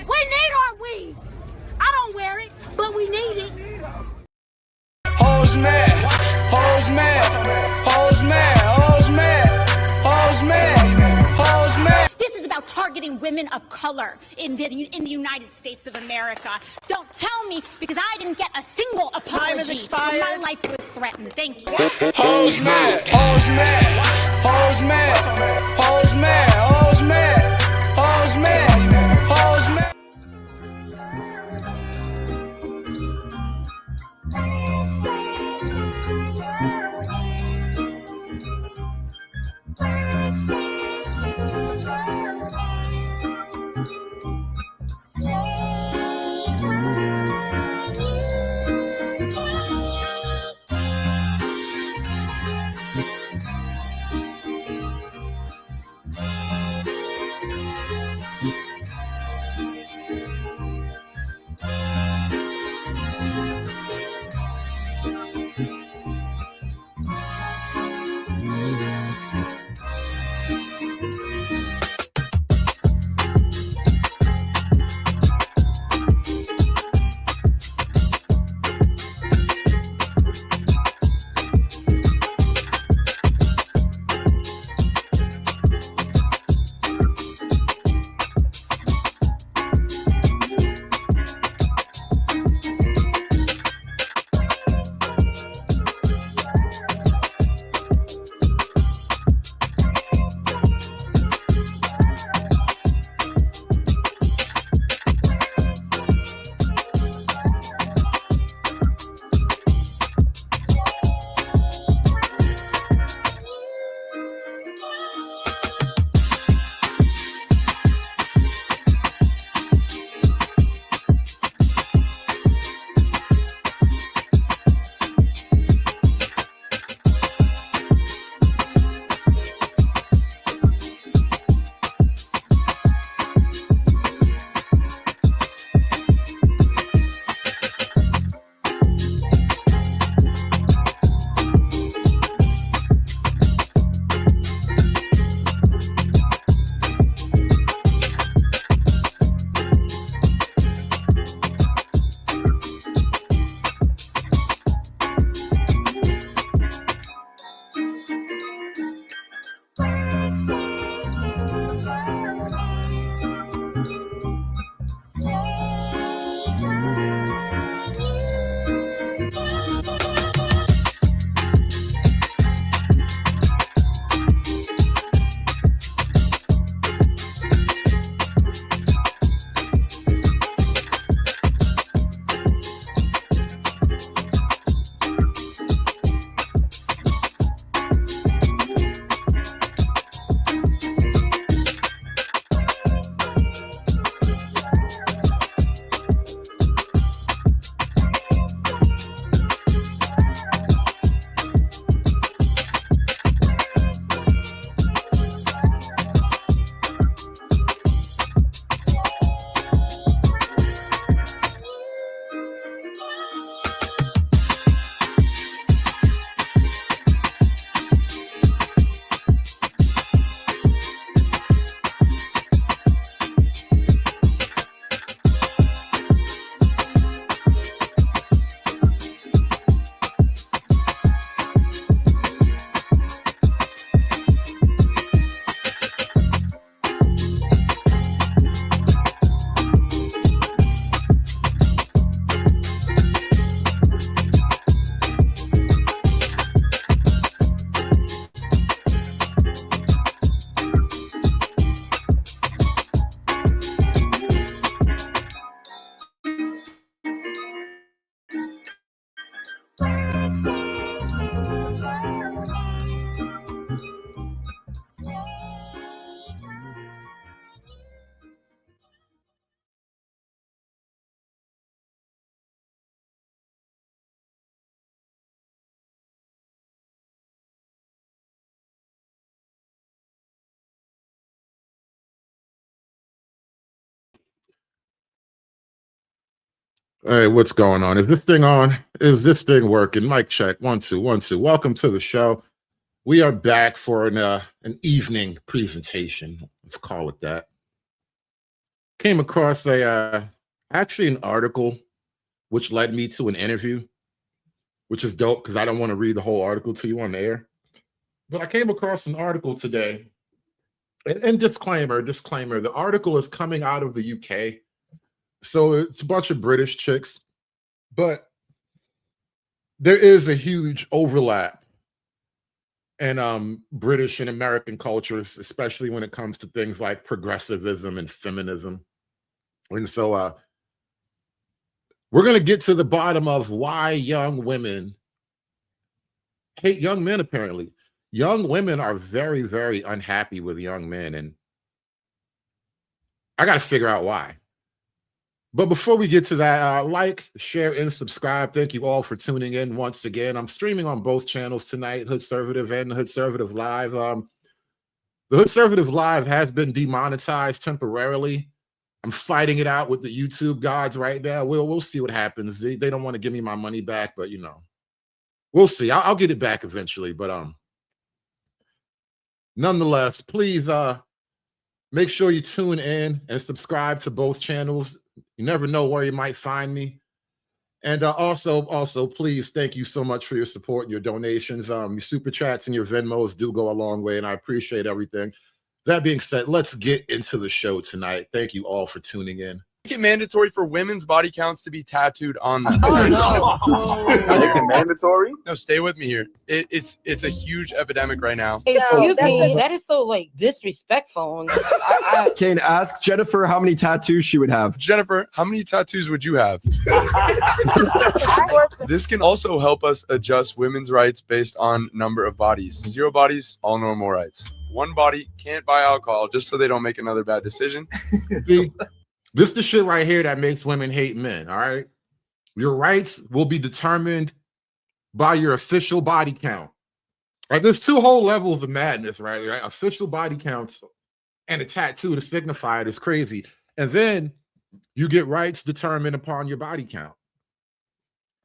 We need our weed. I don't wear it, but we need it. Hoes mad, hoes mad, hoes mad, hoes mad, hoes mad, hoes mad. This is about targeting women of color in the United States of America. Don't tell me, because I didn't get a single apology. Time has expired. My life was threatened. Thank you. Hoes mad, hoes mad, hoes mad, hoes mad, hoes mad, hoes mad, hoes mad. Hey, what's going on? Is this thing on? Is this thing working? Mic check. 1 2 1 2. Welcome to the show. We are back for an evening presentation. Let's call it that. came across actually an article which led me to an interview, which is dope because I don't want to read the whole article to you on the air. But I came across an article today, and disclaimer, the article is coming out of the UK. So it's a bunch of British chicks, but there is a huge overlap in British and American cultures, especially when it comes to things like progressivism and feminism. And so we're going to get to the bottom of why young women hate young men, apparently. Young women are very, very unhappy with young men, and I got to figure out why. But before we get to that, like, share, and subscribe. Thank you all for tuning in once again. I'm streaming on both channels tonight, Hoodservative and the Hoodservative Live. The Hoodservative Live has been demonetized temporarily. I'm fighting it out with the YouTube gods right now. We'll see what happens. They don't want to give me my money back, but we'll see. I'll get it back eventually. But nonetheless, please make sure you tune in and subscribe to both channels. You never know where you might find me. And also, please, thank you so much for your support and your donations. Your super chats and your Venmos do go a long way, and I appreciate everything. That being said, let's get into the show tonight. Thank you all for tuning in. Make it mandatory for women's body counts to be tattooed on them. Oh, no. Make it mandatory? No, stay with me here. It's a huge epidemic right now. Excuse me, that is so disrespectful. Kane, ask Jennifer how many tattoos she would have. Jennifer, how many tattoos would you have? This can also help us adjust women's rights based on number of bodies. 0 bodies, all normal rights. 1 body can't buy alcohol just so they don't make another bad decision. See, this is the shit right here that makes women hate men, all right? Your rights will be determined by your official body count. Right? There's 2 whole levels of madness, right? Official body counts and a tattoo to signify it is crazy. And then you get rights determined upon your body count.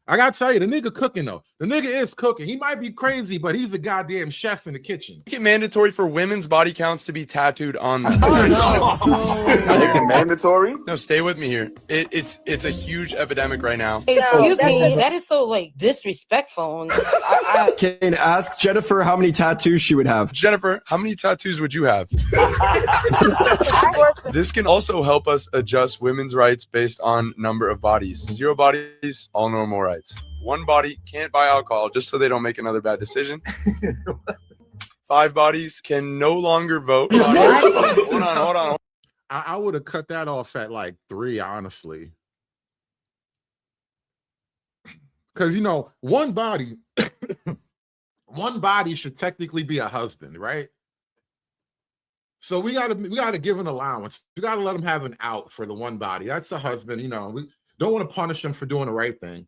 I gotta tell you, the nigga cooking though. The nigga is cooking. He might be crazy, but he's a goddamn chef in the kitchen. Make it mandatory for women's body counts to be tattooed on them. Oh, no. Make it mandatory? No, stay with me here. It's a huge epidemic right now. Excuse me, that is so disrespectful. Kane, ask Jennifer how many tattoos she would have. Jennifer, how many tattoos would you have? This can also help us adjust women's rights based on number of bodies. 0 bodies, all normal rights. 1 body can't buy alcohol just so they don't make another bad decision. 5 bodies can no longer vote. Hold on. I would have cut that off at like 3, honestly. Because 1 body, 1 body should technically be a husband, right? So we gotta give an allowance. We gotta let him have an out for the 1 body. That's a husband. We don't want to punish him for doing the right thing.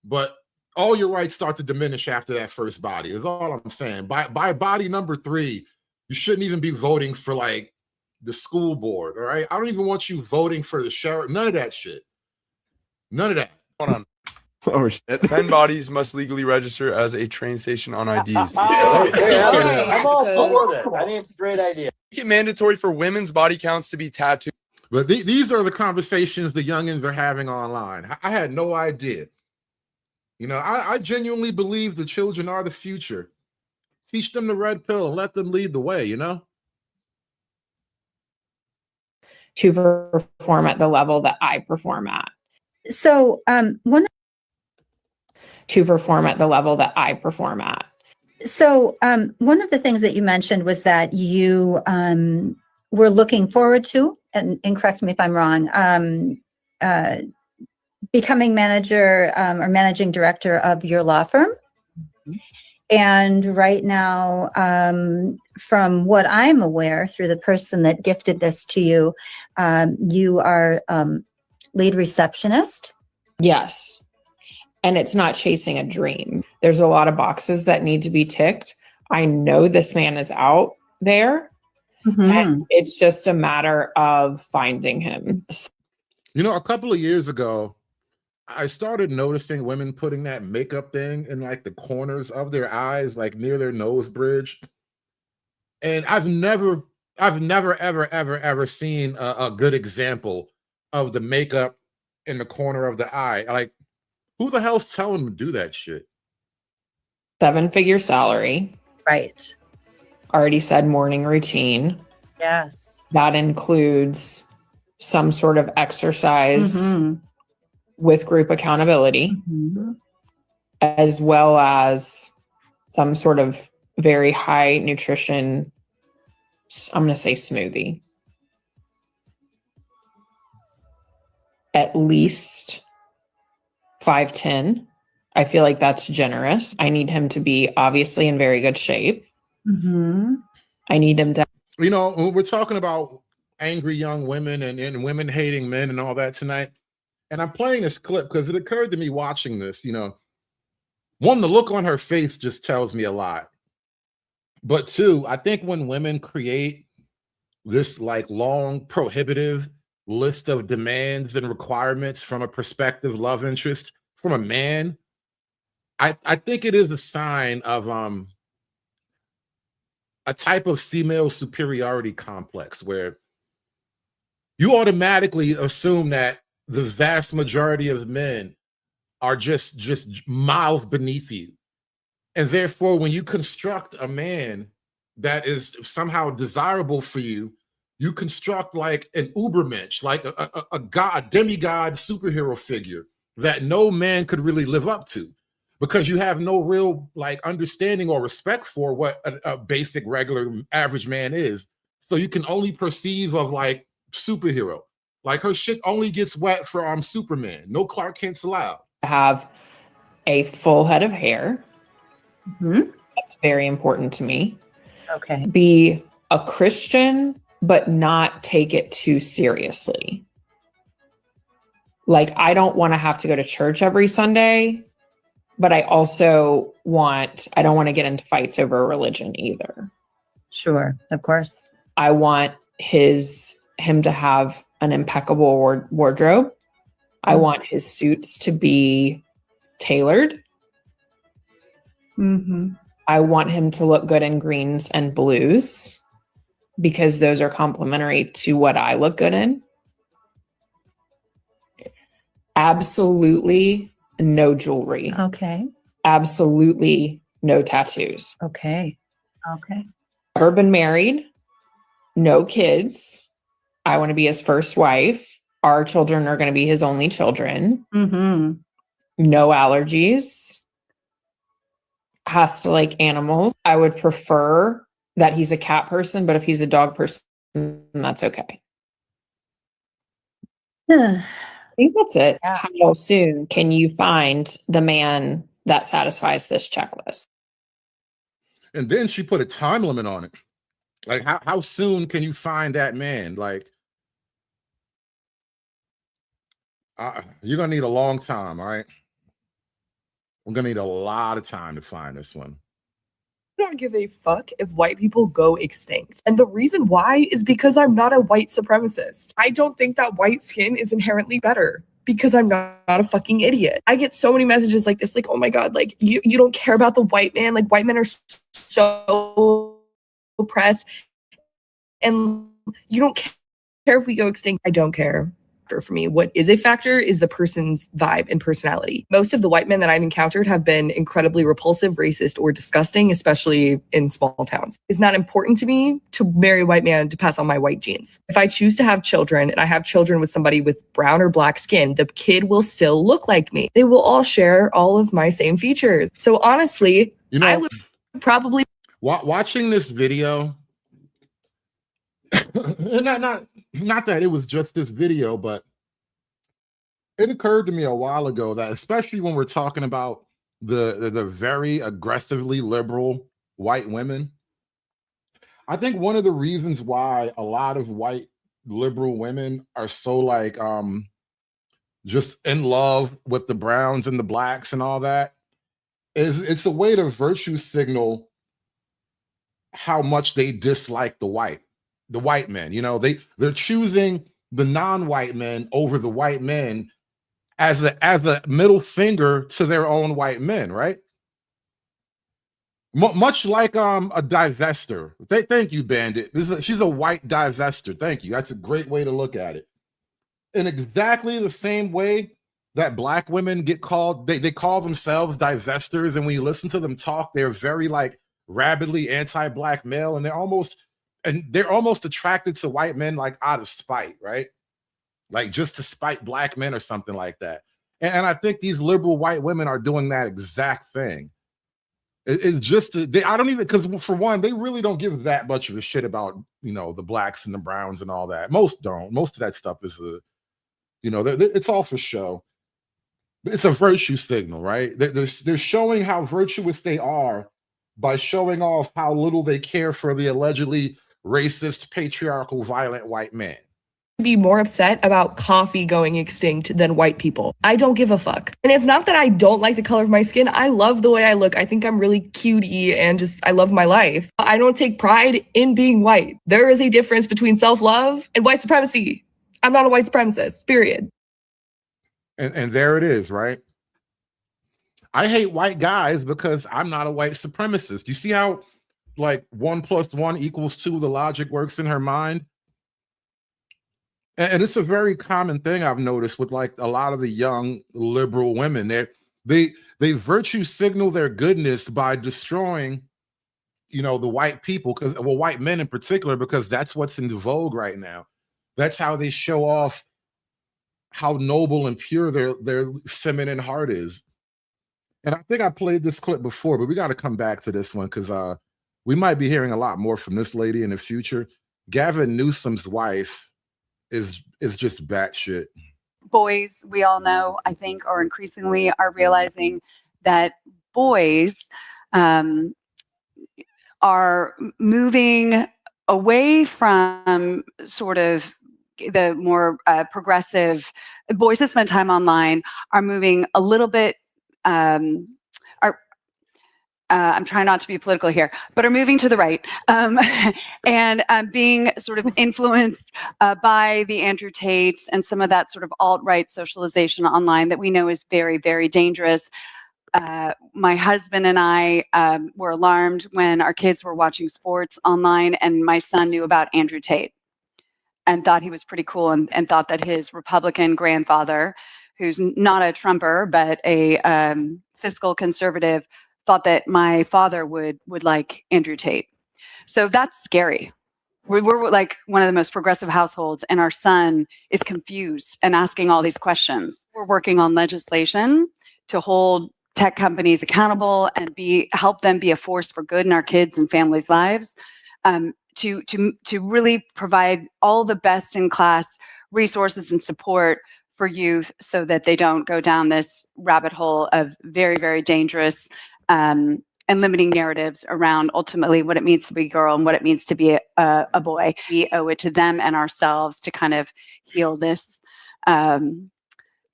But all your rights start to diminish after that first body. Is all I'm saying. By body number 3, you shouldn't even be voting for like the school board. All right. I don't even want you voting for the sheriff. None of that shit. None of that. Hold on. Oh, shit. 10 bodies must legally register as a train station on IDs. I'm all for it. I think it's a great idea. Make it mandatory for women's body counts to be tattooed. But these are the conversations the youngins are having online. I had no idea. I genuinely believe the children are the future. Teach them the red pill and let them lead the way, To perform at the level that I perform at. So To perform at the level that I perform at. So one of the things that you mentioned was that you were looking forward to, and correct me if I'm wrong, becoming manager or managing director of your law firm. Mm-hmm. And right now, from what I'm aware, through the person that gifted this to you, you are lead receptionist. Yes. And it's not chasing a dream. There's a lot of boxes that need to be ticked. I know this man is out there. Mm-hmm. And it's just a matter of finding him. A couple of years ago, I started noticing women putting that makeup thing in like the corners of their eyes, like near their nose bridge. And I've never I've never, ever seen a good example of the makeup in the corner of the eye. Like, who the hell's telling them to do that shit? 7-figure salary. Right. Already said morning routine. Yes. That includes some sort of exercise Mhm. with group accountability, Mhm. as well as some sort of very high nutrition, I'm going to say smoothie. At least 5'10". I feel like that's generous. I need him to be obviously in very good shape. Mhm. I need him to. You know, when we're talking about angry young women and women hating men and all that tonight, and I'm playing this clip because it occurred to me watching this, you know, one, the look on her face just tells me a lot. But two, I think when women create this like long prohibitive list of demands and requirements from a prospective love interest from a man, I think it is a sign of a type of female superiority complex where you automatically assume that the vast majority of men are just miles beneath you. And therefore, when you construct a man that is somehow desirable for you, you construct like an Ubermensch, like a god, demigod superhero figure that no man could really live up to, because you have no real like understanding or respect for what a basic, regular, average man is. So you can only perceive of like superhero. Like her shit only gets wet for Superman. No Clark Kent's allowed. Have a full head of hair. Mhm. That's very important to me. Okay. Be a Christian, but not take it too seriously. Like, I don't want to have to go to church every Sunday, but I don't want to get into fights over religion either. Sure. Of course. I want him to have an impeccable wardrobe. I want his suits to be tailored. Mm-hmm. I want him to look good in greens and blues because those are complementary to what I look good in. Absolutely no jewelry. Okay. Absolutely no tattoos. Okay. Okay. Never been married. No kids. I want to be his first wife. Our children are going to be his only children. Mm-hmm. No allergies. Has to like animals. I would prefer that he's a cat person, but if he's a dog person, that's okay. I think that's it. Yeah. How soon can you find the man that satisfies this checklist? And then she put a time limit on it. Like, how soon can you find that man? Like, you're going to need a long time, all right? We're going to need a lot of time to find this one. I don't give a fuck if white people go extinct. And the reason why is because I'm not a white supremacist. I don't think that white skin is inherently better because I'm not a fucking idiot. I get so many messages like this, like, oh my God, like you don't care about the white man. Like white men are so oppressed and you don't care if we go extinct. I don't care. For me, what is a factor is the person's vibe and personality. Most of the white men that I've encountered have been incredibly repulsive, racist, or disgusting, especially in small towns. It's not important to me to marry a white man to pass on my white genes. If I choose to have children and I have children with somebody with brown or black skin, the kid will still look like me. They will all share all of my same features. So honestly, You know, I would probably watching this video, not that it was just this video, but it occurred to me a while ago that, especially when we're talking about the very aggressively liberal white women, I think one of the reasons why a lot of white liberal women are so like just in love with the browns and the blacks and all that is it's a way to virtue signal how much they dislike the white men. You know, they're choosing the non-white men over the white men as a middle finger to their own white men, right? Much like a divester. Thank you, Bandit. She's a white divester. Thank you. That's a great way to look at it. In exactly the same way that black women get called, they call themselves divestors, and when you listen to them talk, they're very like rabidly anti-black male, and they're almost attracted to white men like out of spite, right? Like just to spite black men or something like that. And I think these liberal white women are doing that exact thing. It's just I don't even, because for one, they really don't give that much of a shit about, you know, the blacks and the browns and all that. Most don't. Most of that stuff is it's all for show. It's a virtue signal, right? They're showing how virtuous they are by showing off how little they care for the allegedly racist, patriarchal, violent white man. Be more upset about coffee going extinct than white people. I don't give a fuck. And it's not that I don't like the color of my skin. I love the way I look. I think I'm really cutie and just I love my life. I don't take pride in being white. There is a difference between self-love and white supremacy. I'm not a white supremacist, period. And there it is, right? I hate white guys because I'm not a white supremacist. You see how like 1 + 1 = 2, the logic works in her mind? And it's a very common thing I've noticed with like a lot of the young liberal women. They virtue signal their goodness by destroying, you know, the white people, white men in particular, because that's what's in vogue right now. That's how they show off how noble and pure their feminine heart is. And I think I played this clip before, but we got to come back to this one because we might be hearing a lot more from this lady in the future. Gavin Newsom's wife is just batshit. Boys, we all know, I think, or increasingly are realizing that boys are moving away from sort of the more progressive boys that spend time online, are moving a little bit I'm trying not to be political here, but are moving to the right and being sort of influenced by the Andrew Tates and some of that sort of alt-right socialization online that we know is very, very dangerous. My husband and I were alarmed when our kids were watching sports online, and my son knew about Andrew Tate and thought he was pretty cool, and thought that his Republican grandfather, who's not a Trumper, but a fiscal conservative, thought that my father would like Andrew Tate. So that's scary. We're like one of the most progressive households, and our son is confused and asking all these questions. We're working on legislation to hold tech companies accountable and help them be a force for good in our kids and families' lives, to really provide all the best in class resources and support for youth so that they don't go down this rabbit hole of very, very dangerous and limiting narratives around ultimately what it means to be a girl and what it means to be a boy. We owe it to them and ourselves to kind of heal this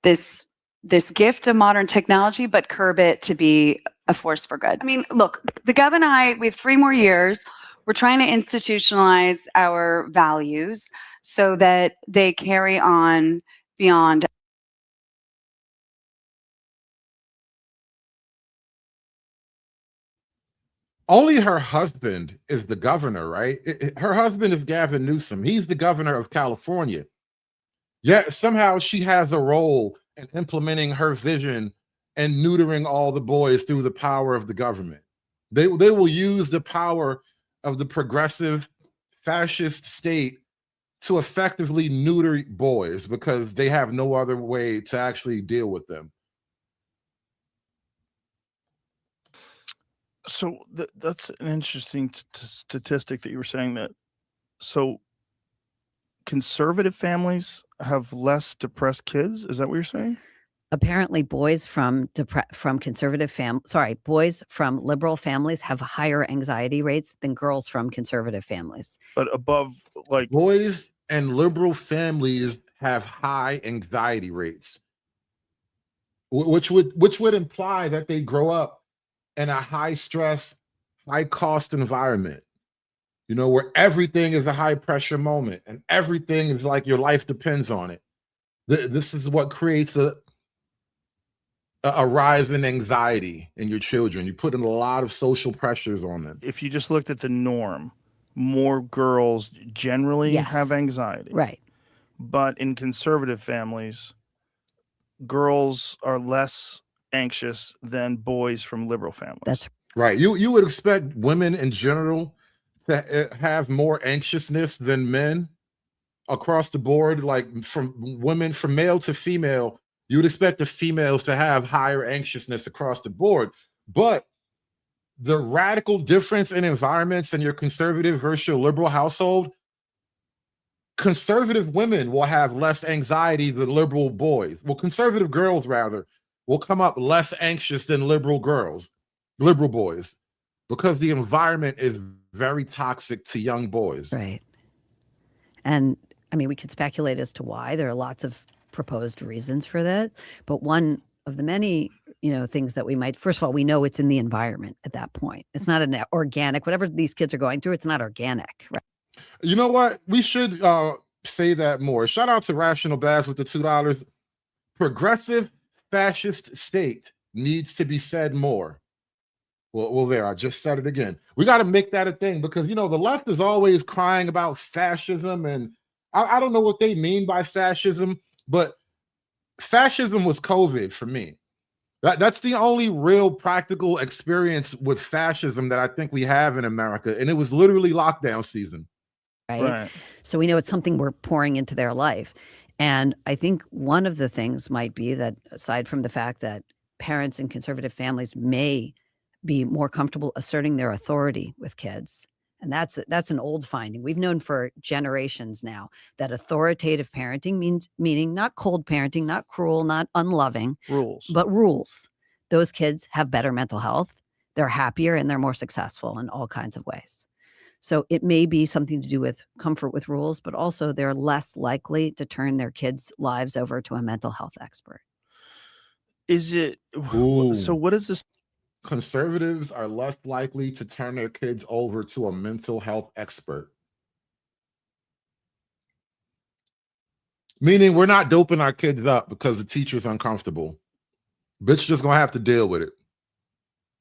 this gift of modern technology, but curb it to be a force for good. I mean, look, the Gov and I, we have 3 more years. We're trying to institutionalize our values so that they carry on beyond. Only her husband is the governor, right? Her husband is Gavin Newsom. He's the governor of California. Yet somehow she has a role in implementing her vision and neutering all the boys through the power of the government. They will use the power of the progressive fascist state to effectively neuter boys because they have no other way to actually deal with them. So that's an interesting statistic that you were saying, that so conservative families have less depressed kids. Is that what you're saying? Apparently boys from boys from liberal families have higher anxiety rates than girls from conservative families. But above, like, boys and liberal families have high anxiety rates, which would imply that they grow up in a high stress, high cost environment, you know, where everything is a high pressure moment and everything is like your life depends on it. This is what creates a rise in anxiety in your children. You put in a lot of social pressures on them. If you just looked at the norm, more girls generally Yes. have anxiety. Right. But in conservative families, girls are less anxious than boys from liberal families. That's right. You would expect women in general to have more anxiousness than men across the board, like from women, from male to female. You would expect the females to have higher anxiousness across the board. But the radical difference in environments in your conservative versus your liberal household, conservative women will have less anxiety than liberal boys. Well, conservative girls, rather, will come up less anxious than liberal boys, because the environment is very toxic to young boys. right. And I mean, we could speculate as to why. There are lots of proposed reasons for that. But one of the many, things that we might, first of all, we know it's in the environment at that point. It's not an organic, whatever these kids are going through, it's not organic. Right. You know what? We should say that more. Shout out to Rational Bass with the $2. Progressive fascist state needs to be said more. Well, there, I just said it again. We got to make that a thing, because, the left is always crying about fascism, and I don't know what they mean by fascism, but fascism was COVID for me. That's the only real practical experience with fascism that I think we have in America, and it was literally lockdown season. Right. So we know it's something we're pouring into their life. And I think one of the things might be that, aside from the fact that parents in conservative families may be more comfortable asserting their authority with kids, and that's an old finding. We've known for generations now that authoritative parenting meaning not cold parenting, not cruel, not unloving, but rules. Those kids have better mental health, they're happier, and they're more successful in all kinds of ways. So it may be something to do with comfort with rules, but also they're less likely to turn their kids' lives over to a mental health expert. Is it so? What is this? Conservatives are less likely to turn their kids over to a mental health expert. Meaning we're not doping our kids up because the teacher's uncomfortable. Bitch just gonna have to deal with it.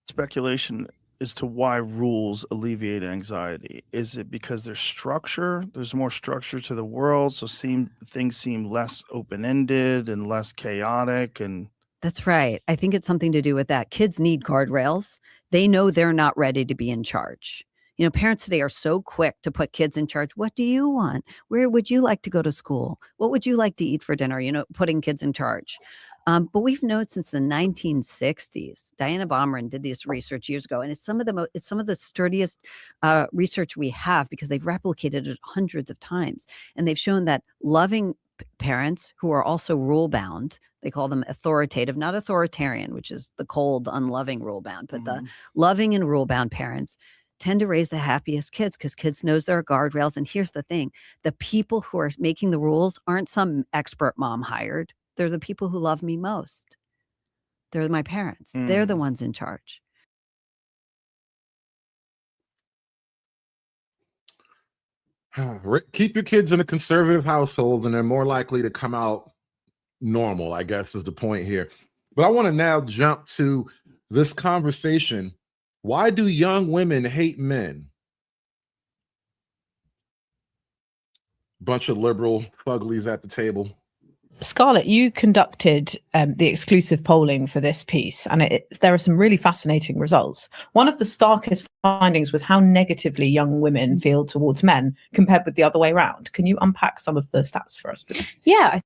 Speculation as to why rules alleviate anxiety. Is it because there's structure? There's more structure to the world, so things seem less open-ended and less chaotic, and That's right. I think it's something to do with that. Kids need guardrails. They know they're not ready to be in charge. Parents today are so quick to put kids in charge. What do you want? Where would you like to go to school? What would you like to eat for dinner? Putting kids in charge. But we've known since the 1960s. Diana Baumrin did this research years ago, and it's some of the sturdiest research we have, because they've replicated it hundreds of times, and they've shown that loving parents who are also rule bound, they call them authoritative, not authoritarian, which is the cold, unloving rule bound, but the loving and rule bound parents tend to raise the happiest kids, because kids knows there are guardrails. And here's the thing: the people who are making the rules aren't some expert mom hired. They're the people who love me most. They're my parents. They're the ones in charge. Keep your kids in a conservative household and they're more likely to come out normal, I guess is the point here. But I want to now jump to this conversation. Why do young women hate men? Bunch of liberal fuglies at the table. Scarlett, you conducted the exclusive polling for this piece, and there are some really fascinating results. One of the starkest findings was how negatively young women feel towards men compared with the other way around. Can you unpack some of the stats for us, please? Yeah.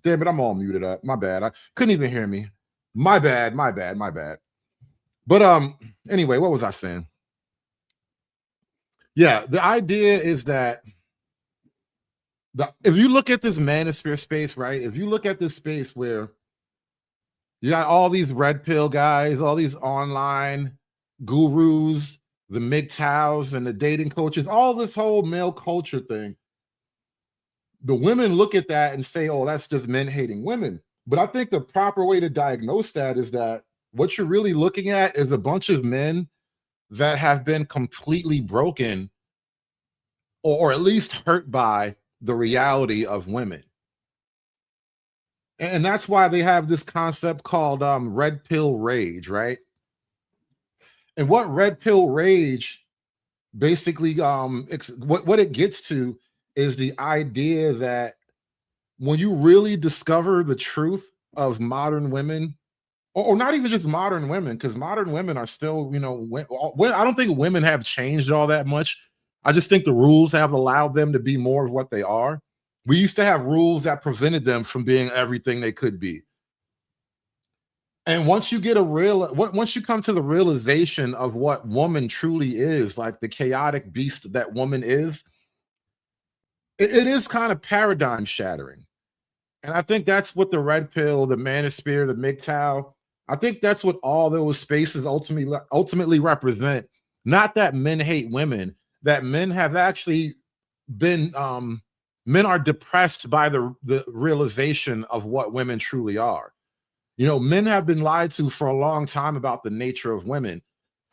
Damn it, I'm all muted up. My bad. I couldn't even hear me. My bad. But anyway, what was I saying? Yeah, the idea is that if you look at this manosphere space, right? If you look at this space where you got all these red pill guys, all these online gurus, the MGTOWs and the dating coaches, all this whole male culture thing, the women look at that and say, oh, that's just men hating women. But I think the proper way to diagnose that is that what you're really looking at is a bunch of men that have been completely broken or at least hurt by the reality of women. And that's why they have this concept called red pill rage, right? And what red pill rage basically, what it gets to is the idea that when you really discover the truth of modern women, or not even just modern women, because modern women are still, I don't think women have changed all that much. I just think the rules have allowed them to be more of what they are. We used to have rules that prevented them from being everything they could be. And once you come to the realization of what woman truly is, like the chaotic beast that woman is, it is kind of paradigm shattering. And I think that's what the red pill, the manosphere, the MGTOW, I think that's what all those spaces ultimately represent. Not that men hate women, that men have actually been, men are depressed by the realization of what women truly are. Men have been lied to for a long time about the nature of women.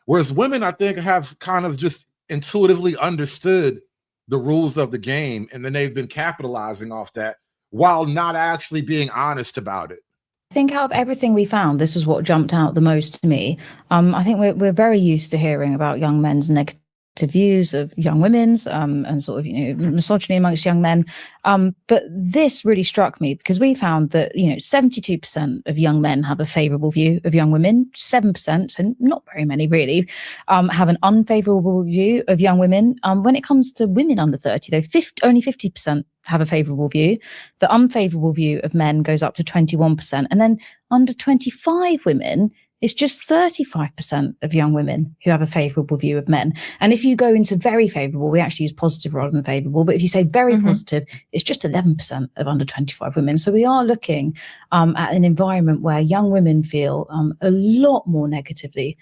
Whereas women, I think, have kind of just intuitively understood the rules of the game, and then they've been capitalizing off that while not actually being honest about it. I think out of everything we found, this is what jumped out the most to me. I think we're very used to hearing about young men's negative views of young women's and sort of misogyny amongst young men. But this really struck me because we found that 72% of young men have a favorable view of young women, 7%, and not very many really, have an unfavorable view of young women. When it comes to women under 30, though, only 50% have a favorable view. The unfavorable view of men goes up to 21%, and then under 25 women, it's just 35% of young women who have a favorable view of men. And if you go into very favorable, we actually use positive rather than favorable, but if you say very positive, it's just 11% of under 25 women. So we are looking at an environment where young women feel a lot more negatively.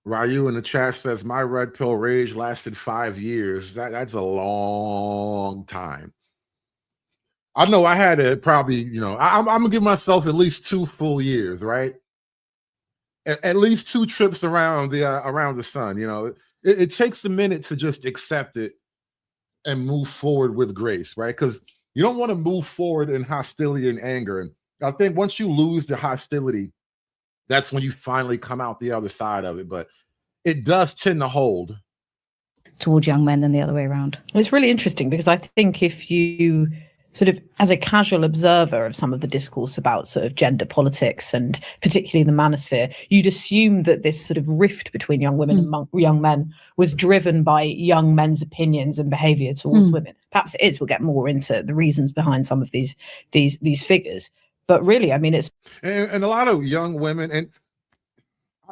Ryu in the chat says, my red pill rage lasted 5 years. That's a long time. I know I had it probably, I'm gonna give myself at least 2 full years, right? At least 2 trips around the sun. It takes a minute to just accept it and move forward with grace, right? Because you don't want to move forward in hostility and anger. And I think once you lose the hostility, that's when you finally come out the other side of it. But it does tend to hold towards young men than the other way around. It's really interesting because I think if you sort of, as a casual observer of some of the discourse about sort of gender politics and particularly the manosphere, you'd assume that this sort of rift between young women and young men was driven by young men's opinions and behavior towards women. Perhaps it is. We'll get more into the reasons behind some of these figures. But really, I mean, it's... And a lot of young women, and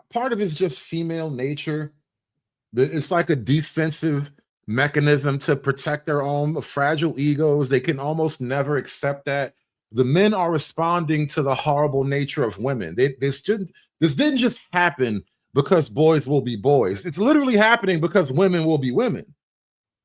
part of it's just female nature. It's like a defensive mechanism to protect their own fragile egos. They can almost never accept that the men are responding to the horrible nature of women. This didn't just happen because boys will be boys. It's literally happening because women will be women.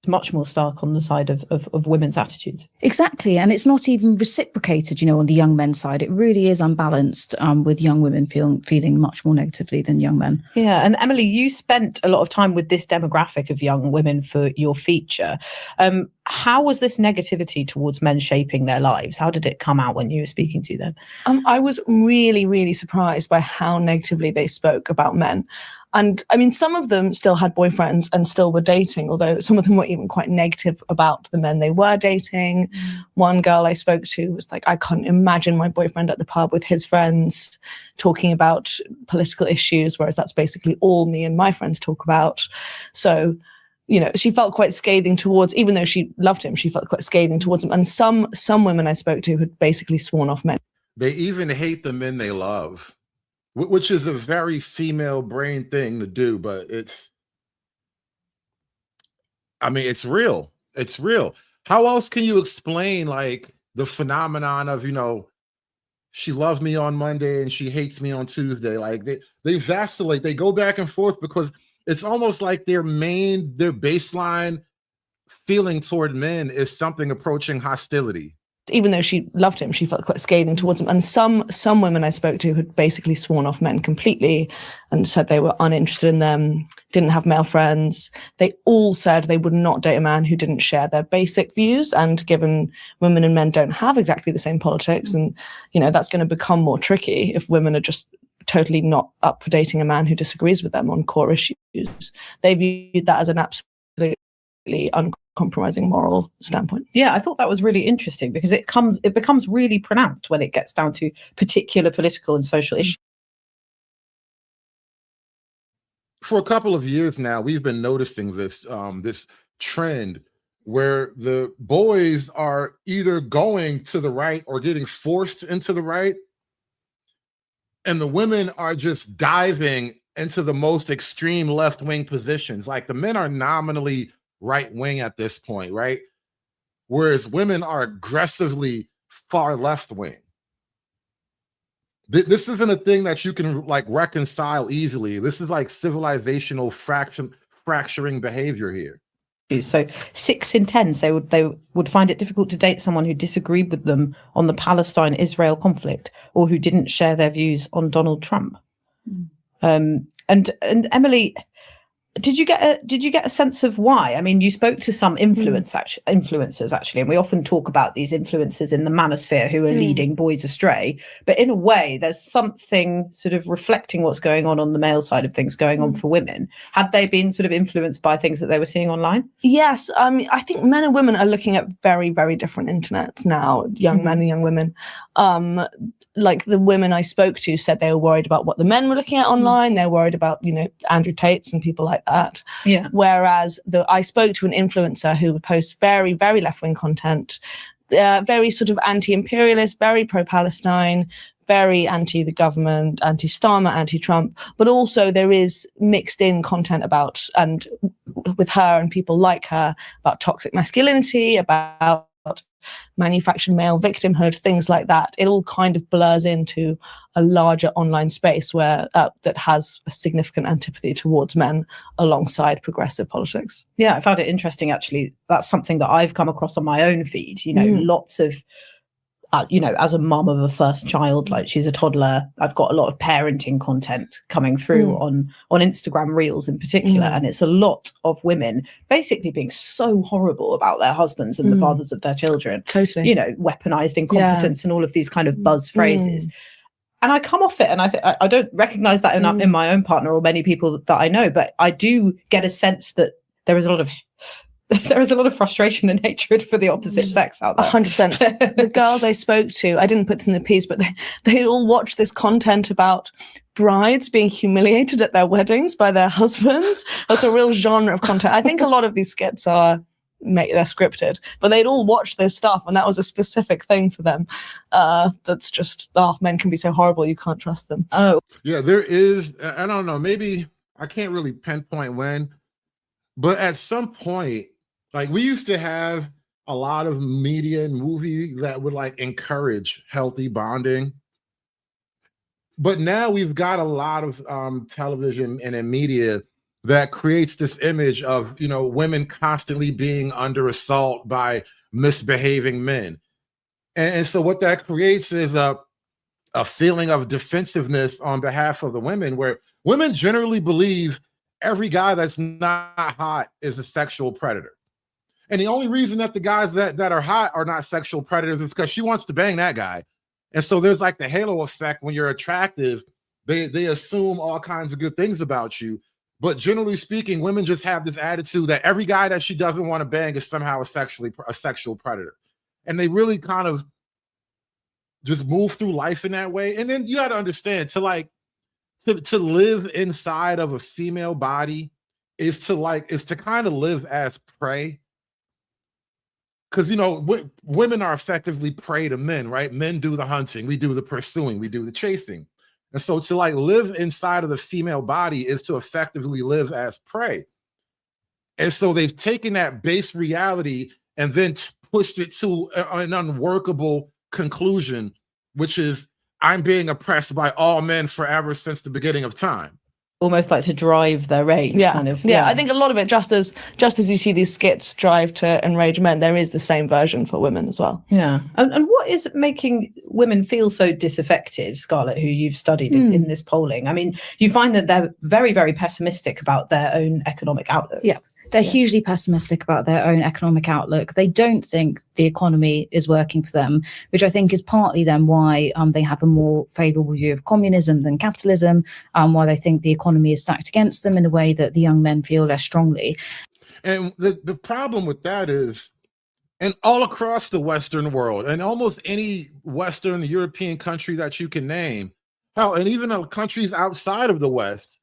Much more stark on the side of women's attitudes. Exactly. And it's not even reciprocated, on the young men's side. It really is unbalanced with young women feeling much more negatively than young men. Yeah. And Emily, you spent a lot of time with this demographic of young women for your feature. How was this negativity towards men shaping their lives? How did it come out when you were speaking to them? I was really, really surprised by how negatively they spoke about men. And I mean, some of them still had boyfriends and still were dating, although some of them were even quite negative about the men they were dating. One girl I spoke to was like, I can't imagine my boyfriend at the pub with his friends talking about political issues, whereas that's basically all me and my friends talk about. So, she felt quite scathing towards, even though she loved him, she felt quite scathing towards him. And some women I spoke to had basically sworn off men. They even hate the men they love. which is a very female brain thing to do, but it's real. It's real. How else can you explain like the phenomenon of, she loved me on Monday and she hates me on Tuesday? Like they vacillate, they go back and forth because it's almost like their baseline feeling toward men is something approaching hostility. Even though she loved him, she felt quite scathing towards him. And some women I spoke to had basically sworn off men completely and said they were uninterested in them, didn't have male friends. They all said they would not date a man who didn't share their basic views. And given women and men don't have exactly the same politics, and that's going to become more tricky if women are just totally not up for dating a man who disagrees with them on core issues. They viewed that as an absolutely uncompromising moral standpoint. Yeah, I thought that was really interesting because it becomes really pronounced when it gets down to particular political and social issues. For a couple of years now, we've been noticing this this trend where the boys are either going to the right or getting forced into the right, and the women are just diving into the most extreme left-wing positions. Like the men are nominally right wing at this point, right? Whereas women are aggressively far left wing. This isn't a thing that you can like reconcile easily. This is like civilizational fracturing behavior here. So 6 in 10 say they would find it difficult to date someone who disagreed with them on the Palestine-Israel conflict or who didn't share their views on Donald Trump. And Emily, did you get a sense of why? I mean, you spoke to some influencers actually, and we often talk about these influencers in the manosphere who are leading boys astray. But in a way, there's something sort of reflecting what's going on the male side of things going on for women. Had they been sort of influenced by things that they were seeing online? Yes, I think men and women are looking at very, very different internets now. Young men and young women. Like the women I spoke to said they were worried about what the men were looking at online. They're worried about, Andrew Tate's and people like that. Yeah. Whereas I spoke to an influencer who would post very, very left-wing content, very sort of anti-imperialist, very pro-Palestine, very anti the government, anti-Starmer, anti-Trump, but also there is mixed in content about, and with her and people like her, about toxic masculinity, about manufactured male victimhood, things like that. It all kind of blurs into a larger online space where that has a significant antipathy towards men alongside progressive politics. Yeah, I found it interesting actually. That's something that I've come across on my own feed. Lots of as a mum of a first child, like she's a toddler, I've got a lot of parenting content coming through on Instagram Reels in particular. And it's a lot of women basically being so horrible about their husbands and the fathers of their children. Totally. Weaponized incompetence and all of these kind of buzz phrases. And I come off it and I don't recognize that in my own partner or many people that I know, but I do get a sense that there is a lot of frustration and hatred for the opposite sex out there. 100%. The girls I spoke to, I didn't put this in the piece, but they all watched this content about brides being humiliated at their weddings by their husbands. That's a real genre of content. I think a lot of these skits they're scripted, but they'd all watched this stuff and that was a specific thing for them. That's just, men can be so horrible, you can't trust them. Oh. Yeah, there is, I don't know, maybe I can't really pinpoint when, but at some point, like we used to have a lot of media and movie that would like encourage healthy bonding. But now we've got a lot of television and in media that creates this image of, women constantly being under assault by misbehaving men. And so what that creates is a feeling of defensive-ness on behalf of the women, where women generally believe every guy that's not hot is a sexual predator. And the only reason that the guys that are hot are not sexual predators is because she wants to bang that guy. And so there's like the halo effect. When you're attractive, they assume all kinds of good things about you. But generally speaking, women just have this attitude that every guy that she doesn't want to bang is somehow a sexual predator. And they really kind of just move through life in that way. And then you got to understand, to live inside of a female body is to kind of live as prey. Because, women are effectively prey to men, right? Men do the hunting, we do the pursuing, we do the chasing. And so to like live inside of the female body is to effectively live as prey. And so they've taken that base reality and then pushed it to an unworkable conclusion, which is I'm being oppressed by all men forever since the beginning of time. Almost like to drive their rage, kind of. Yeah, I think a lot of it, just as you see these skits drive to enrage men, there is the same version for women as well. Yeah. And what is making women feel so disaffected, Scarlett, who you've studied in this polling? I mean, you find that they're very, very pessimistic about their own economic outlook. Yeah. They're hugely pessimistic about their own economic outlook. They don't think the economy is working for them, which I think is partly then why they have a more favourable view of communism than capitalism, why they think the economy is stacked against them in a way that the young men feel less strongly. And the problem with that is, and all across the Western world, and almost any Western European country that you can name, hell, and even countries outside of the West,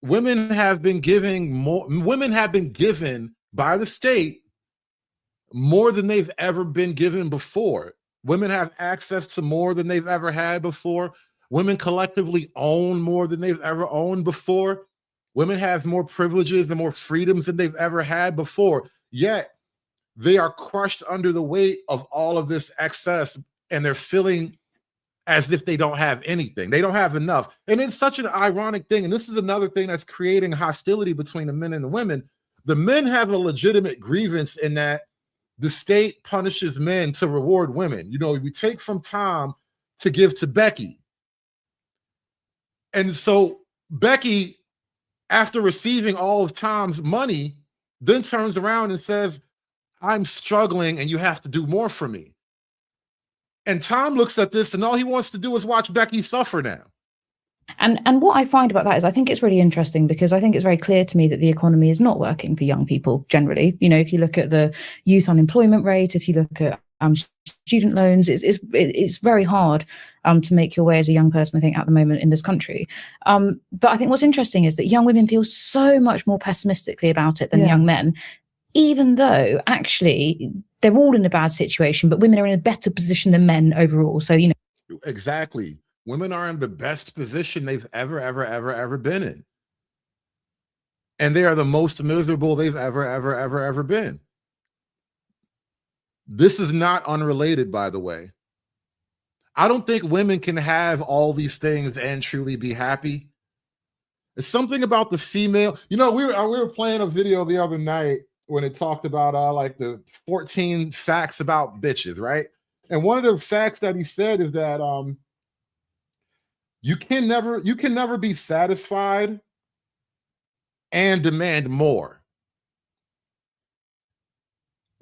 women have been given by the state more than they've ever been given before. Women have access to more than they've ever had before. Women collectively own more than they've ever owned before. Women have more privileges and more freedoms than they've ever had before. Yet they are crushed under the weight of all of this excess, and they're feeling as if they don't have anything. They don't have enough. And it's such an ironic thing. And this is another thing that's creating hostility between the men and the women. The men have a legitimate grievance in that the state punishes men to reward women. You know, we take from Tom to give to Becky. And so Becky, after receiving all of Tom's money, then turns around and says, I'm struggling and you have to do more for me. And Tom looks at this and all he wants to do is watch Becky suffer now. And what I find about that is I think it's really interesting because I think it's very clear to me that the economy is not working for young people generally. You know, if you look at the youth unemployment rate, if you look at student loans, it's very hard to make your way as a young person, I think, at the moment in this country. But I think what's interesting is that young women feel so much more pessimistically about it than young men, even though actually they're all in a bad situation, but women are in a better position than men overall. So, you know. Exactly. Women are in the best position they've ever been in. And they are the most miserable they've ever been. This is not unrelated, by the way. I don't think women can have all these things and truly be happy. It's something about the female. You know, we were playing a video the other night when it talked about like the 14 facts about bitches, right? And one of the facts that he said is that you can never be satisfied and demand more.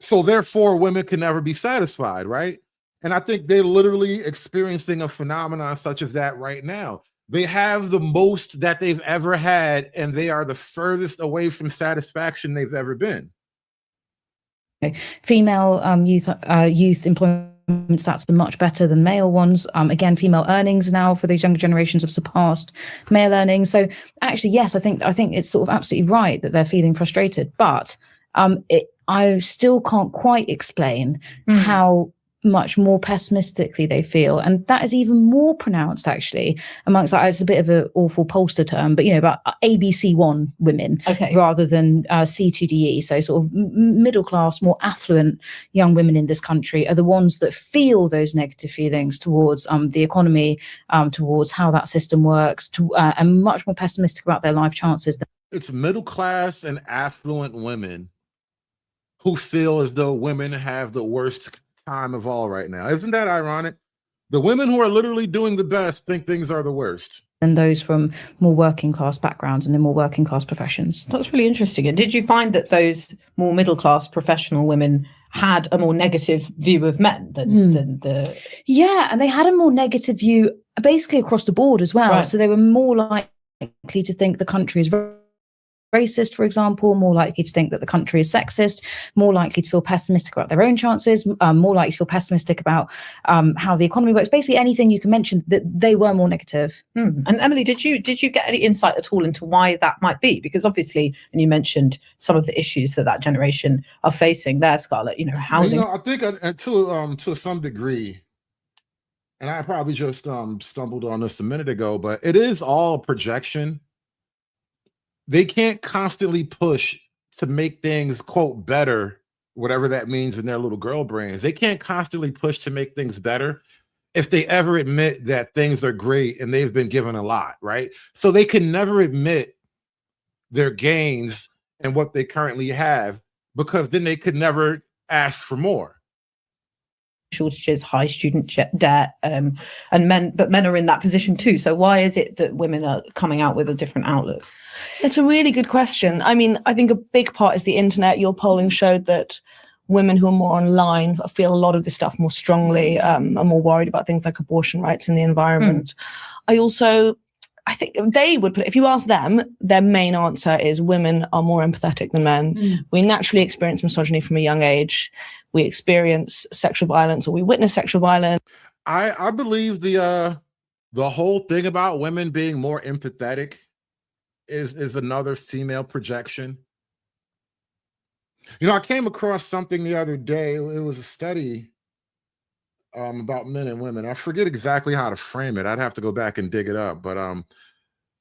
So therefore, women can never be satisfied, right? And I think they're literally experiencing a phenomenon such as that right now. They have the most that they've ever had, and they are the furthest away from satisfaction they've ever been. Female youth employment stats are much better than male ones. Again, female earnings now for these younger generations have surpassed male earnings. So actually, yes, I think it's sort of absolutely right that they're feeling frustrated, but I still can't quite explain how much more pessimistically they feel, and that is even more pronounced actually amongst, like, it's a bit of an awful pollster term, but you know, about ABC1 women, rather than C2DE. So sort of middle class, more affluent young women in this country are the ones that feel those negative feelings towards the economy, towards how that system works, and much more pessimistic about their life chances. It's middle class and affluent women who feel as though women have the worst time of all right now. Isn't that ironic? The women who are literally doing the best think things are the worst. And those from more working class backgrounds and in more working class professions. That's really interesting. And did you find that those more middle class professional women had a more negative view of men than the... Yeah, and they had a more negative view basically across the board as well. Right. So they were more likely to think the country is racist, for example, more likely to think that the country is sexist, more likely to feel pessimistic about their own chances, more likely to feel pessimistic about how the economy works. Basically anything you can mention, that they were more negative. And Emily, did you get any insight at all into why that might be? Because obviously, and you mentioned some of the issues that generation are facing there, Scarlett, you know, housing. You know, I think to some degree, and I probably just stumbled on this a minute ago, but it is all projection. They can't constantly push to make things, quote, better, whatever that means in their little girl brains. They can't constantly push to make things better if they ever admit that things are great and they've been given a lot, right? So they can never admit their gains and what they currently have, because then they could never ask for more. Shortages, high student debt, and men are in that position too. So why is it that women are coming out with a different outlook? It's a really good question. I mean, I think a big part is the internet. Your polling showed that women who are more online feel a lot of this stuff more strongly, are more worried about things like abortion rights and the environment. I think they would put, if you ask them, their main answer is women are more empathetic than men. We naturally experience misogyny from a young age. We experience sexual violence, or we witness sexual violence. I believe the whole thing about women being more empathetic is another female projection. You know, I came across something the other day. It was a study about men and women. I forget exactly how to frame it. I'd have to go back and dig it up. But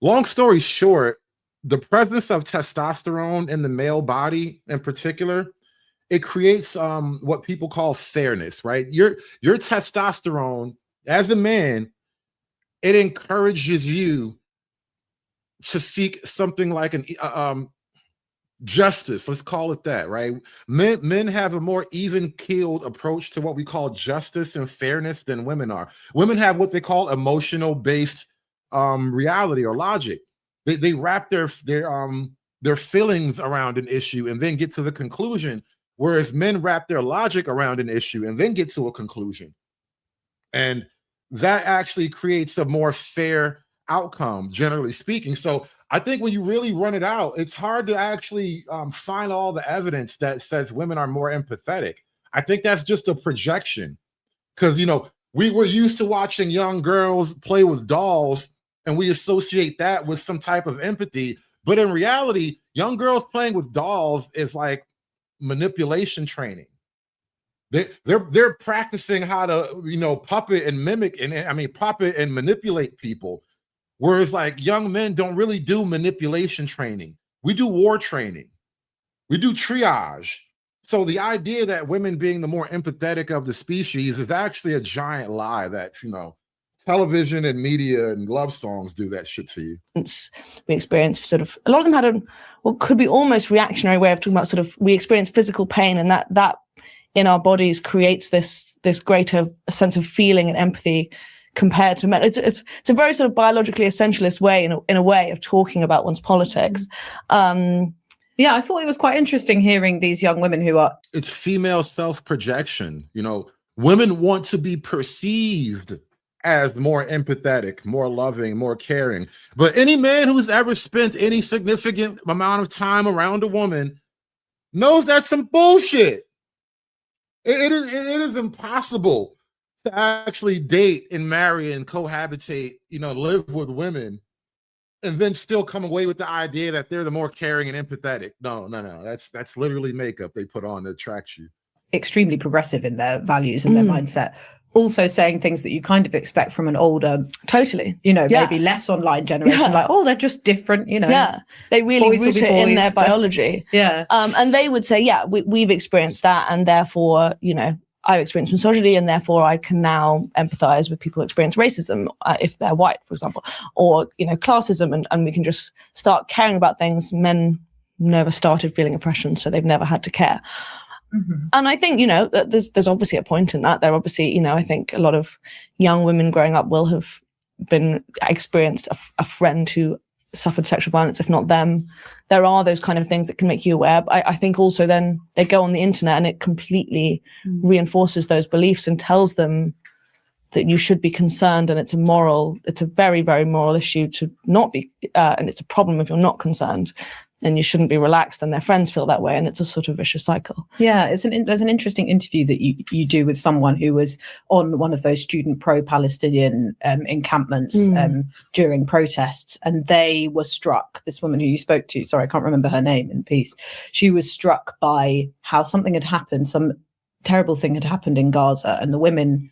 long story short, the presence of testosterone in the male body in particular, it creates what people call fairness, right? Your testosterone as a man, it encourages you to seek something like an justice, let's call it that, right? Men have a more even-keeled approach to what we call justice and fairness than women are. Women have what they call emotional-based reality or logic. They wrap their feelings around an issue and then get to the conclusion, whereas men wrap their logic around an issue and then get to a conclusion. And that actually creates a more fair outcome, generally speaking. So I think when you really run it out, it's hard to actually find all the evidence that says women are more empathetic. I think that's just a projection, because, you know, we were used to watching young girls play with dolls and we associate that with some type of empathy. But in reality, young girls playing with dolls is like manipulation training. They're practicing how to, you know, puppet and manipulate people. Whereas like young men don't really do manipulation training. We do war training. We do triage. So the idea that women being the more empathetic of the species is actually a giant lie that, you know, television and media and love songs do that shit to you. We experience sort of, a lot of them had what could be almost reactionary way of talking about sort of, we experience physical pain, and that in our bodies creates this greater sense of feeling and empathy compared to men. It's a very sort of biologically essentialist way in a way of talking about one's politics. Yeah, I thought it was quite interesting hearing these young women who are... It's female self-projection. You know, women want to be perceived as more empathetic, more loving, more caring. But any man who's ever spent any significant amount of time around a woman knows that's some bullshit. It is impossible to actually date and marry and cohabitate, you know, live with women, and then still come away with the idea that they're the more caring and empathetic. No. That's literally makeup they put on to attract you. Extremely progressive in their values and their mindset. Also saying things that you kind of expect from an older, you know, maybe less online generation, like, oh, they're just different, you know. Yeah, they really root it in their biology. Yeah. And they would say, yeah, we've experienced that, and therefore, you know, I've experienced misogyny, and therefore I can now empathize with people who experience racism if they're white, for example, or, you know, classism, and we can just start caring about things. Men never started feeling oppression, so they've never had to care. And I think, you know, there's obviously a point in that. There obviously, you know, I think a lot of young women growing up will have experienced a friend who suffered sexual violence, if not them. There are those kind of things that can make you aware. But I think also then they go on the internet and it completely reinforces those beliefs and tells them that you should be concerned, and it's a very, very moral issue to not be, and it's a problem if you're not concerned, and you shouldn't be relaxed, and their friends feel that way, and it's a sort of vicious cycle. Yeah, there's an interesting interview that you do with someone who was on one of those student pro-Palestinian encampments during protests, and they were struck, this woman who you spoke to, sorry, I can't remember her name in peace, she was struck by how something had happened, some terrible thing had happened in Gaza, and the women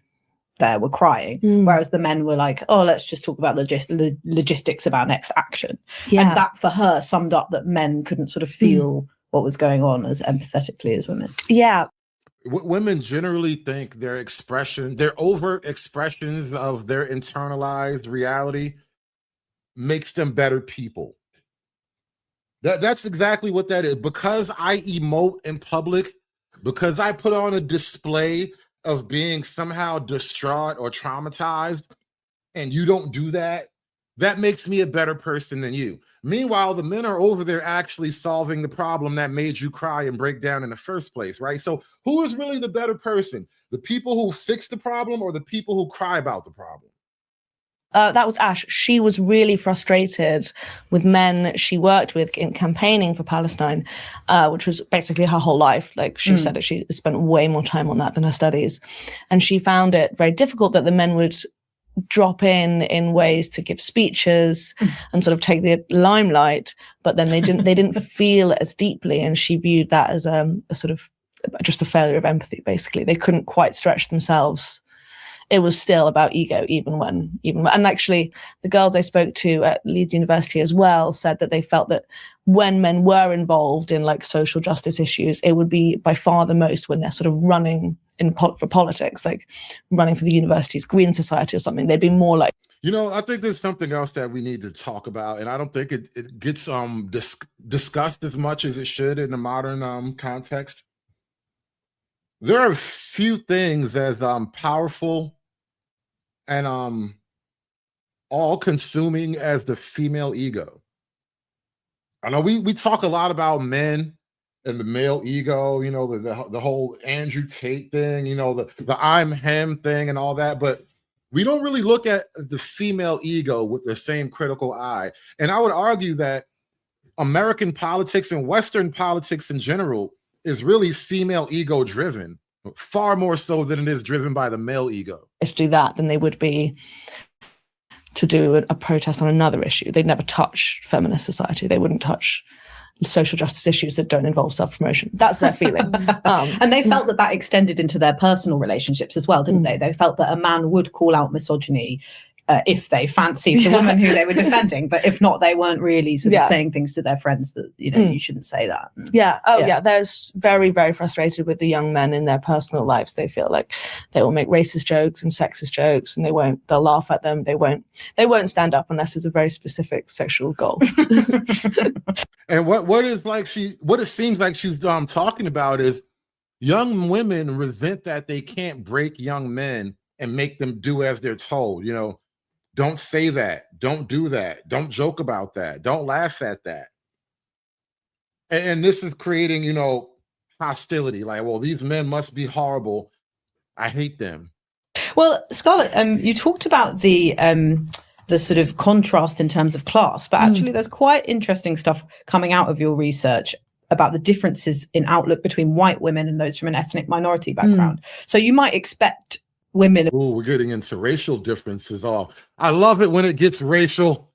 there were crying, whereas the men were like, oh, let's just talk about logistics of our next action. Yeah. And that for her summed up that men couldn't sort of feel what was going on as empathetically as women. Yeah. Women generally think their overt expressions of their internalized reality makes them better people. That's exactly what that is. Because I emote in public, because I put on a display of being somehow distraught or traumatized, and you don't do that, that makes me a better person than you. Meanwhile, the men are over there actually solving the problem that made you cry and break down in the first place, right? So who is really the better person? The people who fix the problem or the people who cry about the problem? That was Ash. She was really frustrated with men she worked with in campaigning for Palestine, which was basically her whole life. Like she said that she spent way more time on that than her studies. And she found it very difficult that the men would drop in ways to give speeches and sort of take the limelight, but then they didn't feel as deeply. And she viewed that as a sort of just a failure of empathy, basically. They couldn't quite stretch themselves. It was still about ego, even when, and actually the girls I spoke to at Leeds University as well said that they felt that when men were involved in like social justice issues, it would be by far the most when they're sort of running for politics, like running for the university's Green Society or something. They'd be more like, I think there's something else that we need to talk about, and I don't think it gets discussed as much as it should in the modern context. There are few things as powerful and all-consuming as the female ego. I know we talk a lot about men and the male ego, the whole Andrew Tate thing, the I'm him thing and all that, but we don't really look at the female ego with the same critical eye. And I would argue that American politics and Western politics in general is really female ego driven, far more so than it is driven by the male ego. to do that than they would be to do a protest on another issue. They'd never touch feminist society. They wouldn't touch social justice issues that don't involve self-promotion. That's their feeling. And they felt that extended into their personal relationships as well, didn't they? They felt that a man would call out misogyny if they fancied the woman who they were defending, but if not, they weren't really sort of saying things to their friends that, you shouldn't say that. They're very, very frustrated with the young men in their personal lives. They feel like they will make racist jokes and sexist jokes, and they'll laugh at them. They won't stand up unless there's a very specific sexual goal. And what it seems like she's talking about is young women resent that they can't break young men and make them do as they're told. Don't say that. Don't do that. Don't joke about that. Don't laugh at that. And this is creating, hostility. Like, well, these men must be horrible. I hate them. Well, Scarlett, you talked about the sort of contrast in terms of class, but actually there's quite interesting stuff coming out of your research about the differences in outlook between white women and those from an ethnic minority background. So you might expect women. Oh, we're getting into racial differences. Oh, I love it when it gets racial.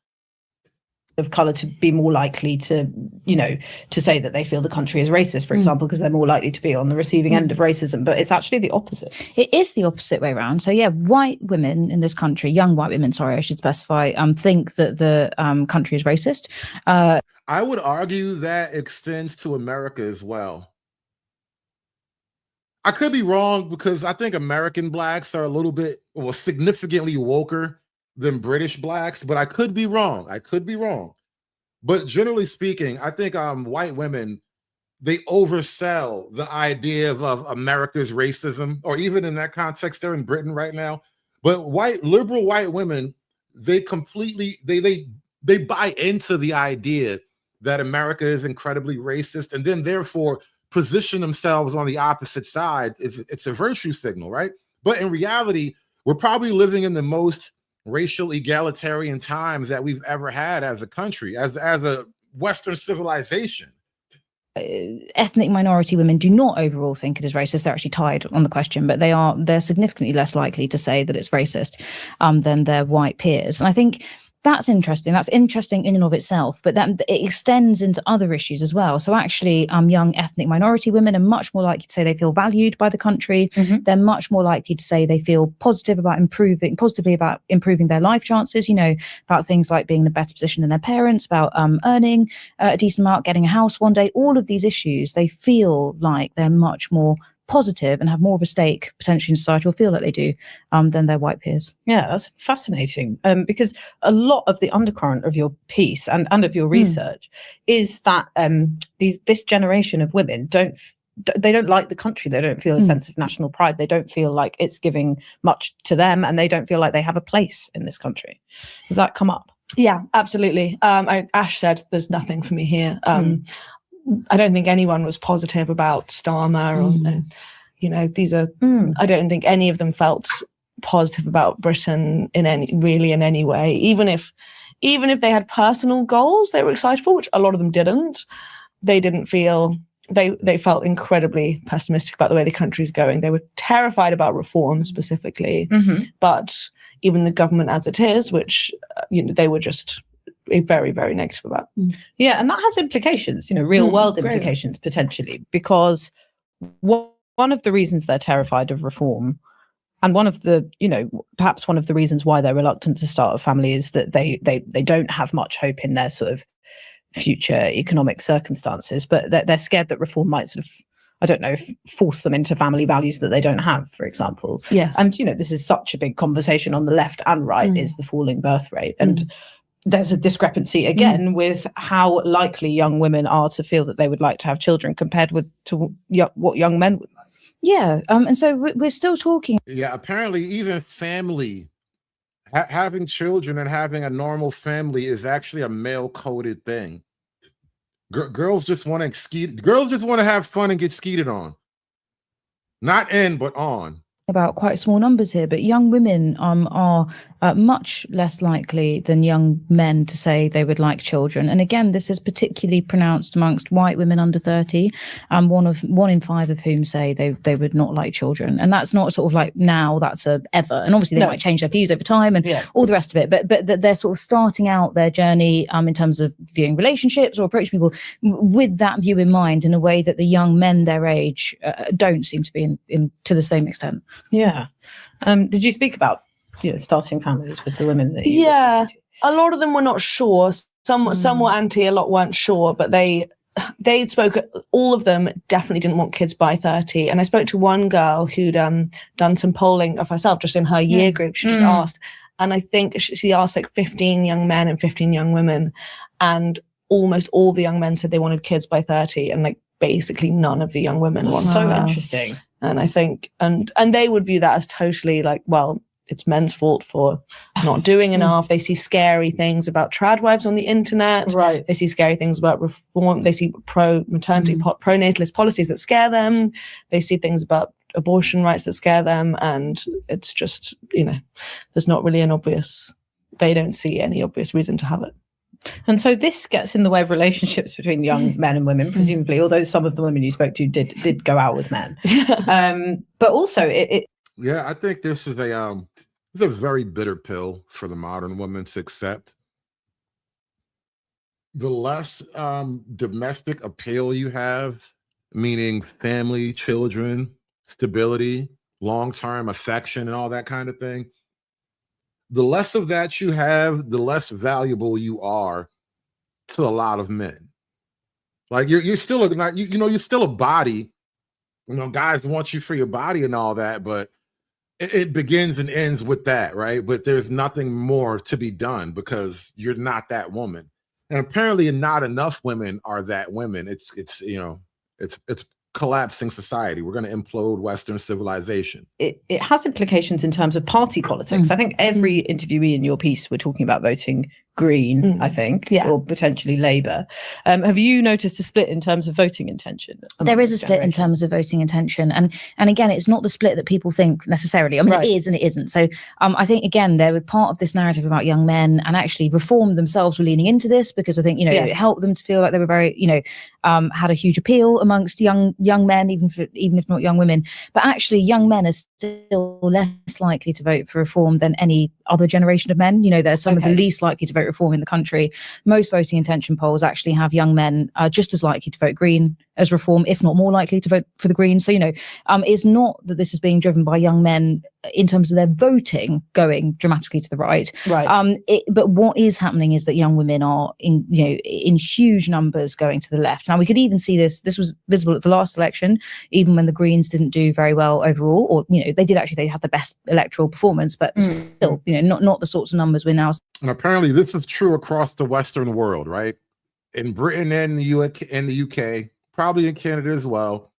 Of color to be more likely to, to say that they feel the country is racist, for example, because they're more likely to be on the receiving end of racism. But it's actually the opposite. It is the opposite way around. So yeah, white women in this country, young white women, sorry, I should specify, think that the country is racist. I would argue that extends to America as well. I could be wrong because I think American blacks are significantly woker than British blacks, but I could be wrong. But generally speaking, I think white women, they oversell the idea of America's racism, or even in that context, they're in Britain right now. But liberal white women, they completely, they buy into the idea that America is incredibly racist, and then therefore position themselves on the opposite side. It's a virtue signal, right? But in reality, we're probably living in the most racial egalitarian times that we've ever had as a country, as a Western civilization. Ethnic minority women do not overall think it is racist. They're actually tied on the question, but they're significantly less likely to say that it's racist than their white peers. And I think that's interesting. That's interesting in and of itself, but that it extends into other issues as well. So actually, young ethnic minority women are much more likely to say they feel valued by the country. They're much more likely to say they feel positively about improving their life chances, you know, about things like being in a better position than their parents, about earning a decent amount, getting a house one day. All of these issues, they feel like they're much more positive and have more of a stake potentially in society, or feel that they do, than their white peers. Yeah, that's fascinating. Because a lot of the undercurrent of your piece and of your research is that this generation of women don't like the country. They don't feel a sense of national pride. They don't feel like it's giving much to them, and they don't feel like they have a place in this country. Does that come up? Yeah, absolutely. Ash said there's nothing for me here. I don't think anyone was positive about Starmer, or, you know, these are. I don't think any of them felt positive about Britain in any way. Even if they had personal goals they were excited for, which a lot of them didn't. They didn't feel. They felt incredibly pessimistic about the way the country's going. They were terrified about reform specifically, but even the government as it is, which you know, they were just very, very negative about. Yeah, and that has implications, you know, real world implications potentially, because one of the reasons they're terrified of reform, and one of the, you know, perhaps one of the reasons why they're reluctant to start a family, is that they don't have much hope in their sort of future economic circumstances, but they're scared that reform might sort of, I don't know, force them into family values that they don't have, for example. Yes. And, you know, this is such a big conversation on the left and right, is the falling birth rate. And there's a discrepancy again with how likely young women are to feel that they would like to have children compared to what young men would. Yeah. And so we're still talking. Yeah, apparently even family, having children and having a normal family is actually a male-coded thing. Girls just want to ski. Girls just want to have fun and get skeeted on. Not in, but on. About quite small numbers here, but young women are much less likely than young men to say they would like children. And again, this is particularly pronounced amongst white women under 30, one in five of whom say they would not like children. And that's not sort of like now, that's a ever. And obviously they might change their views over time and all the rest of it. But they're sort of starting out their journey in terms of viewing relationships or approaching people with that view in mind, in a way that the young men their age don't seem to be in to the same extent. Yeah. Did you speak about, you know, starting families with the women that you a lot of them were not sure. Some were anti, a lot weren't sure, but they spoke, all of them definitely didn't want kids by 30. And I spoke to one girl who'd done some polling of herself just in her year group. She just asked, and I think she asked like 15 young men and 15 young women, and almost all the young men said they wanted kids by 30, and like basically none of the young women wanted so that. Interesting. And I think, and they would view that as totally like, well, it's men's fault for not doing enough. They see scary things about trad wives on the internet. Right. They see scary things about reform. They see pro-maternity, pro-natalist policies that scare them. They see things about abortion rights that scare them. And it's just, you know, there's not really they don't see any obvious reason to have it. And so this gets in the way of relationships between young men and women, presumably, although some of the women you spoke to did go out with men. But also yeah, I think this is a very bitter pill for the modern woman to accept. The less domestic appeal you have, meaning family, children, stability, long-term affection, and all that kind of thing, the less of that you have, the less valuable you are to a lot of men. Like you're still you're still a body. You know, guys want you for your body and all that, but it begins and ends with that, right? But there's nothing more to be done because you're not that woman. And apparently not enough women are that women. It's collapsing society. We're going to implode Western civilization. It has implications in terms of party politics. I think every interviewee in your piece were talking about voting Green, I think, or potentially Labour. Have you noticed a split in terms of voting intention? There is a split in terms of voting intention. And again, it's not the split that people think necessarily. I mean, it is and it isn't. So I think, again, they were part of this narrative about young men, and actually Reform themselves were leaning into this because I think, you know, it helped them to feel like they were very, you know, had a huge appeal amongst young young men, even if not young women. But actually, young men are still less likely to vote for reform than any other generation of men. You know, they're some of the least likely to vote reform in the country. Most voting intention polls actually have young men just as likely to vote Green as reform, if not more likely to vote for the Greens. So, you know, it's not that this is being driven by young men in terms of their voting going dramatically to the right. Right. But what is happening is that young women are in huge numbers going to the left. Now, we could even see this was visible at the last election, even when the Greens didn't do very well overall, or, you know, they had the best electoral performance, but still, you know, not the sorts of numbers we're now. And apparently this is true across the Western world, right? In Britain and the UK, probably in Canada as well,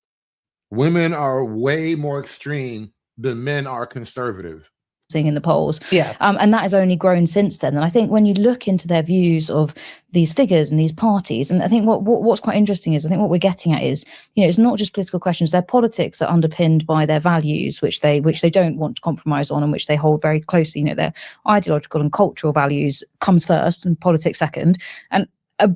women are way more extreme than men are conservative. In the polls. Yeah. And that has only grown since then. And I think when you look into their views of these figures and these parties, and I think what's quite interesting is I think what we're getting at is, you know, it's not just political questions. Their politics are underpinned by their values, which they don't want to compromise on and which they hold very closely. You know, their ideological and cultural values comes first and politics second. And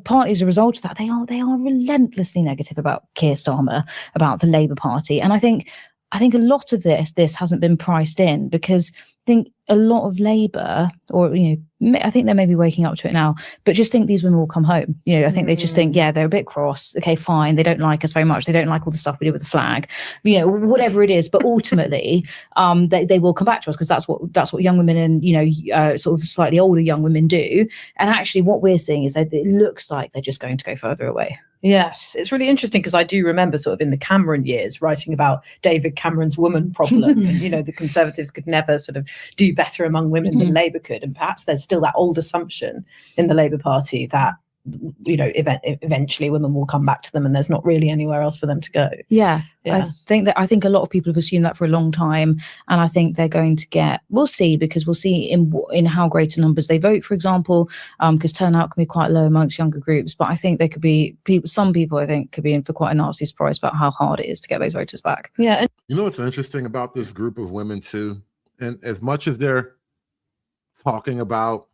partly as a result of that, they are relentlessly negative about Keir Starmer, about the Labour Party. And I think a lot of this hasn't been priced in, because I think a lot of Labour, or, you know, I think they may be waking up to it now, but just think these women will come home. You know, I think they just think, yeah, they're a bit cross. Okay, fine. They don't like us very much. They don't like all the stuff we do with the flag, you know, whatever it is. But ultimately, they will come back to us, because that's what young women and, you know, sort of slightly older young women do. And actually what we're seeing is that it looks like they're just going to go further away. Yes, it's really interesting, because I do remember sort of in the Cameron years writing about David Cameron's woman problem. And, you know, the Conservatives could never sort of do better among women than Labour could. And perhaps there's still that old assumption in the Labour Party that, you know, eventually women will come back to them and there's not really anywhere else for them to go. Yeah. I think a lot of people have assumed that for a long time, and I think they're going to we'll see, because we'll see in how greater numbers they vote, for example, because turnout can be quite low amongst younger groups. But I think there could be some people I think could be in for quite a nasty surprise about how hard it is to get those voters back. Yeah. You know what's interesting about this group of women too, and as much as they're talking about,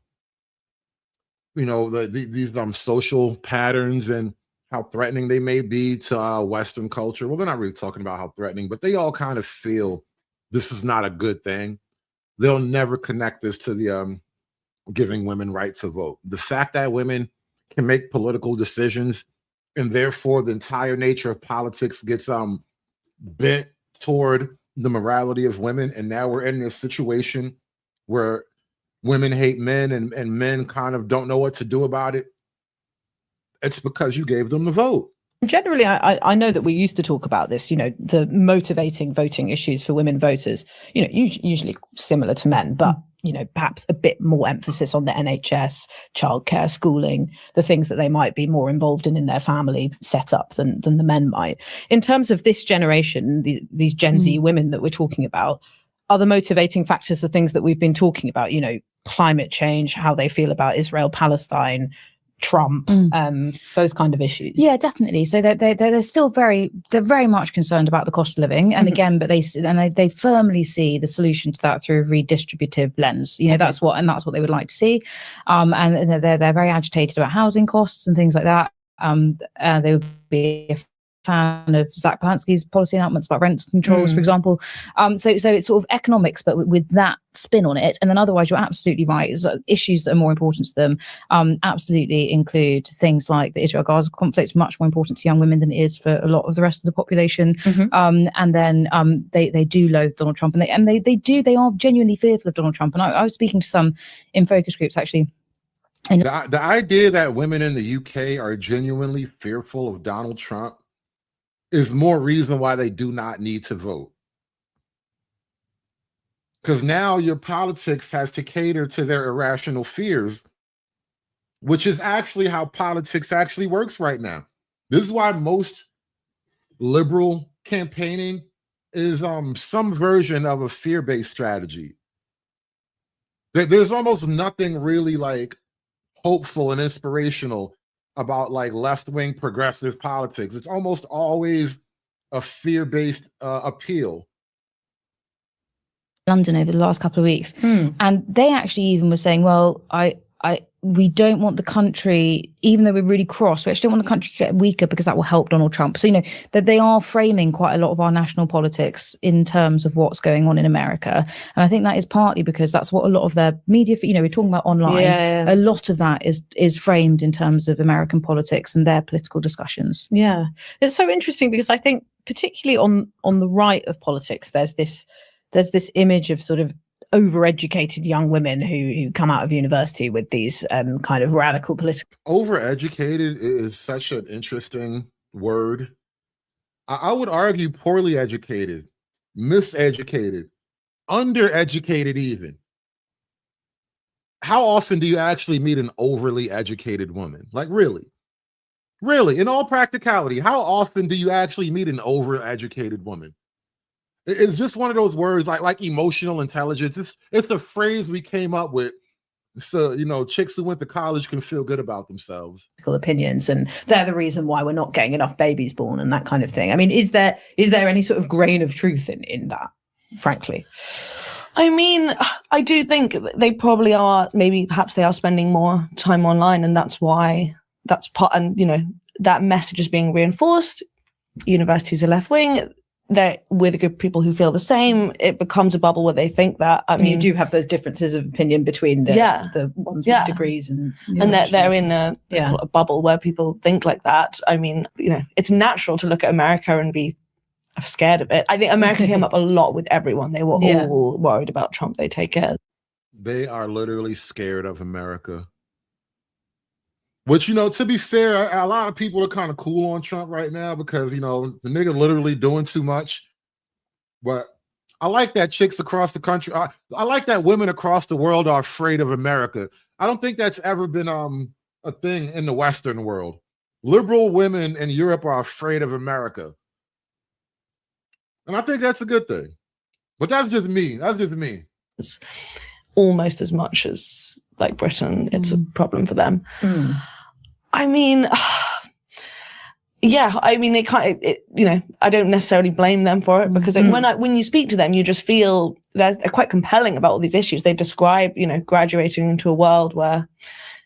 you know, these social patterns and how threatening they may be to Western culture. Well, they're not really talking about how threatening, but they all kind of feel this is not a good thing. They'll never connect this to the giving women right to vote. The fact that women can make political decisions, and therefore the entire nature of politics gets bent toward the morality of women. And now we're in this situation where women hate men and men kind of don't know what to do about it. It's because you gave them the vote. Generally, I know that we used to talk about this, you know, the motivating voting issues for women voters, you know, usually similar to men, but, you know, perhaps a bit more emphasis on the NHS, childcare, schooling, the things that they might be more involved in their family setup than the men might. In terms of this generation, these Gen Z women that we're talking about, are the motivating factors the things that we've been talking about, you know, climate change, how they feel about Israel, Palestine, Trump, those kind of issues? Yeah, definitely. So they're still very much concerned about the cost of living, and again, but they firmly see the solution to that through a redistributive lens. You know, that's what they would like to see, and they're very agitated about housing costs and things like that. They would be a fan of Zach Polanski's policy announcements about rent controls, for example. So it's sort of economics, but with that spin on it. And then otherwise, you're absolutely right. Issues that are more important to them absolutely include things like the Israel-Gaza conflict, much more important to young women than it is for a lot of the rest of the population. And then they do loathe Donald Trump, and they are genuinely fearful of Donald Trump. And I was speaking to some in focus groups actually. And the idea that women in the UK are genuinely fearful of Donald Trump is more reason why they do not need to vote. Because now your politics has to cater to their irrational fears, which is actually how politics actually works right now. This is why most liberal campaigning is some version of a fear-based strategy. There's almost nothing really like hopeful and inspirational about like left-wing progressive politics. It's almost always a fear-based appeal. London over the last couple of weeks, and they actually even were saying, well, we don't want the country, even though we're really cross, we actually don't want the country to get weaker because that will help Donald Trump. So, that they are framing quite a lot of our national politics in terms of what's going on in America. And I think that is partly because that's what a lot of their media, we're talking about online. Yeah. A lot of that is framed in terms of American politics and their political discussions. Yeah. It's so interesting because I think particularly on the right of politics, there's this image of sort of overeducated young women who come out of university with these kind of radical political. Overeducated is such an interesting word. I would argue poorly educated, miseducated, undereducated even. How often do you actually meet an overly educated woman? Like really, in all practicality, how often do you actually meet an overeducated woman? It's just one of those words like emotional intelligence. It's a phrase we came up with. So, chicks who went to college can feel good about themselves. Opinions, and they're the reason why we're not getting enough babies born and that kind of thing. I mean, is there any sort of grain of truth in that, frankly? I mean, I do think they probably are, perhaps they are spending more time online, and that's why that's part, and that message is being reinforced. Universities are left wing. They're with a group of people who feel the same. It becomes a bubble where they think that. I mean, you do have those differences of opinion between the ones with degrees and they're in a bubble where people think like that. I mean, it's natural to look at America and be scared of it. I think America came up a lot with everyone. They were all worried about Trump. They take care. They are literally scared of America. Which, to be fair, a lot of people are kind of cool on Trump right now because, the nigga literally doing too much. But I like that chicks across the country, I like that women across the world are afraid of America. I don't think that's ever been a thing in the Western world. Liberal women in Europe are afraid of America. And I think that's a good thing. But that's just me. It's almost as much as like Britain, it's a problem for them. I mean, it kind of, I don't necessarily blame them for it because when you speak to them, you just feel they're quite compelling about all these issues. They describe, graduating into a world where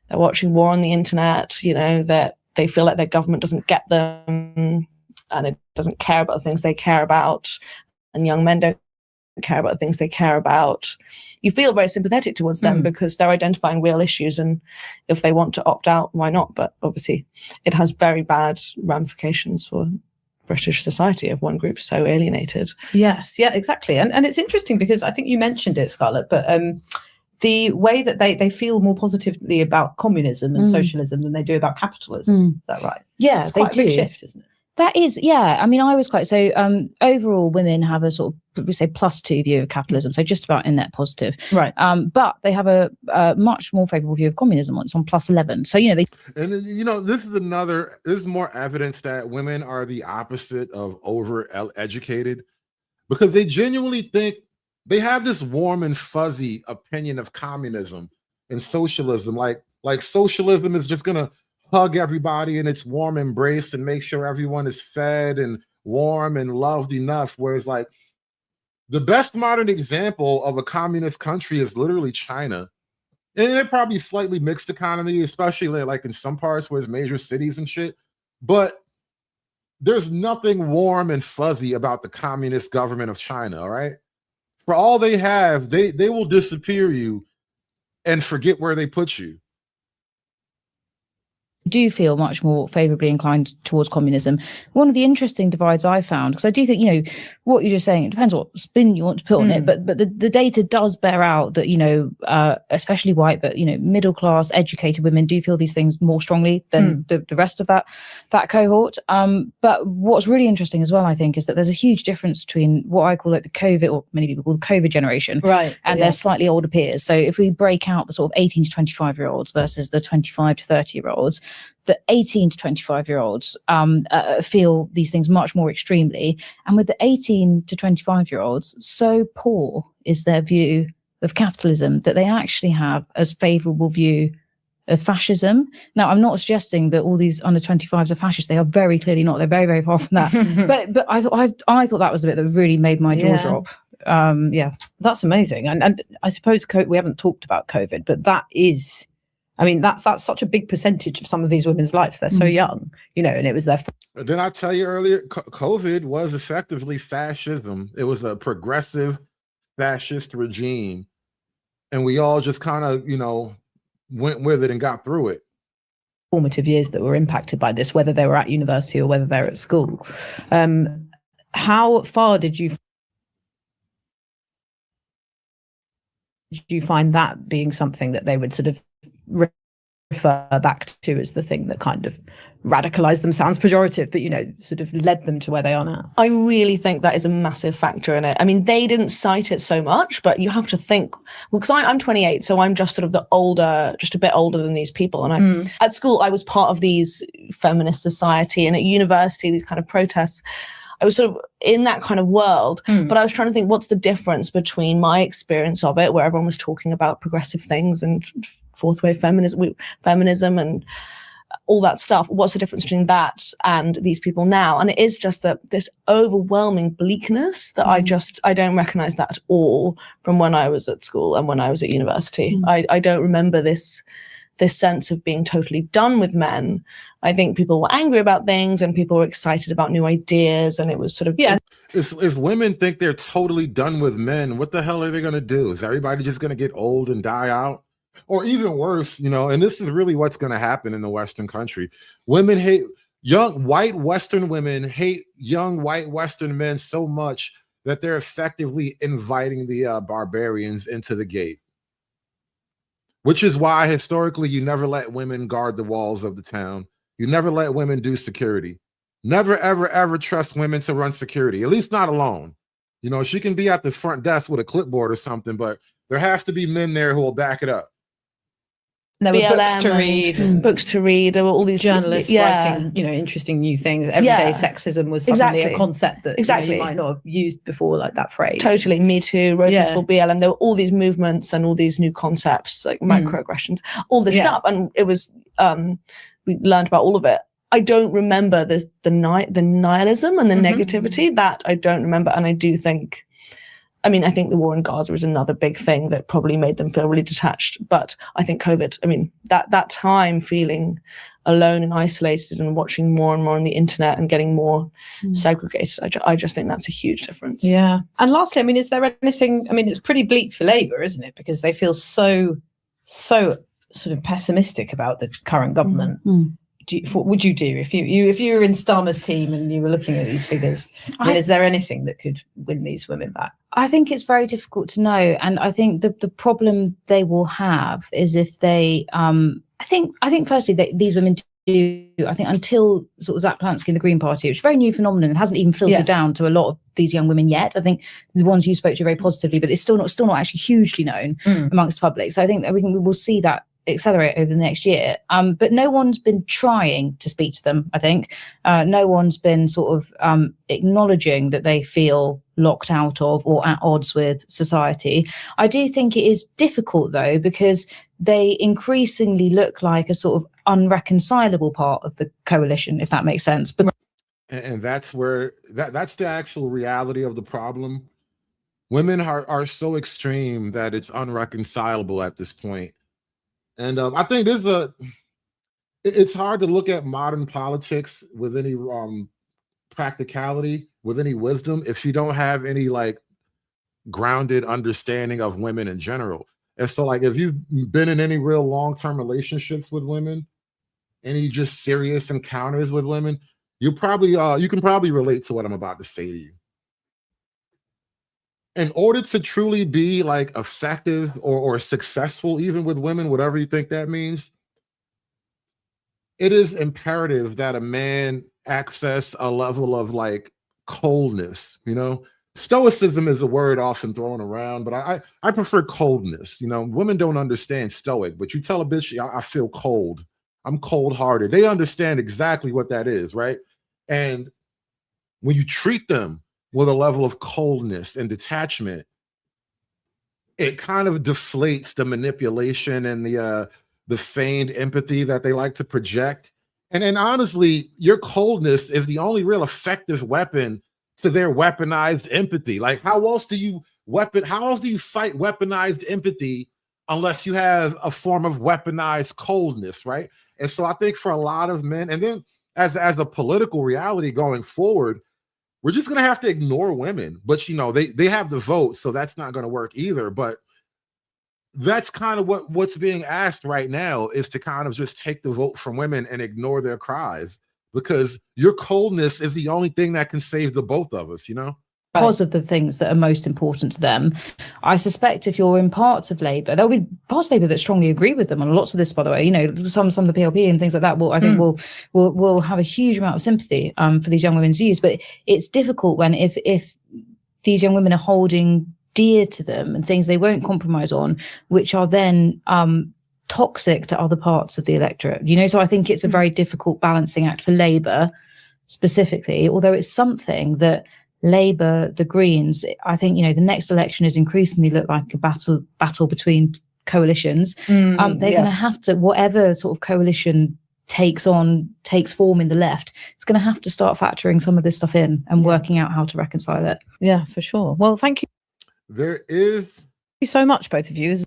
they're watching war on the internet, that they feel like their government doesn't get them and it doesn't care about the things they care about, and young men don't care about the things they care about. You feel very sympathetic towards them because they're identifying real issues, and if they want to opt out, why not? But obviously it has very bad ramifications for British society if one group's so alienated. Yes, yeah, exactly. And it's interesting because I think you mentioned it, Scarlett, but the way that they feel more positively about communism and socialism than they do about capitalism. Is that right? Yeah, it's quite a big shift, isn't it? That is, yeah. I mean, I was quite, so overall women have a sort of, we say +2 view of capitalism. So just about in net positive. Right. But they have a much more favorable view of communism. It's on +11. So, they. And this is more evidence that women are the opposite of over-educated because they genuinely think they have this warm and fuzzy opinion of communism and socialism. Like socialism is just going to hug everybody in its warm embrace and make sure everyone is fed and warm and loved enough. Whereas like the best modern example of a communist country is literally China. And they're probably slightly mixed economy, especially like in some parts where it's major cities and shit. But there's nothing warm and fuzzy about the communist government of China, all right? For all they have, they will disappear you and forget where they put you. Do feel much more favorably inclined towards communism. One of the interesting divides I found, because I do think, what you're just saying, it depends what spin you want to put on it, but the data does bear out that, especially white, but, middle class, educated women do feel these things more strongly than the rest of that cohort. But what's really interesting as well, I think, is that there's a huge difference between what I call like the COVID, or many people call the COVID generation, right, and their slightly older peers. So if we break out the sort of 18 to 25 year olds versus the 25 to 30 year olds, the 18 to 25 year olds feel these things much more extremely. And with the 18 to 25 year olds, so poor is their view of capitalism that they actually have as favorable view of fascism. Now, I'm not suggesting that all these under 25s are fascists. They are very clearly not. They're very, very far from that. but I thought that was the bit that really made my jaw drop. That's amazing. And I suppose we haven't talked about COVID, but that is I mean, that's such a big percentage of some of these women's lives. They're so young, and it was their. Didn't I tell you earlier? COVID was effectively fascism. It was a progressive fascist regime, and we all just kind of, went with it and got through it. Formative years that were impacted by this, whether they were at university or whether they're at school. How far did you find that being something that they would sort of refer back to as the thing that kind of radicalized them? Sounds pejorative, but sort of led them to where they are now. I really think that is a massive factor in it. I mean, they didn't cite it so much, but you have to think, well, because I'm 28, so I'm just sort of just a bit older than these people. And at school, I was part of these feminist society, and at university, these kind of protests. I was sort of in that kind of world, but I was trying to think, what's the difference between my experience of it, where everyone was talking about progressive things and fourth wave feminism and all that stuff. What's the difference between that and these people now? And it is just that this overwhelming bleakness that I don't recognize that at all from when I was at school and when I was at university. I don't remember this sense of being totally done with men. I think people were angry about things and people were excited about new ideas, and it was sort of If women think they're totally done with men, what the hell are they going to do? Is everybody just going to get old and die out? Or even worse, and this is really what's going to happen in the Western country. Women hate young white Western women, hate young white Western men so much that they're effectively inviting the barbarians into the gate. Which is why historically you never let women guard the walls of the town. You never let women do security. Never, ever, ever trust women to run security, at least not alone. She can be at the front desk with a clipboard or something, but there has to be men there who will back it up. There were books to read. There were all these journalists writing, interesting new things. Everyday sexism was suddenly a concept that you might not have used before, like that phrase. Totally, Me Too, Rose for BLM. There were all these movements and all these new concepts, like microaggressions, all this stuff, and it was we learned about all of it. I don't remember the nihilism and the negativity. That I don't remember, and I do think. I mean, I think the war in Gaza is another big thing that probably made them feel really detached. But I think COVID, that time feeling alone and isolated and watching more and more on the internet and getting more segregated, I just think that's a huge difference. Yeah. And lastly, is there anything, it's pretty bleak for Labour, isn't it? Because they feel so sort of pessimistic about the current government. What would you do if you were in Starmer's team and you were looking at these figures? Is there anything that could win these women back? I think it's very difficult to know, and I think the problem they will have is if they. I think firstly that these women do. I think until sort of Zach Plansky and the Green Party, which is a very new phenomenon, it hasn't even filtered down to a lot of these young women yet. I think the ones you spoke to very positively, but it's still not actually hugely known amongst the public. So I think that we will see that accelerate over the next year, but no one's been trying to speak to them. I think no one's been sort of acknowledging that they feel locked out of or at odds with society. I do think it is difficult though, because they increasingly look like a sort of unreconcilable part of the coalition, if that makes sense. And that's where that's the actual reality of the problem. Women are so extreme that it's unreconcilable at this point. And I think it's hard to look at modern politics with any practicality, with any wisdom, if you don't have any grounded understanding of women in general. And so if you've been in any real long-term relationships with women, any just serious encounters with women, you can probably relate to what I'm about to say to you. In order to truly be effective or successful, even with women, whatever you think that means, it is imperative that a man access a level of coldness. Stoicism is a word often thrown around, but I prefer coldness. Women don't understand stoic, but you tell a bitch, I feel cold. I'm cold-hearted. They understand exactly what that is, right? And when you treat them with a level of coldness and detachment, it kind of deflates the manipulation and the feigned empathy that they like to project. And honestly, your coldness is the only real effective weapon to their weaponized empathy. How else do you fight weaponized empathy unless you have a form of weaponized coldness, right? And so I think for a lot of men, and then as a political reality going forward, we're just going to have to ignore women. But, you know, they have the vote, so that's not going to work either. But that's kind of what's being asked right now, is to kind of just take the vote from women and ignore their cries, because your coldness is the only thing that can save the both of us, you know? Because of the things that are most important to them. I suspect if you're in parts of Labour, there'll be parts of Labour that strongly agree with them on lots of this, by the way. You know, some of the PLP and things like that will, I think, will have a huge amount of sympathy for these young women's views. But it's difficult when if these young women are holding dear to them and things they won't compromise on, which are then toxic to other parts of the electorate. You know, so I think it's a very difficult balancing act for Labour specifically, although it's something that Labour, the Greens, I think, you know, the next election is increasingly look like a battle between coalitions. They're going to have to, whatever sort of coalition takes form in the left, it's going to have to start factoring some of this stuff in and working out how to reconcile it. Yeah, for sure. Well, thank you. There is Thank you so much, both of you.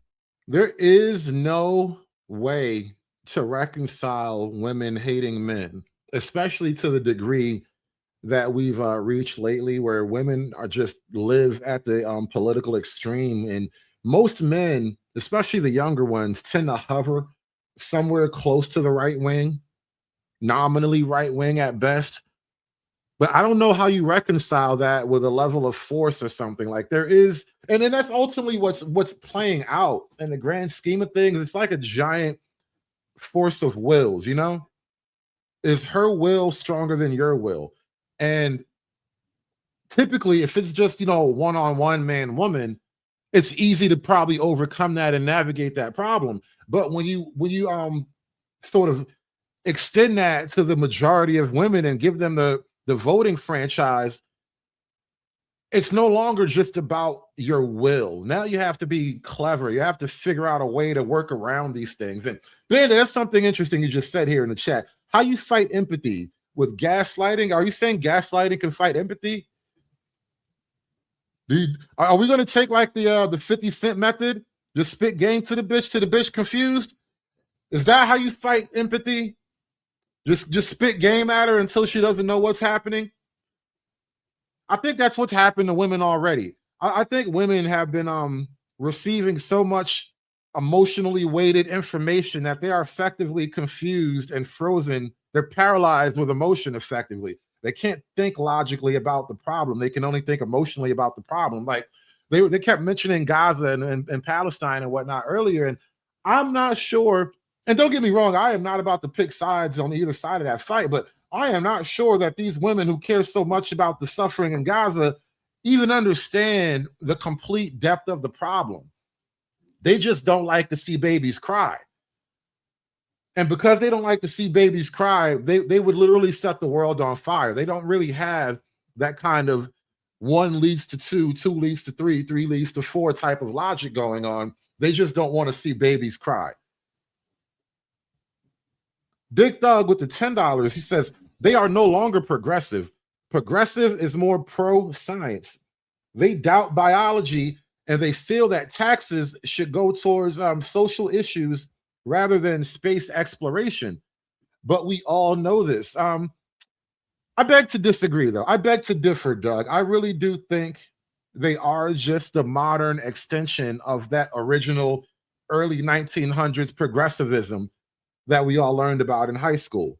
There is no way to reconcile women hating men, especially to the degree that we've reached lately, where women are just live at the political extreme. And most men, especially the younger ones, tend to hover somewhere close to the right wing, nominally right wing at best. But I don't know how you reconcile that with a level of force or something. Like there is, and then that's ultimately what's playing out in the grand scheme of things. It's like a giant force of wills, you know? Is her will stronger than your will? And typically, if it's just, you know, one-on-one man-woman, it's easy to probably overcome that and navigate that problem. But when you sort of extend that to the majority of women and give them the voting franchise, it's no longer just about your will. Now you have to be clever. You have to figure out a way to work around these things. And Ben, that's something interesting you just said here in the chat. How you fight empathy with gaslighting? Are you saying gaslighting can fight empathy? Are we going to take like the 50 Cent method? Just spit game to the bitch confused? Is that how you fight empathy? Just spit game at her until she doesn't know what's happening? I think that's what's happened to women already. I think women have been receiving so much emotionally weighted information that they are effectively confused and frozen. They're paralyzed with emotion effectively. They can't think logically about the problem. They can only think emotionally about the problem. Like they kept mentioning Gaza and Palestine and whatnot earlier. And I'm not sure, and don't get me wrong, I am not about to pick sides on either side of that fight, but I am not sure that these women who care so much about the suffering in Gaza even understand the complete depth of the problem. They just don't like to see babies cry. And because they don't like to see babies cry, they would literally set the world on fire. They don't really have that kind of 1 leads to 2, 2 leads to 3, 3 leads to 4 type of logic going on. They just don't want to see babies cry. Dick Thug with the $10, he says, they are no longer progressive. Progressive is more pro-science. They doubt biology and they feel that taxes should go towards social issues rather than space exploration. But we all know this. I beg to disagree, though. I beg to differ, Doug. I really do think they are just the modern extension of that original early 1900s progressivism that we all learned about in high school.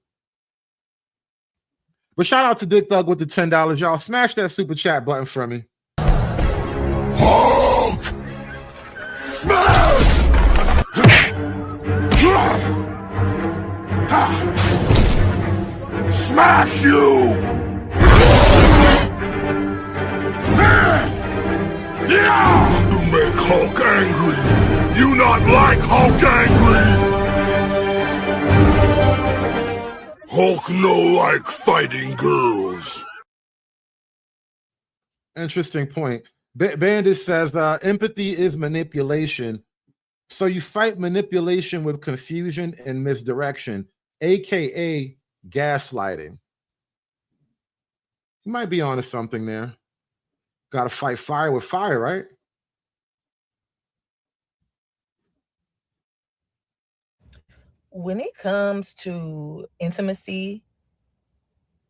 But shout out to Dick Thug with the $10. Y'all smash that super chat button for me. Hulk! Smash! Smash you! You make Hulk angry! You not like Hulk angry! Hulk no like fighting girls. Interesting point. Bandit says empathy is manipulation. So you fight manipulation with confusion and misdirection, aka gaslighting. You might be onto something there. Got to fight fire with fire, right? when it comes to intimacy,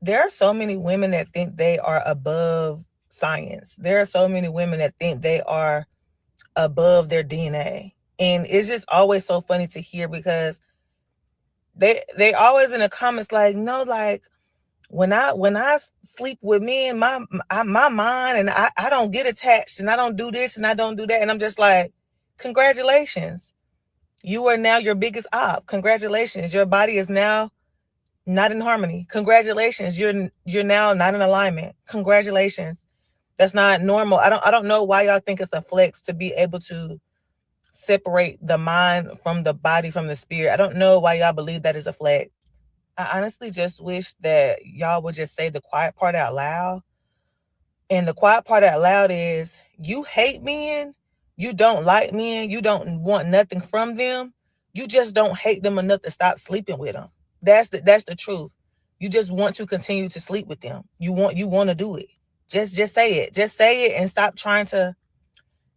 there are so many women that think they are above science. There are so many women that think they are above their DNA. And it's just always so funny to hear because they always in the comments like, no, like when I sleep with men, my mind and I don't get attached and I don't do this and I don't do that. And I'm just like, congratulations. You are now your biggest op. Congratulations. Your body is now not in harmony. Congratulations. You're now not in alignment. Congratulations. That's not normal. I don't know why y'all think it's a flex to be able to separate the mind from the body from the spirit. I don't know why y'all believe that is a flex. I honestly just wish that y'all would just say the quiet part out loud. And the quiet part out loud is you hate men, you don't like men, you don't want nothing from them. You just don't hate them enough to stop sleeping with them. That's the truth. You just want to continue to sleep with them. You want to do it. Just say it. Just say it and stop trying to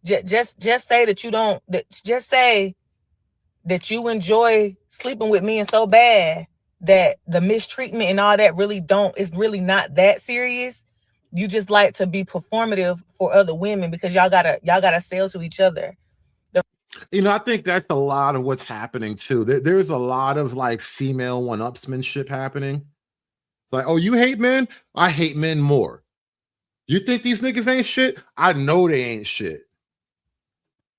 just say that you don't just say that you enjoy sleeping with men so bad that the mistreatment and all that is really not that serious. You just like to be performative for other women because y'all gotta sell to each other. I think that's a lot of what's happening too. There's a lot of like female one-upsmanship happening. Like, oh, you hate men? I hate men more. You think these niggas ain't shit? I know they ain't shit.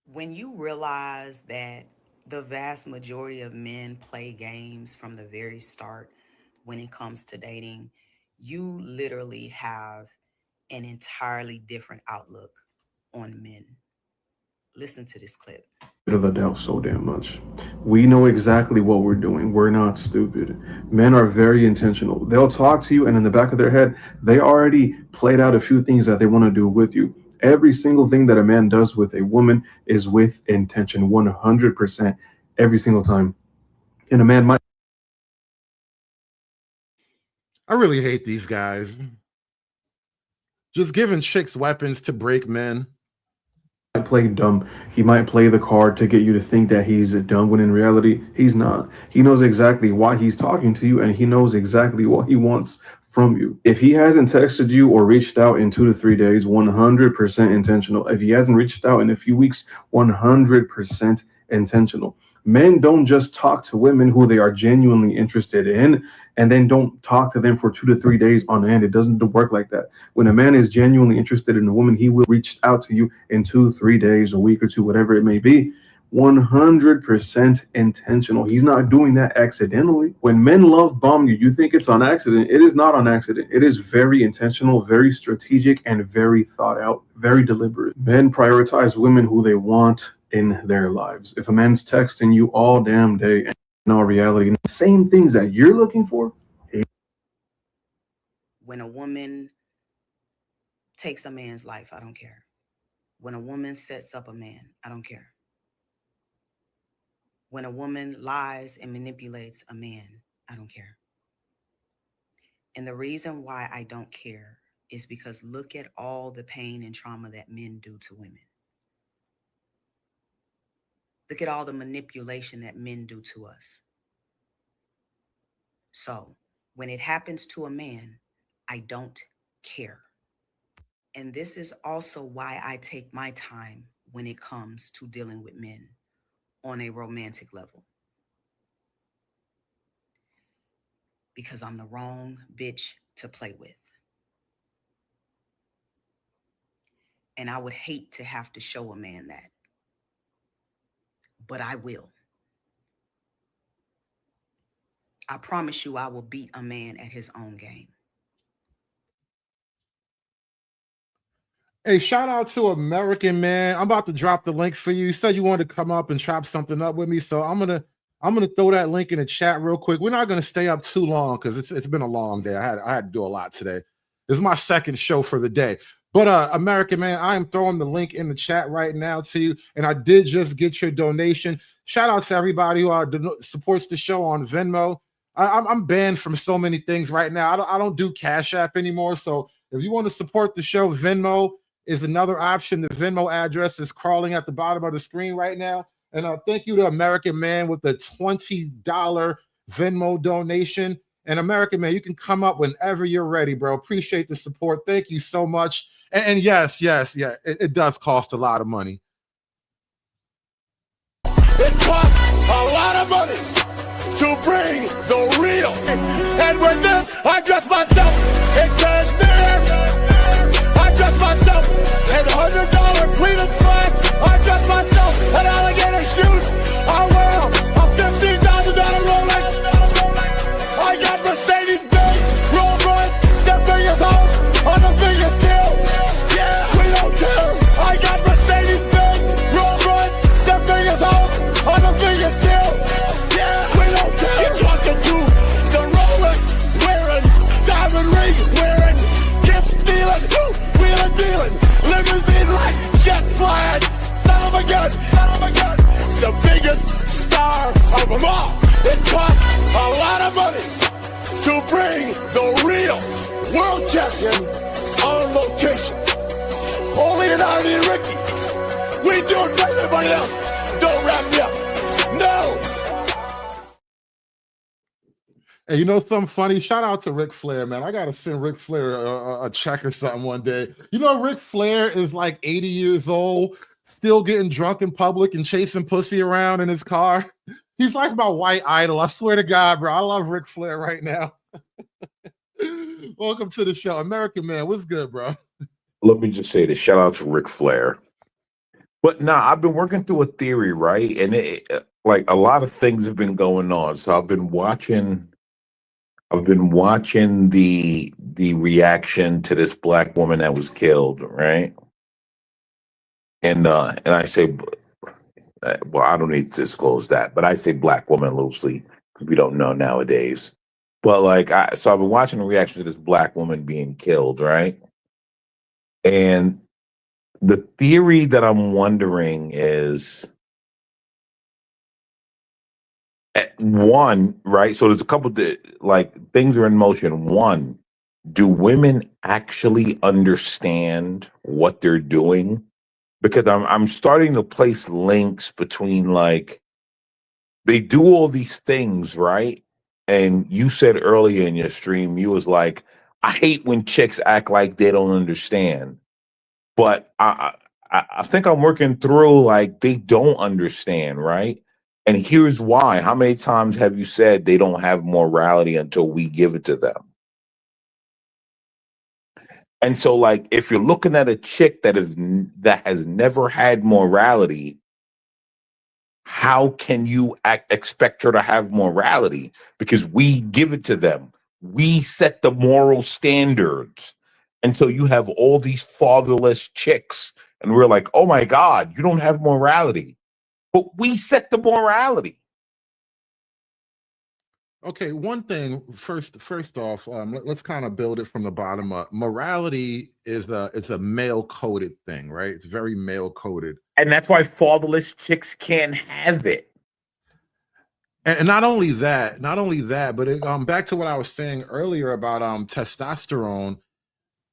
When you realize that the vast majority of men play games from the very start when it comes to dating, you literally have an entirely different outlook on men. Listen to this clip. Of a doubt so damn much. We know exactly what we're doing. We're not stupid. Men are very intentional. They'll talk to you and in the back of their head, they already played out a few things that they want to do with you. Every single thing that a man does with a woman is with intention, 100% every single time. And a man might. I really hate these guys. Just giving chicks weapons to break men. Might play dumb. He might play the card to get you to think that he's dumb when in reality he's not. He knows exactly why he's talking to you and he knows exactly what he wants from you. If he hasn't texted you or reached out in 2 to 3 days, 100% intentional. If he hasn't reached out in a few weeks, 100% intentional. Men don't just talk to women who they are genuinely interested in and then don't talk to them for 2 to 3 days on end. It doesn't work like that. When a man is genuinely interested in a woman, he will reach out to you in 2 to 3 days, a week or two, whatever it may be. 100% intentional. He's not doing that accidentally. When men love bomb you, you think it's on accident. It is not on accident. It is very intentional, very strategic, and very thought out, very deliberate. Men prioritize women who they want in their lives. If a man's texting you all damn day and in all reality, the same things that you're looking for. When a woman takes a man's life, I don't care. When a woman sets up a man, I don't care. When a woman lies and manipulates a man, I don't care. And the reason why I don't care is because look at all the pain and trauma that men do to women. Look at all the manipulation that men do to us. So when it happens to a man, I don't care. And this is also why I take my time when it comes to dealing with men on a romantic level. Because I'm the wrong bitch to play with. And I would hate to have to show a man that. But I will. I promise you I will beat a man at his own game. Hey, shout out to American Man. I'm about to drop the link for you. You said you wanted to come up and chop something up with me, so I'm gonna throw that link in the chat real quick. We're not gonna stay up too long because it's been a long day. I had to do a lot today. This is my second show for the day. But American Man, I am throwing the link in the chat right now to you, and I did just get your donation. Shout out to everybody who supports the show on Venmo. I'm banned from so many things right now. I don't do Cash App anymore. So if you want to support the show, Venmo is another option. The Venmo address is crawling at the bottom of the screen right now. And thank you to American Man with the $20 Venmo donation. And American Man, you can come up whenever you're ready, bro. Appreciate the support. Thank you so much. And yes, it does cost a lot of money. It costs a lot of money to bring the real. And with this, I dress myself in cashmere. I dress myself in $100 Cleveland flags. I dress myself in alligator shoes. I wear a $15,000 Rolex. I got Mercedes-Benz, Rolls Royce, the biggest house on the biggest deal. Yeah, we don't care. I got Mercedes-Benz, Rolls Royce, the biggest house on the biggest deal. Yeah, we don't care. You're talking to the Rolex wearing, diamond ring wearing, gift stealing, wheeling dealing, limousine like jet flying. Son of a gun, the biggest star of them all. It costs a lot of money to bring the real world champion on location. Only an Arnie and Ricky. We do it better than everybody else. Don't wrap me up. No. Hey, you know something funny? Shout out to Ric Flair, man. I gotta send Ric Flair a check or something one day. You know, Ric Flair is like 80 years old, still getting drunk in public and chasing pussy around in his car. He's like my white idol. I swear to God, bro. I love Ric Flair right now. Welcome to the show. American Man, what's good, bro? Let me just say this. Shout out to Ric Flair. But I've been working through a theory, right? And like a lot of things have been going on. So I've been watching the reaction to this black woman that was killed, right? And I say, well, I don't need to disclose that, but I say black woman loosely because we don't know nowadays. But so I've been watching the reaction to this black woman being killed, right? And the theory that I'm wondering is, one, right? So there's a couple things are in motion. One, do women actually understand what they're doing? Because I'm starting to place links between they do all these things, right? And you said earlier in your stream, you was like, I hate when chicks act like they don't understand. But I think I'm working through they don't understand, right? And here's why. How many times have you said they don't have morality until we give it to them? And so, if you're looking at a chick that has never had morality, how can you expect her to have morality? Because we give it to them. We set the moral standards. And so you have all these fatherless chicks, and we're like, oh my God, you don't have morality. But we set the morality. Okay, one thing first off, let's kind of build it from the bottom up. Morality is a male coded thing, right? It's very male coded, and that's why fatherless chicks can't have it. And not only that, but back to what I was saying earlier about testosterone.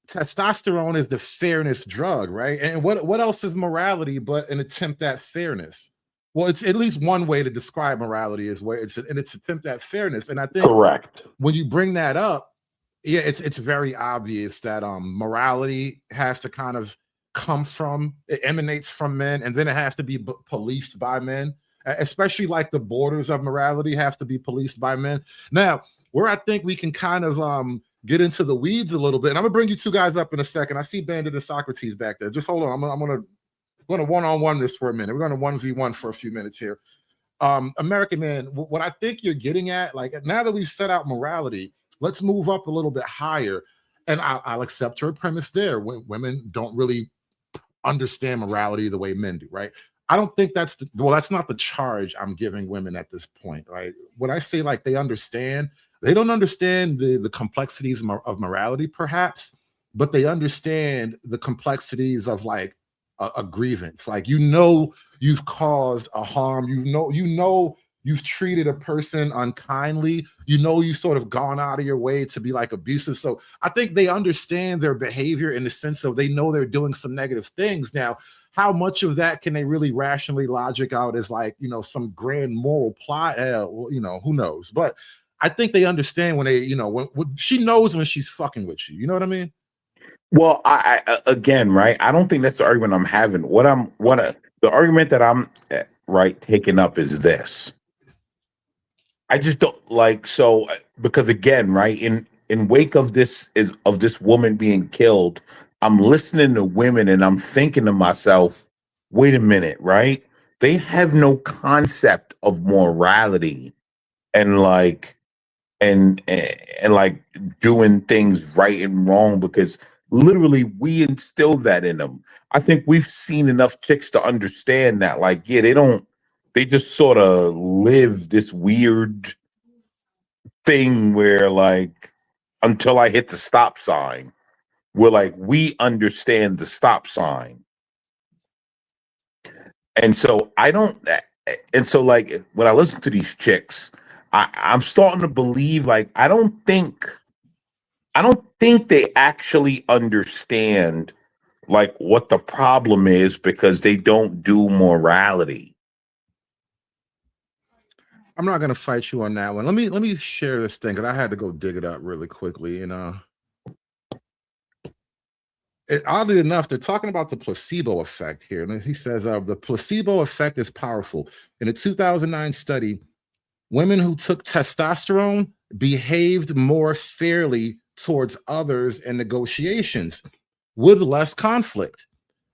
Testosterone is the fairness drug, right? And what else is morality but an attempt at fairness? Well, it's at least one way to describe morality is where it's attempt at fairness. And I think correct when you bring that up, yeah, it's very obvious that morality has to kind of it emanates from men, and then it has to be policed by men, especially the borders of morality have to be policed by men. Now, where I think we can kind of get into the weeds a little bit, and I'm gonna bring you two guys up in a second. I see Bandit and Socrates back there. Just hold on. I'm gonna one-on-one this for a minute. We're gonna 1v1 for a few minutes here. American Man, what I think you're getting at, now that we've set out morality, let's move up a little bit higher. And I'll accept your premise there. When women don't really understand morality the way men do, right? I don't think that's not the charge I'm giving women at this point, right? When I say they understand, they don't understand the complexities of morality, perhaps, but they understand the complexities of a grievance. You've caused a harm. You know you've treated a person unkindly, you've sort of gone out of your way to be like abusive. So I think they understand their behavior in the sense of they know they're doing some negative things. Now, how much of that can they really rationally logic out as like, some grand moral plot? Who knows? But I think they understand when they, when she knows when she's fucking with you. You know what I mean? Well, I again, right? I don't think that's the argument I'm having. The argument that I'm taking up is this. I just don't because again, right, in wake of this woman being killed, I'm listening to women and I'm thinking to myself, wait a minute, right? They have no concept of morality and doing things right and wrong, because literally we instilled that in them. I think we've seen enough chicks to understand that, they just sort of live this weird thing where until I hit the stop sign, we understand the stop sign. And so when I listen to these chicks, I'm starting to believe I don't think they actually understand what the problem is, because they don't do morality. I'm not gonna fight you on that one. Let me share this thing, because I had to go dig it up really quickly. Oddly enough, they're talking about the placebo effect here. And he says the placebo effect is powerful. In a 2009 study, women who took testosterone behaved more fairly towards others in negotiations with less conflict.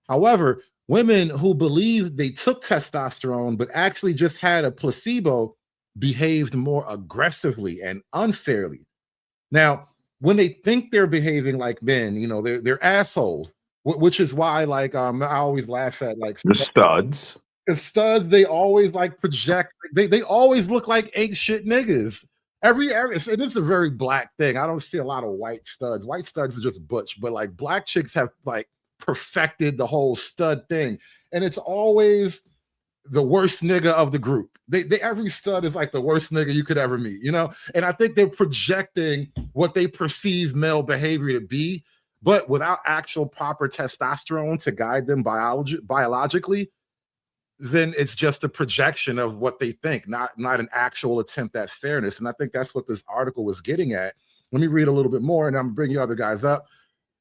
However, women who believed they took testosterone but actually just had a placebo behaved more aggressively and unfairly. Now, when they think they're behaving like men, they're assholes, which is why I always laugh at the studs. The studs, they always project, they always look like ain't shit niggas. And it's a very black thing. I don't see a lot of white studs. White studs are just butch, but black chicks have perfected the whole stud thing. And it's always the worst nigga of the group. Every stud is the worst nigga you could ever meet, And I think they're projecting what they perceive male behavior to be, but without actual proper testosterone to guide them biologically, then it's just a projection of what they think, not an actual attempt at fairness. And I think that's what this article was getting at. Let me read a little bit more, and I'm bringing other guys up.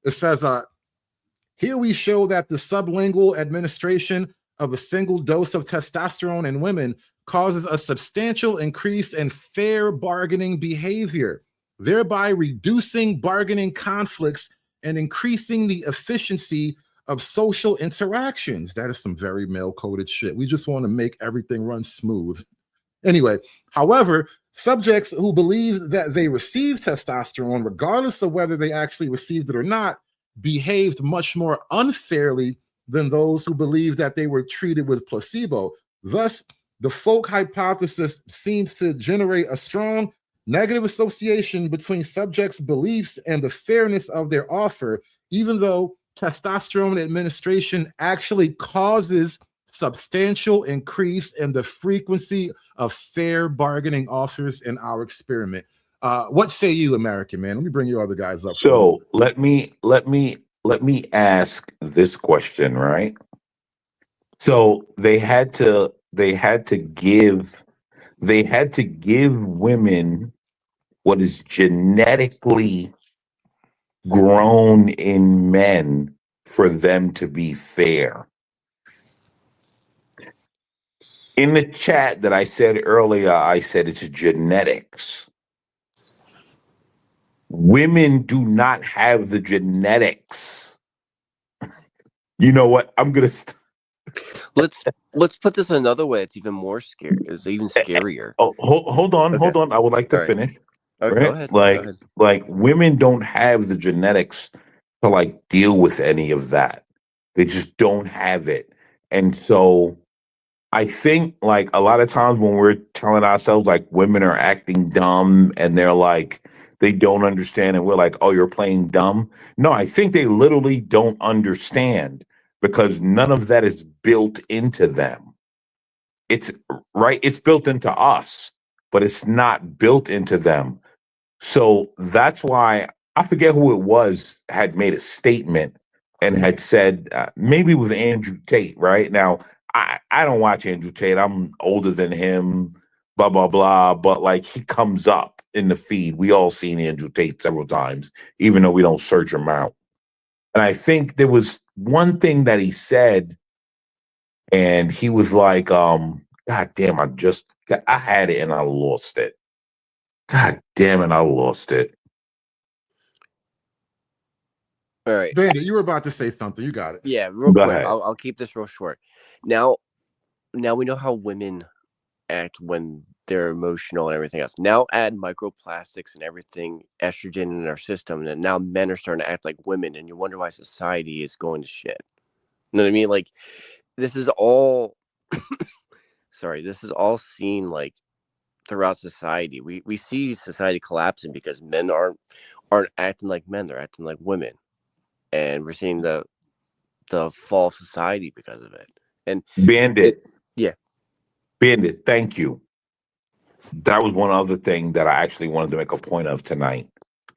It says, here we show that the sublingual administration of a single dose of testosterone in women causes a substantial increase in fair bargaining behavior, thereby reducing bargaining conflicts and increasing the efficiency of social interactions. That is some very male-coded shit. We just want to make everything run smooth. Anyway, however, subjects who believe that they received testosterone, regardless of whether they actually received it or not, behaved much more unfairly than those who believe that they were treated with placebo. Thus, the folk hypothesis seems to generate a strong negative association between subjects' beliefs and the fairness of their offer, even though testosterone administration actually causes substantial increase in the frequency of fair bargaining offers in our experiment. What say you, American man? Let me bring your other guys up. So let me ask this question, right? So they had to give women what is genetically grown in men for them to be fair. In the chat that I said earlier, I said it's genetics. Women do not have the genetics. You know what? I'm gonna. Let's put this another way. It's even more scary. It's even scarier. Oh, hold on. I would like to finish. Okay, Right? go ahead. Go ahead. Like women don't have the genetics to deal with any of that. They just don't have it. And so I think a lot of times when we're telling ourselves women are acting dumb and they're they don't understand and we're oh, you're playing dumb. No, I think they literally don't understand because none of that is built into them. It's right. It's built into us, but it's not built into them. So that's why I forget who it was had made a statement and had said, maybe with Andrew Tate, right? Now, I don't watch Andrew Tate. I'm older than him, blah, blah, blah. But like he comes up in the feed. We all seen Andrew Tate several times, even though we don't search him out. And I think there was one thing that he said, and he was like, God damn, I had it and I lost it. God damn it, I lost it. All right. Bandit, you were about to say something. You got it. Yeah, real Go quick. ahead. I'll keep this real short. Now we know how women act when they're emotional and everything else. Now add microplastics and everything, estrogen in our system, and now men are starting to act like women, and you wonder why society is going to shit. You know what I mean? Like, this is all this is all seen like throughout society. We see society collapsing because men aren't acting like men, they're acting like women. And we're seeing the fall of society because of it. And Bandit. Bandit, thank you. That was one other thing that I actually wanted to make a point of tonight.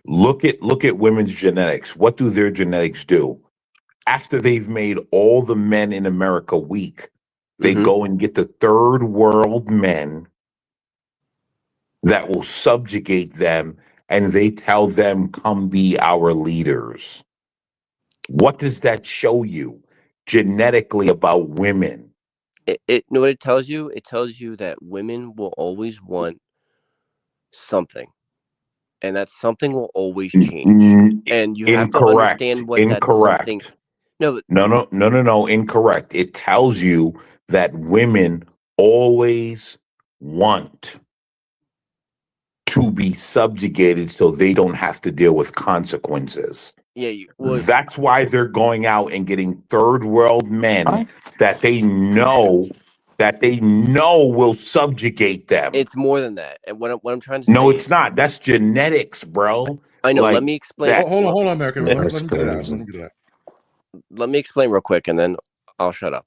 Look at women's genetics. What do their genetics do? After they've made all the men in America weak, they go and get the third world men that will subjugate them, and they tell them, come be our leaders. What does that show you genetically about women? You know what it tells you? It tells you that women will always want something, and that something will always change. And you have to understand what that something. No, incorrect. It tells you that women always want to be subjugated so they don't have to deal with consequences. Yeah, that's why they're going out and getting third world men that they know will subjugate them. It's more than that. And what I'm trying to say. No, it's not. That's genetics, bro. I know. Let me explain. Hold on, American. Let me do that. Let me explain real quick, and then I'll shut up.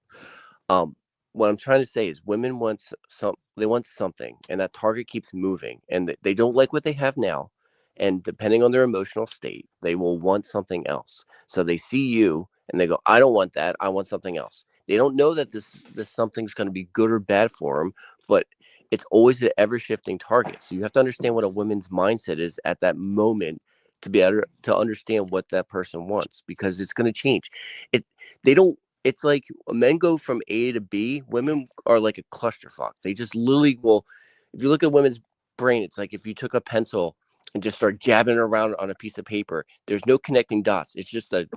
What I'm trying to say is women want something, and that target keeps moving, and they don't like what they have now. And depending on their emotional state, they will want something else. So they see you and they go, I don't want that. I want something else. They don't know that this something's going to be good or bad for them, but it's always an ever shifting target. So you have to understand what a woman's mindset is at that moment to be able to understand what that person wants, because it's going to change. It's like men go from A to B. Women are like a clusterfuck. They just literally will. If you look at women's brain, it's like if you took a pencil and just start jabbing it around on a piece of paper, there's no connecting dots. It's just an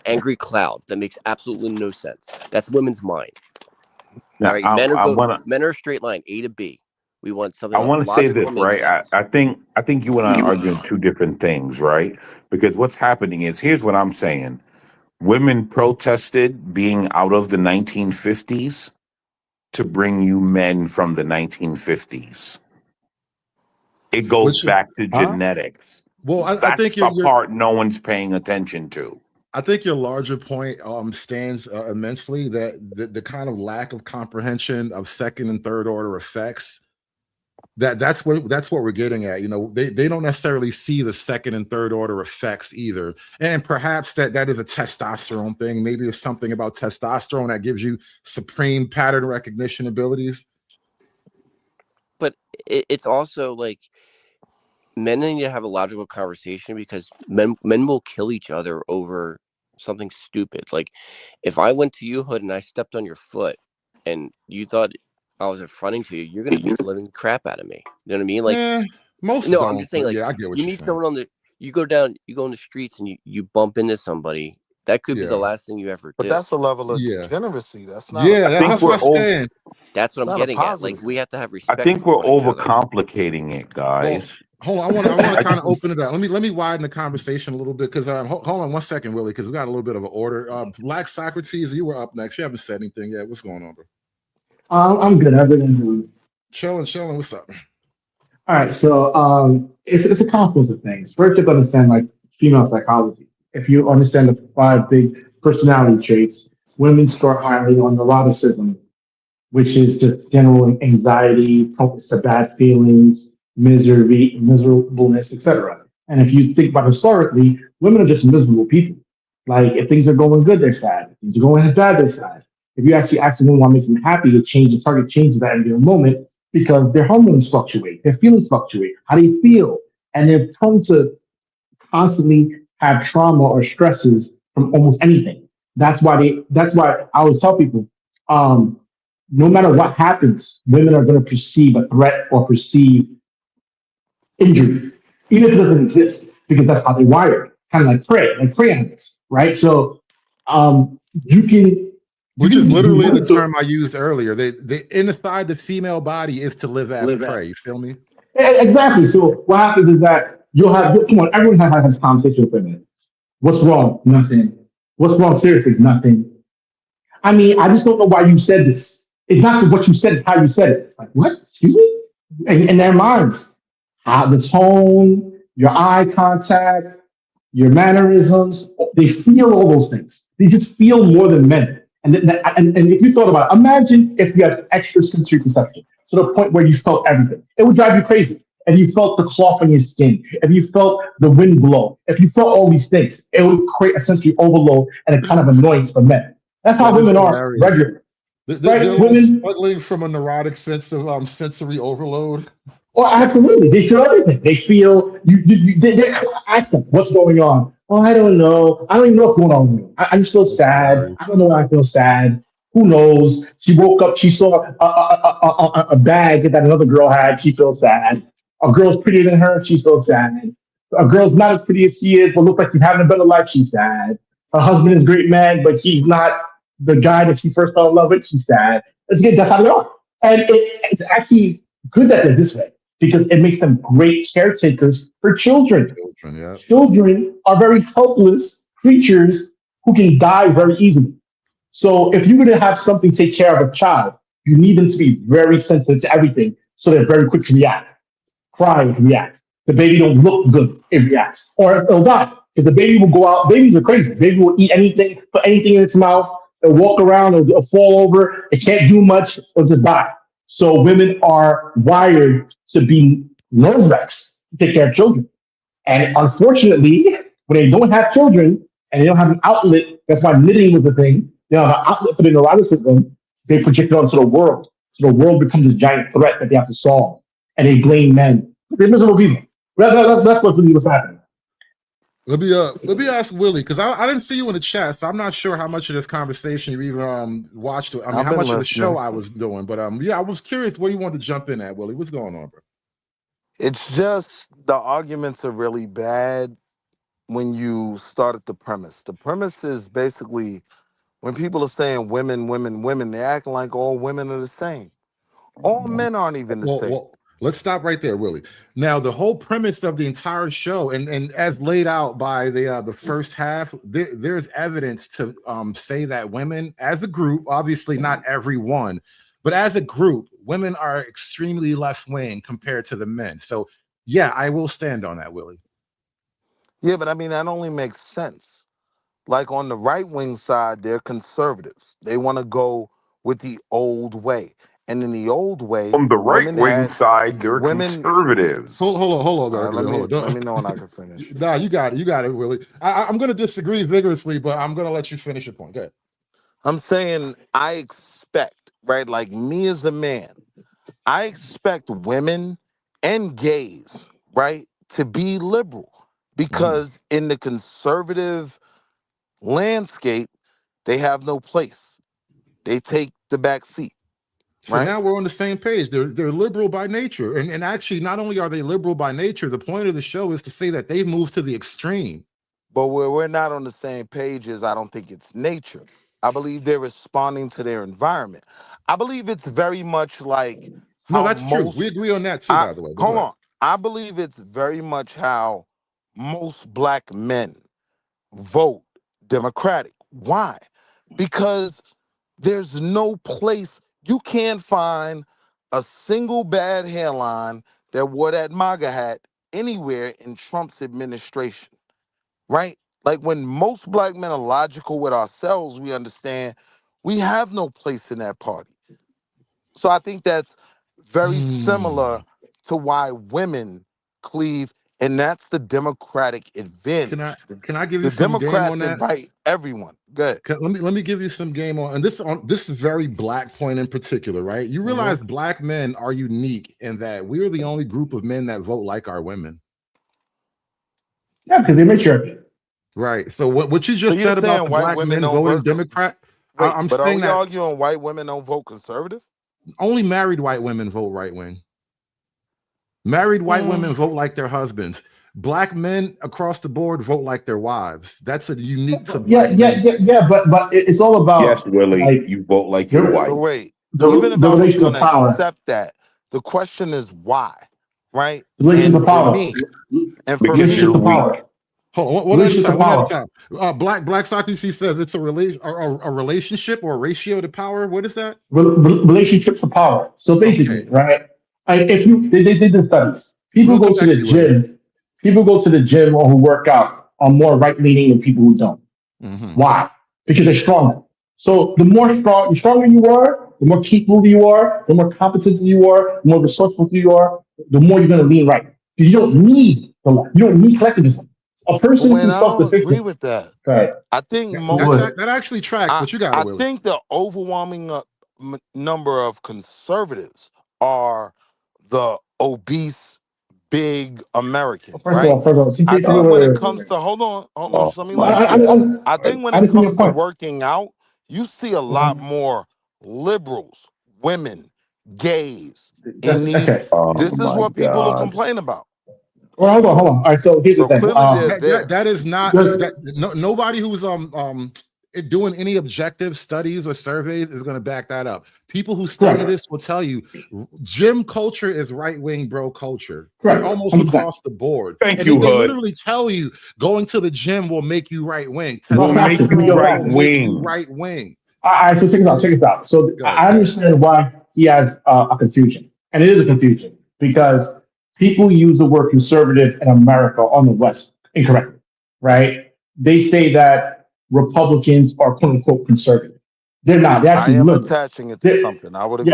angry cloud that makes absolutely no sense. That's women's mind. Now, All right, men are a straight line, A to B. We want something. I want to say this, right? I think you and I are arguing two different things, right? Because what's happening is, here's what I'm saying. Women protested being out of the 1950s to bring you men from the 1950s. It goes back to genetics. Well, I That's think the part no one's paying attention to. I think your larger point stands immensely, that the kind of lack of comprehension of second and third order effects, that's what we're getting at. You know, they don't necessarily see the second and third order effects either. And perhaps that is a testosterone thing. Maybe there's something about testosterone that gives you supreme pattern recognition abilities. But it's also like men need to have a logical conversation, because men will kill each other over something stupid. Like if I went to you, Hood, and I stepped on your foot and you thought I was affronting to you, you're going to beat the living crap out of me. You know what I mean? Like most no, don't, I'm just saying, like, yeah, I get what you you're meet saying. someone you go in the streets and you bump into somebody. That could be the last thing you ever do. But that's a level of degeneracy. That's not. That's what I'm saying. That's what It's I'm not a getting at. positive. Like we have to have respect. I think for we're one another. overcomplicating it, guys. Hold on, I want to kind of open it up. Let me widen the conversation a little bit, because hold on 1 second, Willie, because we got a little bit of an order. Black Socrates, you were up next. You haven't said anything yet. What's going on, bro? I'm good. I've been doing chilling. What's up? All right, so it's a confluence of things. First, you have to understand like female psychology. If you understand the 5 big personality traits, women score highly on neuroticism, which is just general anxiety, focus to bad feelings, misery, miserableness, etc. And if you think about historically, women are just miserable people. Like if things are going good, they're sad. If things are going bad, they're sad. If you actually ask them what makes them happy, to change the target changes at any given moment because their hormones fluctuate, their feelings fluctuate, how they feel, and they're prone to constantly have trauma or stresses from almost anything. That's why I always tell people, no matter what happens, women are going to perceive a threat or perceive injury, even if it doesn't exist, because that's how they wired, kind of like prey animals, right? So you can Which is literally the term I used earlier. They inside the female body is to live as prey. You feel me? Exactly. So what happens is that you'll have, come on, everyone has a conversation with women. What's wrong? Nothing. What's wrong? Seriously, nothing. I mean, I just don't know why you said this. It's not what you said, it's how you said it. It's like, what? Excuse me? In their minds, how the tone, your eye contact, your mannerisms, they feel all those things. They just feel more than men. And if you thought about it, imagine if you had extra sensory perception to the point where you felt everything. It would drive you crazy. If you felt the cloth on your skin, if you felt the wind blow, if you felt all these things, it would create a sensory overload and a kind of annoyance for men. That's how women are regularly. They're women struggling from a neurotic sense of sensory overload. Oh, absolutely. They feel everything. They feel they ask them, what's going on? Oh, I don't know. I don't even know what's going on with me. I just feel sad. I don't know why I feel sad. Who knows? She woke up, she saw a bag that another girl had. She feels sad. A girl's prettier than her. She feels sad. A girl's not as pretty as she is, but looks like she's having a better life. She's sad. Her husband is a great man, but he's not the guy that she first fell in love with. She's sad. That's how they are. And it's actually good that they're this way, because it makes them great caretakers for children. Children are very helpless creatures who can die very easily. So if you're going to have something take care of a child, you need them to be very sensitive to everything so they're very quick to react. Cry, react. The baby don't look good, it reacts. Or it'll die. Because the baby will go out, babies are crazy. Baby will eat anything, put anything in its mouth, it'll walk around, it'll fall over, it can't do much, it'll just die. So women are wired to be nerve wrecks to take care of children. And unfortunately, when they don't have children and they don't have an outlet, that's why knitting was the thing, they don't have an outlet for the neuroticism, they project it onto the world. So the world becomes a giant threat that they have to solve. And they blame men. They're miserable people. That's what's really what's happening. Let me ask Willie, because I didn't see you in the chat, so I'm not sure how much of this conversation you even watched. I mean, how much of the show I was doing, but yeah, I was curious where you wanted to jump in at, Willie. What's going on, bro? It's just the arguments are really bad when you start at the premise. The premise is basically when people are saying women, women, women, they're acting like all women are the same. All men aren't even the same. Well, let's stop right there, Willie. Now, the whole premise of the entire show, and as laid out by the first half, there's evidence to say that women, as a group, obviously not everyone, but as a group, women are extremely left-wing compared to the men. So, yeah, I will stand on that, Willie. Yeah, but I mean, that only makes sense. Like on the right-wing side, they're conservatives. They want to go with the old way. And in the old way, on the right-wing side, they're conservatives. Hold on, let me know when I can finish. Nah, you got it, Willie. I'm going to disagree vigorously, but I'm going to let you finish your point. Go ahead. I'm saying I expect, right, like me as a man, I expect women and gays, right, to be liberal. Because in the conservative landscape, they have no place. They take the back seat. So now we're on the same page. They're liberal by nature. And actually, not only are they liberal by nature, the point of the show is to say that they've moved to the extreme. But where we're not on the same page is I don't think it's nature. I believe they're responding to their environment. I believe it's very much like no, that's true. We agree on that too, by the way. Hold on. I believe it's very much how most black men vote Democratic. Why? Because there's no place. You can't find a single bad hairline that wore that MAGA hat anywhere in Trump's administration, right? Like when most black men are logical with ourselves, we understand we have no place in that party. So I think that's very similar to why women cleave, and that's the Democratic advantage. Can I give The you some game Democrats on that? invite everyone. Good. Let me give you some game on this is very black point in particular, right? You realize black men are unique in that we're the only group of men that vote like our women. Yeah, because they mature. Right. So what you So just you're said about saying the white black women men don't voting vote? Democrat, Wait, I'm but are saying we that arguing white women don't vote conservative? only married white women vote right wing. Married white women vote like their husbands. Black men across the board vote like their wives. That's a unique to black men. But it's all about Yes, Willie, like you vote like your the, wife. So wait, the, even if the I was relation of gonna power. accept that, the question is why, right? The relation And of for power. me, Because you're weak. Hold on, one at a time. One at a time. Black Socrates says it's a relationship or a ratio to power. What is that? Relationships of power. So basically, right? If you they did the studies, people We'll go come to back the to you, Willie. gym. People go to the gym or who work out are more right leaning than people who don't. Why? Because they're stronger. So the stronger you are, the more capable you are, the more competent you are, the more resourceful you are, the more you're going to lean right. Because you don't need the left. You don't need collectivism. A person who when can I don't agree self-defend. with that, Right. I think That actually tracks, I, but you got it, I Willie. think the overwhelming number of conservatives are the obese, big American, First right? of all, I think when it comes wait. to hold on, Oh, just let me Well, land. I think when I it understand comes your to point. working out, you see a lot more liberals, women, gays in these. Okay. Oh This is my what people will God. complain about. Well, hold on. All right, so here's the So thing. clearly they're there. That is not the- nobody who's doing any objective studies or surveys is going to back that up. People who study Correct. this will tell you gym culture is right wing bro culture, Correct. almost 100%. across the board. Thank And you, then they Hood. literally tell you going to the gym will make you right wing. Well, Will make you Testosterone right will make you wing. right wing. All right, so check this out. So Go I ahead. understand why he has a confusion, and it is a confusion because people use the word conservative in America on the West incorrectly, right? They say that Republicans are quote unquote conservative. They're not. They're I actually am liberal. attaching it to something. I would agree.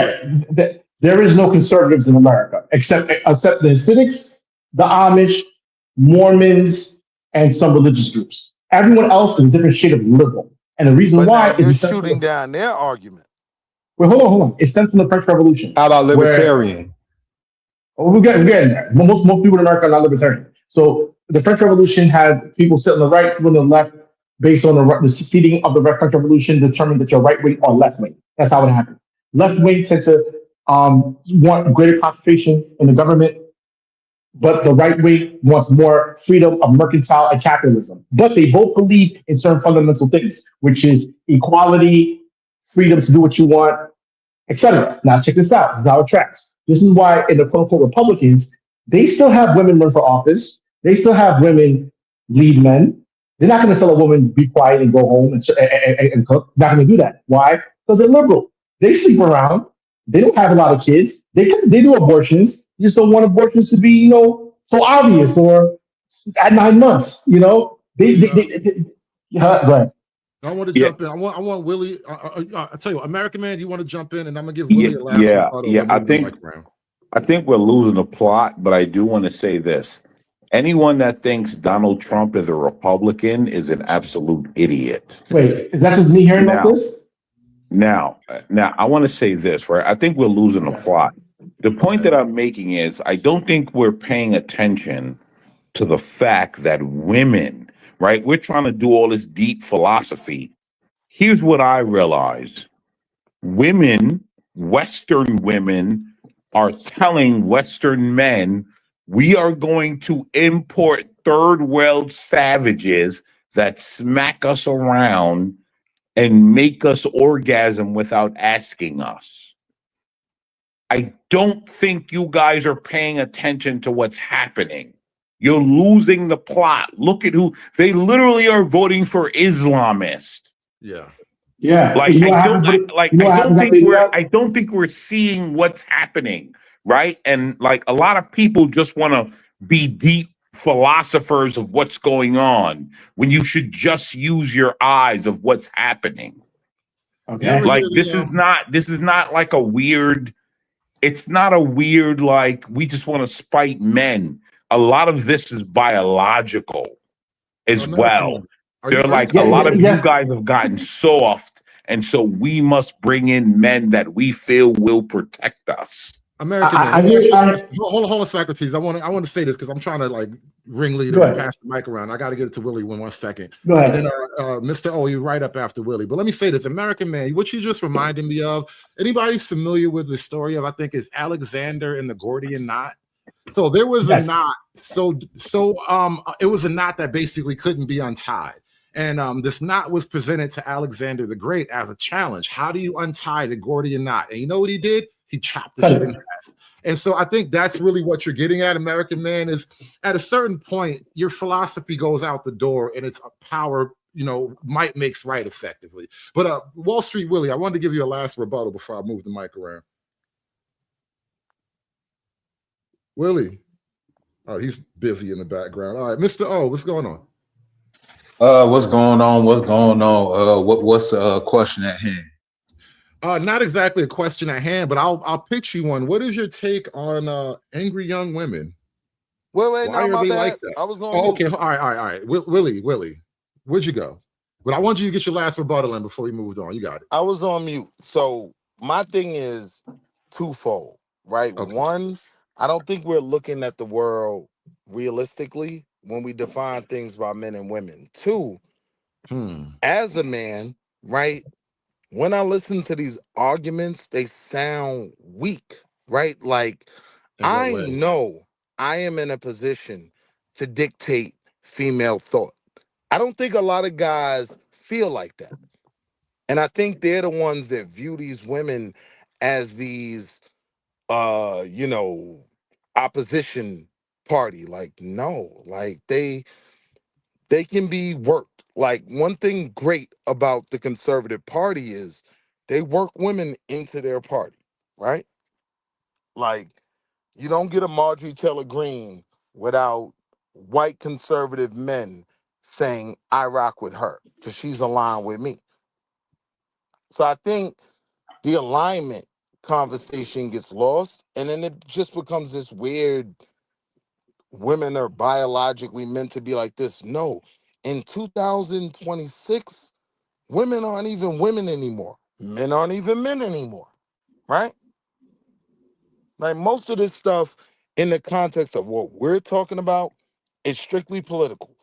Yeah, there is no conservatives in America except the Hasidics, the Amish, Mormons, and some religious groups. Everyone else is a different shade of liberal. And the reason But why now you're is shooting down their argument. Wait, hold on. It stems from the French Revolution. How about where- libertarian? we're getting there. Most people in America are not libertarian. So the French Revolution had people sit on the right, people on the left, based on the seating of the French Revolution, determined that you're right wing or left wing. That's how it happened. Left wing tend to want greater concentration in the government, but the right wing wants more freedom of mercantile and capitalism. But they both believe in certain fundamental things, which is equality, freedom to do what you want, etc. Now check this out. This is how it tracks. This is why in the quote unquote Republicans, they still have women run for office. They still have women lead men. They're not going to tell a woman be quiet and go home and cook. Not going to do that. Why? Because they're liberal. They sleep around. They don't have a lot of kids. They do abortions. You just don't want abortions to be, so obvious or at 9 months. Go ahead. I want to jump in. I want Willie. I tell you, American Man, you want to jump in, and I'm gonna give Willie a last rebuttal, Yeah. and then move the mic around. I think we're losing the plot, but I do want to say this. Anyone that thinks Donald Trump is a Republican is an absolute idiot. Wait, is that just me hearing about this? Now, I want to say this, right? I think we're losing the plot. The point that I'm making is I don't think we're paying attention to the fact that women, right? We're trying to do all this deep philosophy. Here's what I realize. Women, Western women, are telling Western men, we are going to import third world savages that smack us around and make us orgasm without asking us. I don't think you guys are paying attention to what's happening. You're losing the plot. Look at who they literally are voting for Islamists. Yeah. Yeah. Like I don't think we're seeing what's happening, right? And like a lot of people just want to be deep philosophers of what's going on when you should just use your eyes of what's happening. Okay. Like this is not like a weird. It's not a weird like we just want to spite men. A lot of this is biological as well. They're like a lot of you guys have gotten soft, and so we must bring in men that we feel will protect us. American man. Hold on, Socrates. I want to say this because I'm trying to like ringleader and pass the mic around. I got to get it to Willie in 1 second. Go ahead. And then Mr. O, you're right up after Willie. But let me say this, American man, what you just reminded me of. Anybody familiar with the story of, I think it's Alexander and the Gordian knot? So there was a knot. So it was a knot that basically couldn't be untied. And this knot was presented to Alexander the Great as a challenge. How do you untie the Gordian knot? And you know what he did? He chopped the shit in half. And so I think that's really what you're getting at, American man, is at a certain point, your philosophy goes out the door and it's power, might makes right effectively. But Wall Street Willie, I wanted to give you a last rebuttal before I move the mic around. Willie. Oh, he's busy in the background. All right, Mr. O, what's going on? What's going on? What's the question at hand? Not exactly a question at hand, but I'll pitch you one. What is your take on angry young women? Wait, Why no, are my they bad. like that? I was going. Okay, all right. Willie, where'd you go? But I want you to get your last rebuttal in before you moved on. You got it. I was on mute. So my thing is twofold, right? Okay. One, I don't think we're looking at the world realistically when we define things by men and women. Two, as a man, right? When I listen to these arguments, they sound weak, right? Like I know I am in a position to dictate female thought. I don't think a lot of guys feel like that. And I think they're the ones that view these women as these opposition party. Like, no, like they can be worked. Like one thing great about the conservative party is they work women into their party, right? Like you don't get a Marjorie Taylor Greene without white conservative men saying, I rock with her because she's aligned with me. So I think the alignment conversation gets lost and then it just becomes this weird women are biologically meant to be like this. No, in 2026, women aren't even women anymore. Men aren't even men anymore, right? Like most of this stuff in the context of what we're talking about is strictly political.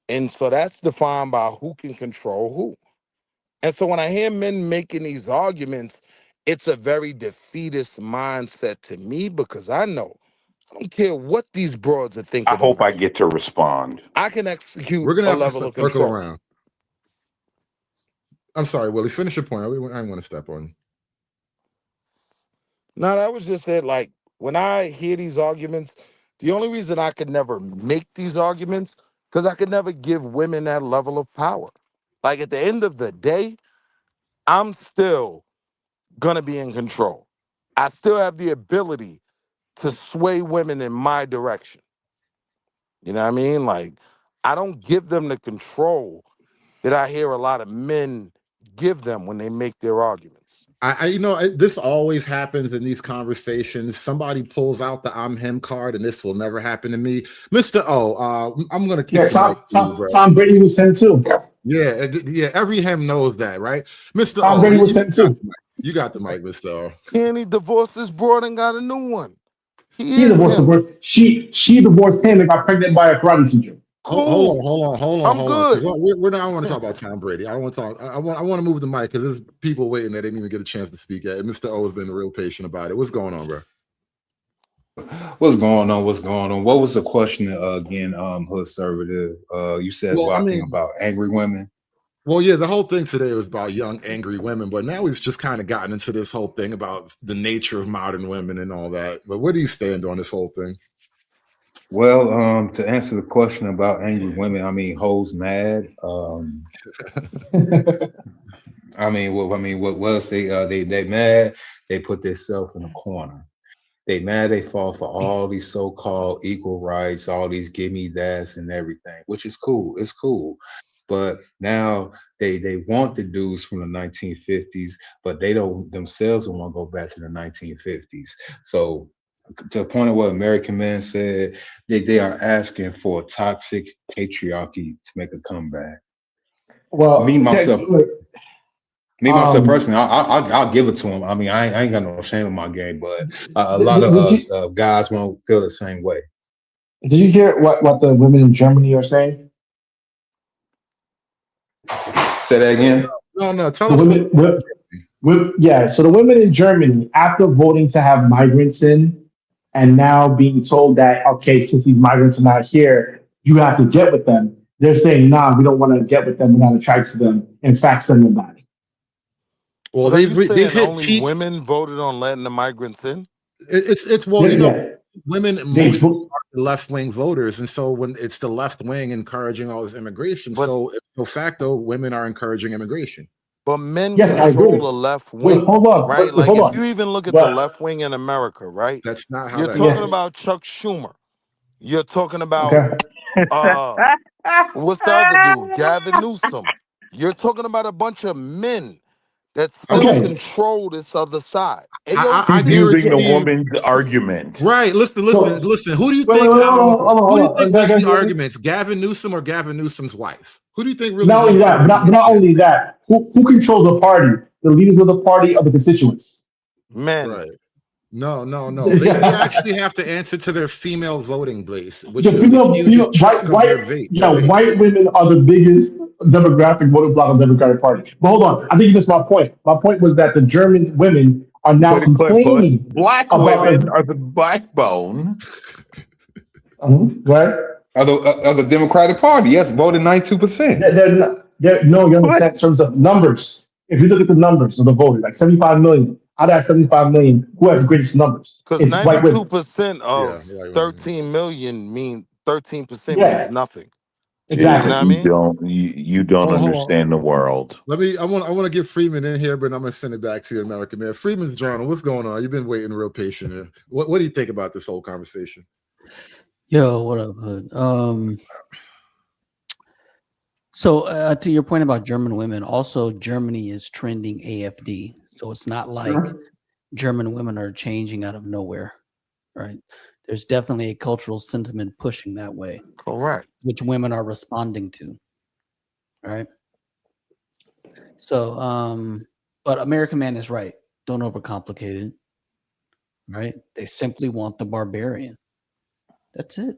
And so that's defined by who can control who. And so when I hear men making these arguments, it's a very defeatist mindset to me because I know I don't care what these broads are thinking. I hope I get to respond. I can execute We're gonna a have level to of circle control. around. I'm sorry, Willie. Finish your point. I didn't want to step on you. No, that was just it. Like when I hear these arguments, the only reason I could never make these arguments because I could never give women that level of power. Like at the end of the day, I'm still gonna be in control. I still have the ability to sway women in my direction. You know what I mean? Like, I don't give them the control that I hear a lot of men give them when they make their arguments. This always happens in these conversations. Somebody pulls out the I'm him card, and this will never happen to me. Mr. O, I'm going to keep Tom Brady was him too. Yeah, every him knows that, right? Mr. Tom Brady was him too. You got the mic, Mr. O. Can he divorce this broad and got a new one? He divorced her. She divorced him and got pregnant by a karate teacher. Hold on. I'm good. We're not. I want to talk about Tom Brady. I don't want to talk. I want to move the mic because there's people waiting that didn't even get a chance to speak yet. And Mr. O has been real patient about it. What's going on, bro? What's going on? What was the question again, Hood Conservative? You said about angry women. Well, yeah, the whole thing today was about young, angry women, but now we've just kind of gotten into this whole thing about the nature of modern women and all that. But where do you stand on this whole thing? Well, to answer the question about angry women, I mean, hoes mad. What was they mad? They put themselves in a corner. They mad. They fall for all these so-called equal rights, all these give me that's and everything, which is cool. It's cool. But now they want the dudes from the 1950s, but they don't themselves want to go back to the 1950s. So to the point of what American Man said, they are asking for toxic patriarchy to make a comeback. Well, Me myself personally, um, I'll give it to him. I mean, I ain't got no shame in my game, but a did, lot did, did of you guys won't feel the same way. did you hear what the women in Germany are saying? Say that again. No. Tell The us what's yeah. So the women in Germany, after voting to have migrants in, and now being told that okay, since these migrants are not here, you have to get with them. They're saying, nah, we don't want to get with them. We're not attracted to them. In fact, send them back. well, So are you they've saying hit only peak. women voted on letting the migrants in? It's well, Yeah, yeah. women They mostly are left wing voters, and so when it's the left wing encouraging all this immigration, But so de facto, women are encouraging immigration. but men yes, I agree. control the left Wait, wing, hold on. right? But Like hold if on. you even look at the But left wing in America, right? That's not how You're that talking yeah, goes. about Chuck Schumer. You're talking about okay. what's the other dude? Gavin Newsom. You're talking about a bunch of men that still Okay. control this other side. Ayo, I He's using guarantee the you. woman's argument. Right. Listen. So Who do you wait, think? Who do you hold on. think wins the arguments? Gavin Newsom or Gavin Newsom's wife? Who do you think really Not only wins the that, argument? not only that, who controls the party? The leaders of the party of the constituents. men. Right. No. They actually have to answer to their female voting base, which The is the female, hugest chunk of their white women are the biggest demographic voting bloc of the Democratic Party. But hold on, I think you missed my point. My point was that the German women are now complaining Black about women are the backbone. right? Of the Democratic Party, yes, voted 92%. No, you understand in terms of numbers. If you look at the numbers of the voters, like 75 million, out of that 75 million, who has the greatest numbers? Because It's white women. 92% of 13 million mean 13% Yeah. means nothing. Exactly. You know what I mean? You don't Hold on. understand the world. I want to get Freeman in here, but I'm gonna send it back to you, American Man. Freeman's journal. What's going on? You've been waiting real patient here. What do you think about this whole conversation? Yo, what up, Hood? So to your point about German women, also Germany is trending AFD. So it's not like German women are changing out of nowhere, right? There's definitely a cultural sentiment pushing that way. Correct. Which women are responding to, right? So, but American Man is right. Don't overcomplicate it, right? They simply want the barbarian. That's it.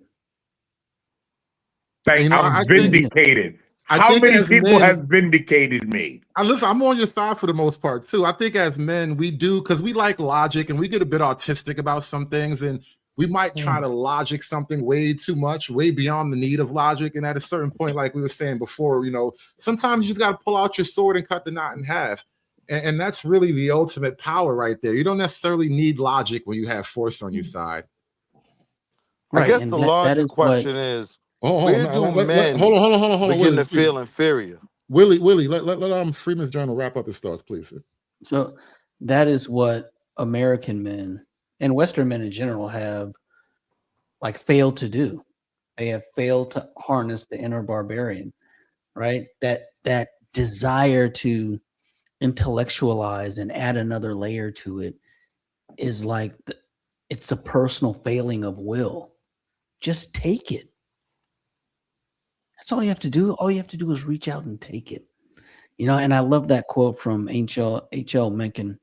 I'm vindicated. How many people have vindicated me? Listen, I'm on your side for the most part too. I think as men, we do because we like logic and we get a bit autistic about some things, and we might try to logic something way too much, way beyond the need of logic. And at a certain point, like we were saying before, sometimes you just got to pull out your sword and cut the knot in half. And that's really the ultimate power right there. You don't necessarily need logic when you have force on your side. I guess the larger question is, where do men begin to feel inferior? Willie, let Freeman's journal wrap up his thoughts, please. So that is what American men and Western men in general have failed to do. They have failed to harness the inner barbarian, right? That desire to intellectualize and add another layer to it is it's a personal failing of will. Just take it. That's all you have to do. All you have to do is reach out and take it. And I love that quote from H.L. Mencken.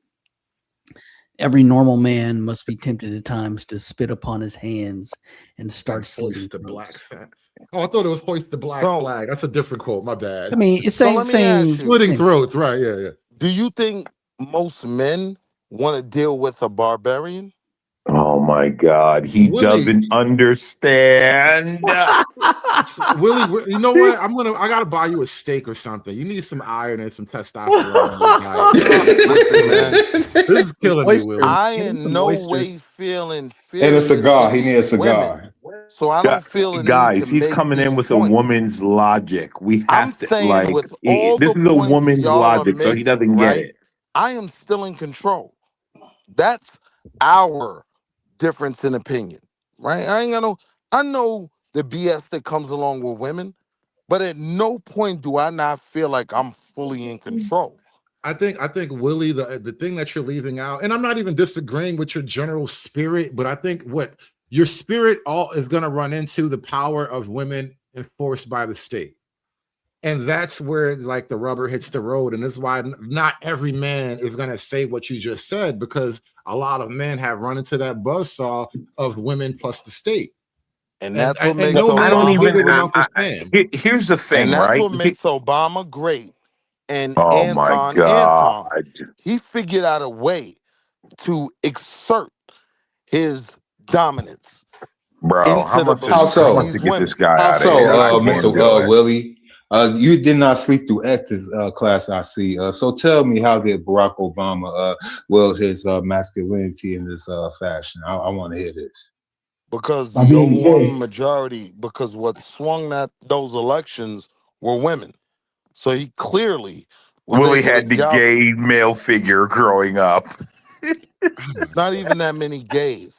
Every normal man must be tempted at times to spit upon his hands and start slitting the black flag. Oh, I thought it was hoist the black flag. That's a different quote. My bad. I mean, it's same splitting throats, right? Yeah. Do you think most men want to deal with a barbarian? Oh my God, he doesn't understand. Willie, you know what? I gotta buy you a steak or something. You need some iron and some testosterone in your diet. This is killing me, Willie. I in no way feel inferior. And a cigar. He needs a cigar. So I don't feel the Guys, need to he's make coming in these with points. a woman's logic. We I'm have to saying with this all is the a points woman's y'all are logic, so he doesn't making, get right? it. I am still in control. That's our difference in opinion, right? I know the BS that comes along with women, But at no point do I not feel like I'm fully in control. I think Willie, the thing that you're leaving out, and I'm not even disagreeing with your general spirit, but I think what your spirit all is going to run into the power of women enforced by the state. And that's where like the rubber hits the road. And this is why not every man is going to say what you just said, because a lot of men have run into that buzzsaw of women plus the state. And that's what makes no man is bigger than I- Uncle I- Sam. Here's the thing, and that's right? what makes Obama great. And Oh my Anton, God. he figured out a way to exert his dominance. Bro, how into much the how beliefs of much these to get this women. guy How out of so, here? I can't Mr. do it. Willie? You did not sleep through X's class, I see. So tell me, how did Barack Obama wield his masculinity in this fashion? I want to hear this. Because the I mean, overwhelming yeah. majority, because what swung those elections were women. So he clearly was Willie able to had the joust. gay male figure growing up. It's not even that many gays.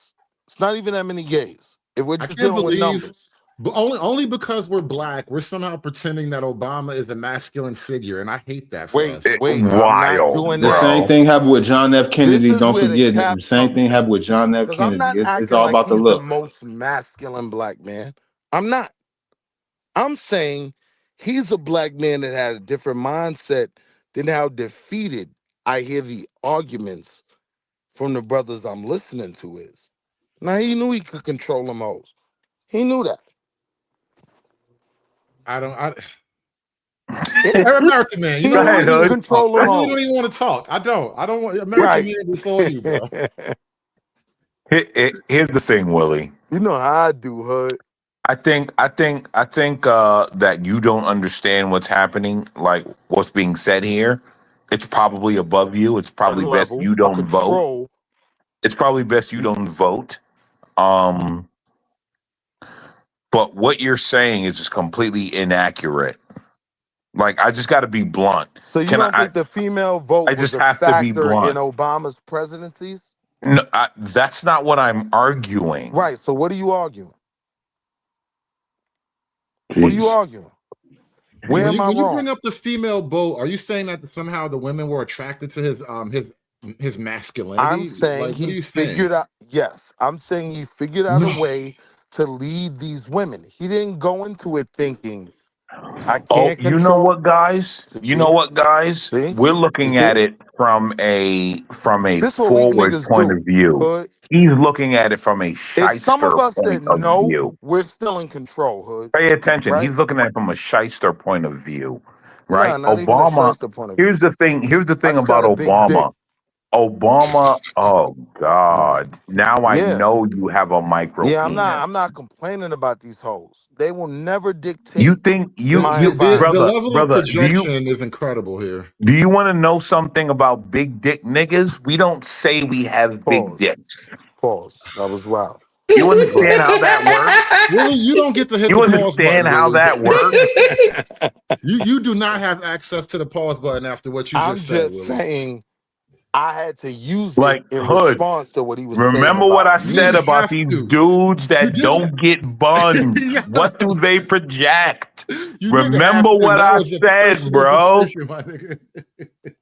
It's not even that many gays. If we're I just can't dealing with believe, numbers. but only because we're black, we're somehow pretending that Obama is a masculine figure, and I hate that for us. Wait, I'm not doing The that. same thing happened with John F. Kennedy. This is Don't where the forget, cap the same thing happened with John F. Because I'm Kennedy. not It's acting all like about the he's the looks. most masculine black man. I'm not. I'm saying he's a black man that had a different mindset than how defeated I hear the arguments from the brothers I'm listening to is. Now, he knew he could control them hoes. He knew that. American man, you He know knew what? he could control I them really hoes. don't even want to talk. I don't want American Right. man before you, bro. Here's the thing, Willie. You know how I do, Hood. I think that you don't understand what's happening, like what's being said here. It's probably above you. It's probably best Level you of don't vote. control. It's probably best you don't vote. But what you're saying is just completely inaccurate. Like, I just got to be blunt. So you don't think the female vote I was just a have to be factor in blunt. Obama's presidencies? No, that's not what I'm arguing. Right. So what are you arguing? What are you arguing? Where When am I you wrong? bring up the female vote, are you saying that somehow the women were attracted to his masculinity? I'm saying Like, what are he you saying? figured out. Yes, I'm saying he figured out a way to lead these women. He didn't go into it thinking, I can't You know control. what, guys? You know what, guys? See? We're looking You at see? it from a This what weak forward niggas point do. of view. Hood. He's looking at it from a It's some shyster of us that point of know view. we're still in control, Hood. Pay attention. Right? He's looking at it from a shyster point of view, right? Nah, not even a Obama. shyster point of view. Here's the thing. Here's the I thing just got about a big dick. Obama. Obama. Oh God! Now I Yeah. know you have a micro Yeah, penis. I'm not complaining about these hoes. They will never dictate. You think The brother, level of brother? Do projection is incredible here. you want to know something about big dick niggas? We don't say we have big dicks. Pause. That was wild. You understand how that works? Willie, you don't get to hit You the pause understand button, how Willie. that works? You do not have access to the pause button after what you I'm just said, just Willie. saying I had to use Like, it in Hood, response to what he was saying. remember what I about me. said about these dudes that don't get buns? Yeah. What do they project? You nigga Remember have to. what That I was a said, personal bro. decision, my nigga.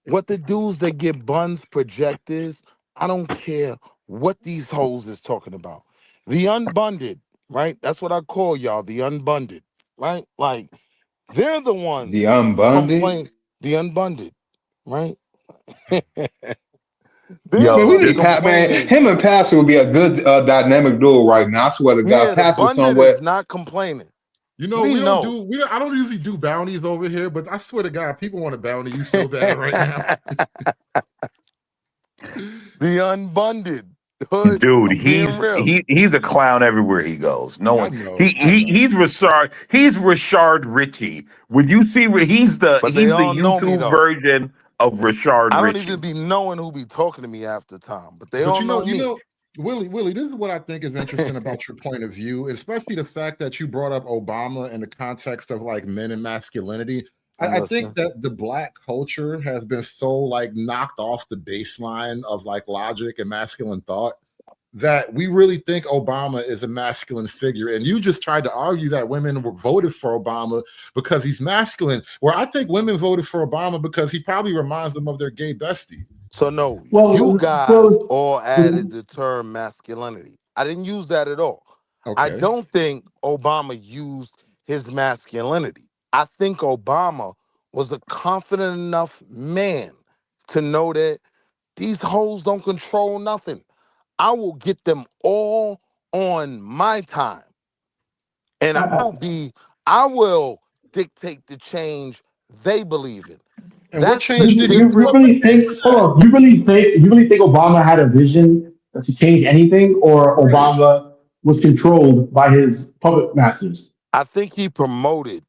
What the dudes that get buns project is, I don't care what these hoes is talking about. The unbunded, right? That's what I call y'all, the unbunded, right? Like, they're the ones The unbunded. complain. The unbunded, right? Yo, Man, we need complaining. Pat, man. Him and Pastor would be a good dynamic duo right now. I swear to God, Yeah, the Pastor bunded somewhere. is not complaining. You know, We we know. don't do. I don't usually do bounties over here, but I swear to God, people want to bounty you so bad right now. The unbunded. Hood, Dude, I'm being he's real. he's a clown everywhere he goes. No I one. know, He's Rashard Ritchie. When you see he's the But they all know me, YouTube though. version of Rashard I don't Ritchie. even be knowing who be talking to me half the time, but they But all know me. Willie, this is what I think is interesting about your point of view, especially the fact that you brought up Obama in the context of like men and masculinity. I think that the black culture has been so like knocked off the baseline of like logic and masculine thought that we really think Obama is a masculine figure. And you just tried to argue that women were voted for Obama because he's masculine, where I think women voted for Obama because he probably reminds them of their gay bestie. So no, Well, you guys well, all added the term masculinity. I didn't use that at all. I Okay. don't think Obama used his masculinity. I think Obama was a confident enough man to know that these hoes don't control nothing. I will get them all on my time. And I will dictate the change they believe in. And what That's change the did he you difference. really think? Hold on. You really think Obama had a vision to change anything, or Obama was controlled by his puppet masters? I think he promoted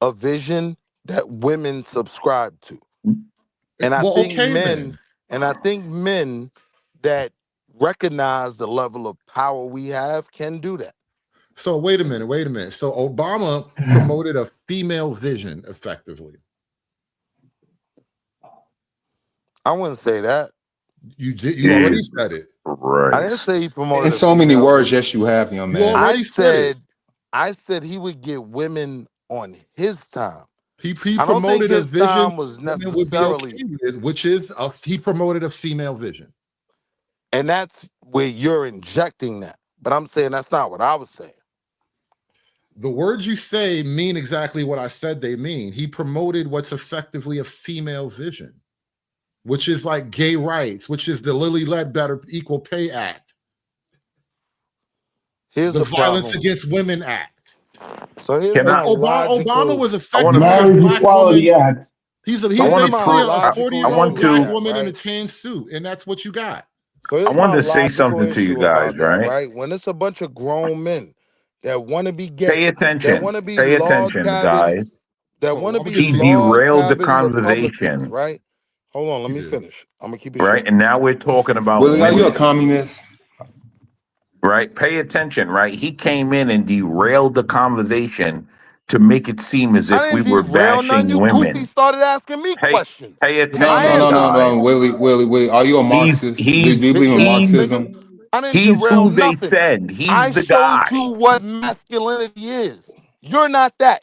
a vision that women subscribe to. And I Well, think okay men, that recognize the level of power we have can do that. So wait a minute. So Obama promoted a female vision effectively. I wouldn't say that. You did. You already said it. Right. I didn't say he promoted In a so many female words, vision. yes, you have, young man. I said he would get women on his time. He I don't think promoted a his vision time was women would be necessarily, okay with, which is he promoted a female vision. and that's where you're injecting that. But I'm saying that's not what I was saying. The words you say mean exactly what I said they mean. He promoted what's effectively a female vision, which is like gay rights, which is the Lilly Ledbetter Equal Pay Act, Here's the the Violence problem. Against Women Act. So here's Can my I- Obama was I effectively wanna- a Marriage black Equality woman. Act. He's I basically wanna a prove- I 40-year-old want black to- woman in a right? tan suit, and that's what you got. So here's I wanted my to say logical something to you issue guys, about that, right? right? When it's a bunch of grown men that want to be gay, Pay that attention. want to be Pay log attention, cabin, guys. that want to I'm be gonna He get to you. log derailed the cabin Republicans, conversation, right? Hold on, let He me did. finish. I'm gonna keep it right? short. And now we're talking about Willie, are you a women, communist? right? Pay attention, right? He came in and derailed the conversation to make it seem as if I we didn't were derail none. bashing You goofy women. started asking me Pay questions. pay No, attention, no, guys. Willie. Are you a Marxist? Do you He's believe in Nigga, Marxism? nigga, I didn't he's derail who they nothing. said. He's I the showed guy. you what masculinity is. You're not that.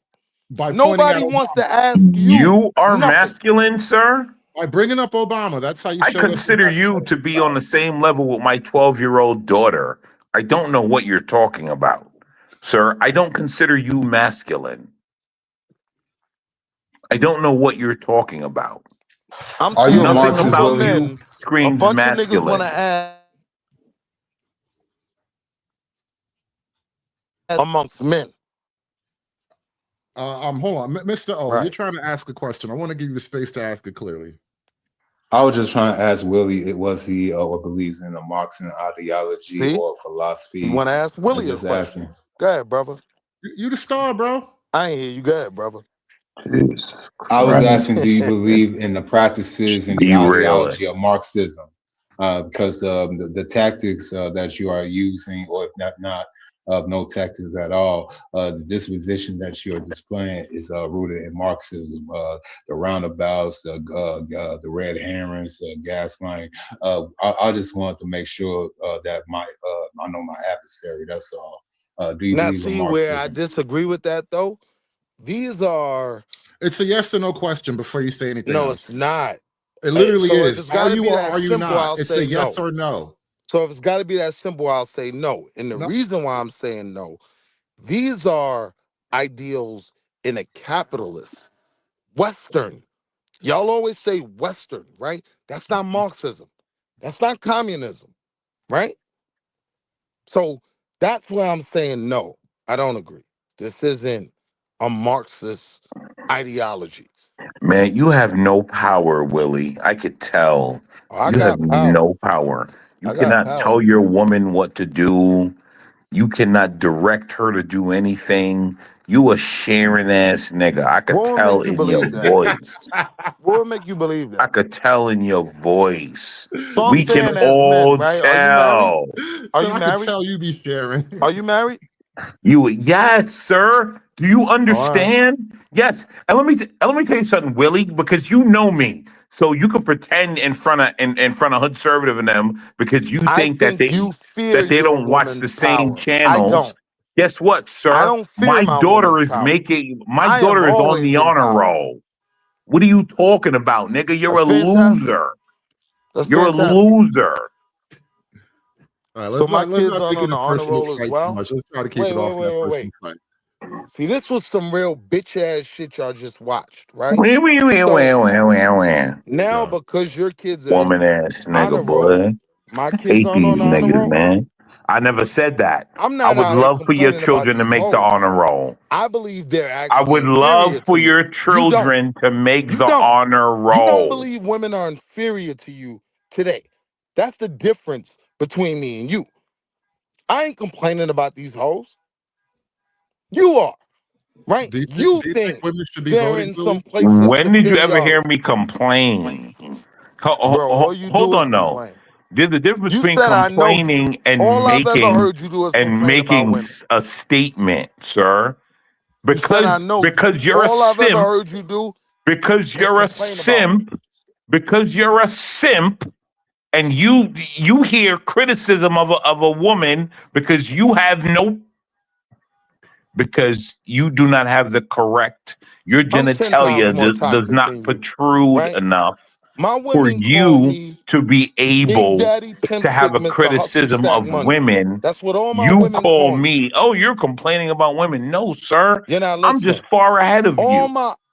By pointing Nobody out wants to ask you You are nothing. masculine, sir. by bringing up Obama. That's how you I showed us. consider you to be on the same level with my 12-year-old daughter. I don't know what you're talking about, sir. I don't consider you masculine. I don't know what you're talking about. I'm Are you a saying Nothing Marxist, about Willie? you men, a screams bunch of niggas want masculine. to ask amongst men. Hold on, Mr. O. You're Right. trying to ask a question. I want to give you the space to ask it clearly. I was just trying to ask Willie, was he or believes in a Marxian ideology See? or philosophy? You want to ask I'm Willie a just question? asking. Go ahead, brother. You the star, bro. I ain't hear you. Go ahead, brother. I was Right. asking, do you believe in the practices and the Derail it. ideology of Marxism? Because the tactics that you are using, or if not no tactics at all, the disposition that you're displaying is rooted in Marxism. The roundabouts, the red herrings, gaslighting. I just wanted to make sure that I know my adversary. That's all. Do you Now, believe in see where I Marxism? disagree with that, though? These are, It's a yes or no question before you say anything no, else. it's not. It literally So if is. it's Are got to you be or that are you simple, not? I'll It's say a yes no. or no. So if it's got to be that simple, I'll say no. And the No. reason why I'm saying no, these are ideals in a capitalist, Western. Y'all always say Western, right? That's not Marxism. That's not communism, right? So that's where I'm saying no. I don't agree. This isn't a Marxist ideology. Man, you have no power, Willie. I could tell. Oh, I You have got power. no power. You I got cannot power. tell your woman what to do. You cannot direct her to do anything. You a sharing ass nigga. I could What would tell make you in your believe that? voice. What would make you believe I that? could tell in your voice. So I'm We saying can as men, all right? Are you married? tell. Are So you I can married? tell you be sharing. Are you married? Yes, sir. Do you All right. understand? Yes. And let me tell you something, Willie, because you know me. So you can pretend in front of conservative and them because you think that you fear they your don't watch the woman's same power. I channels. don't. Guess what, I sir? don't fear My my daughter woman's is power. making. I My have daughter is on always the been honor powerful. roll. What are you talking about, nigga? You're That's a fantastic. loser. That's You're a fantastic. loser. All right, So my let's kids not aren't make on it the a honor personal roll as fight too well? much. Let's try to keep Wait, it off that personal fight. See, this was some real bitch ass shit y'all just watched, right? Wait. So now because your kids are in Woman the ass honor nigga, roll, boy. my kids Hate aren't these on the honor niggas, roll. man. I never said that. I'm I not would out here love for your complaining about children to these make the hoes. honor roll. I believe they're I actually would inferior love for to you. your You don't. children to make You the don't. honor You don't roll. believe women are inferior to you today. That's the difference between me and you. I ain't complaining about these hoes. You are, right? Do you You think think women should be they're voting, in Billy? some place of When did you ever hear superiority. me complain? Bro, all you Hold do is on, though. complain. There's a difference You between said I know you. complaining and All I've ever heard you do is complain about women. a statement, sir. You said I know you. Because you're a All I've ever simp. heard you do Because is you're a complain about women. simp. Because you're a simp. And you hear criticism of a woman because you do not have the correct. Your I'm 10 times genitalia more does toxic not than you, protrude right? enough My for women call you me to be Big able Daddy, Pimp to have Stick, a Mr. Hustle, criticism Stack of Money. women. That's what all my You women call call me. me, oh, you're complaining about women. No, sir. You're not I'm listening. just far ahead of you.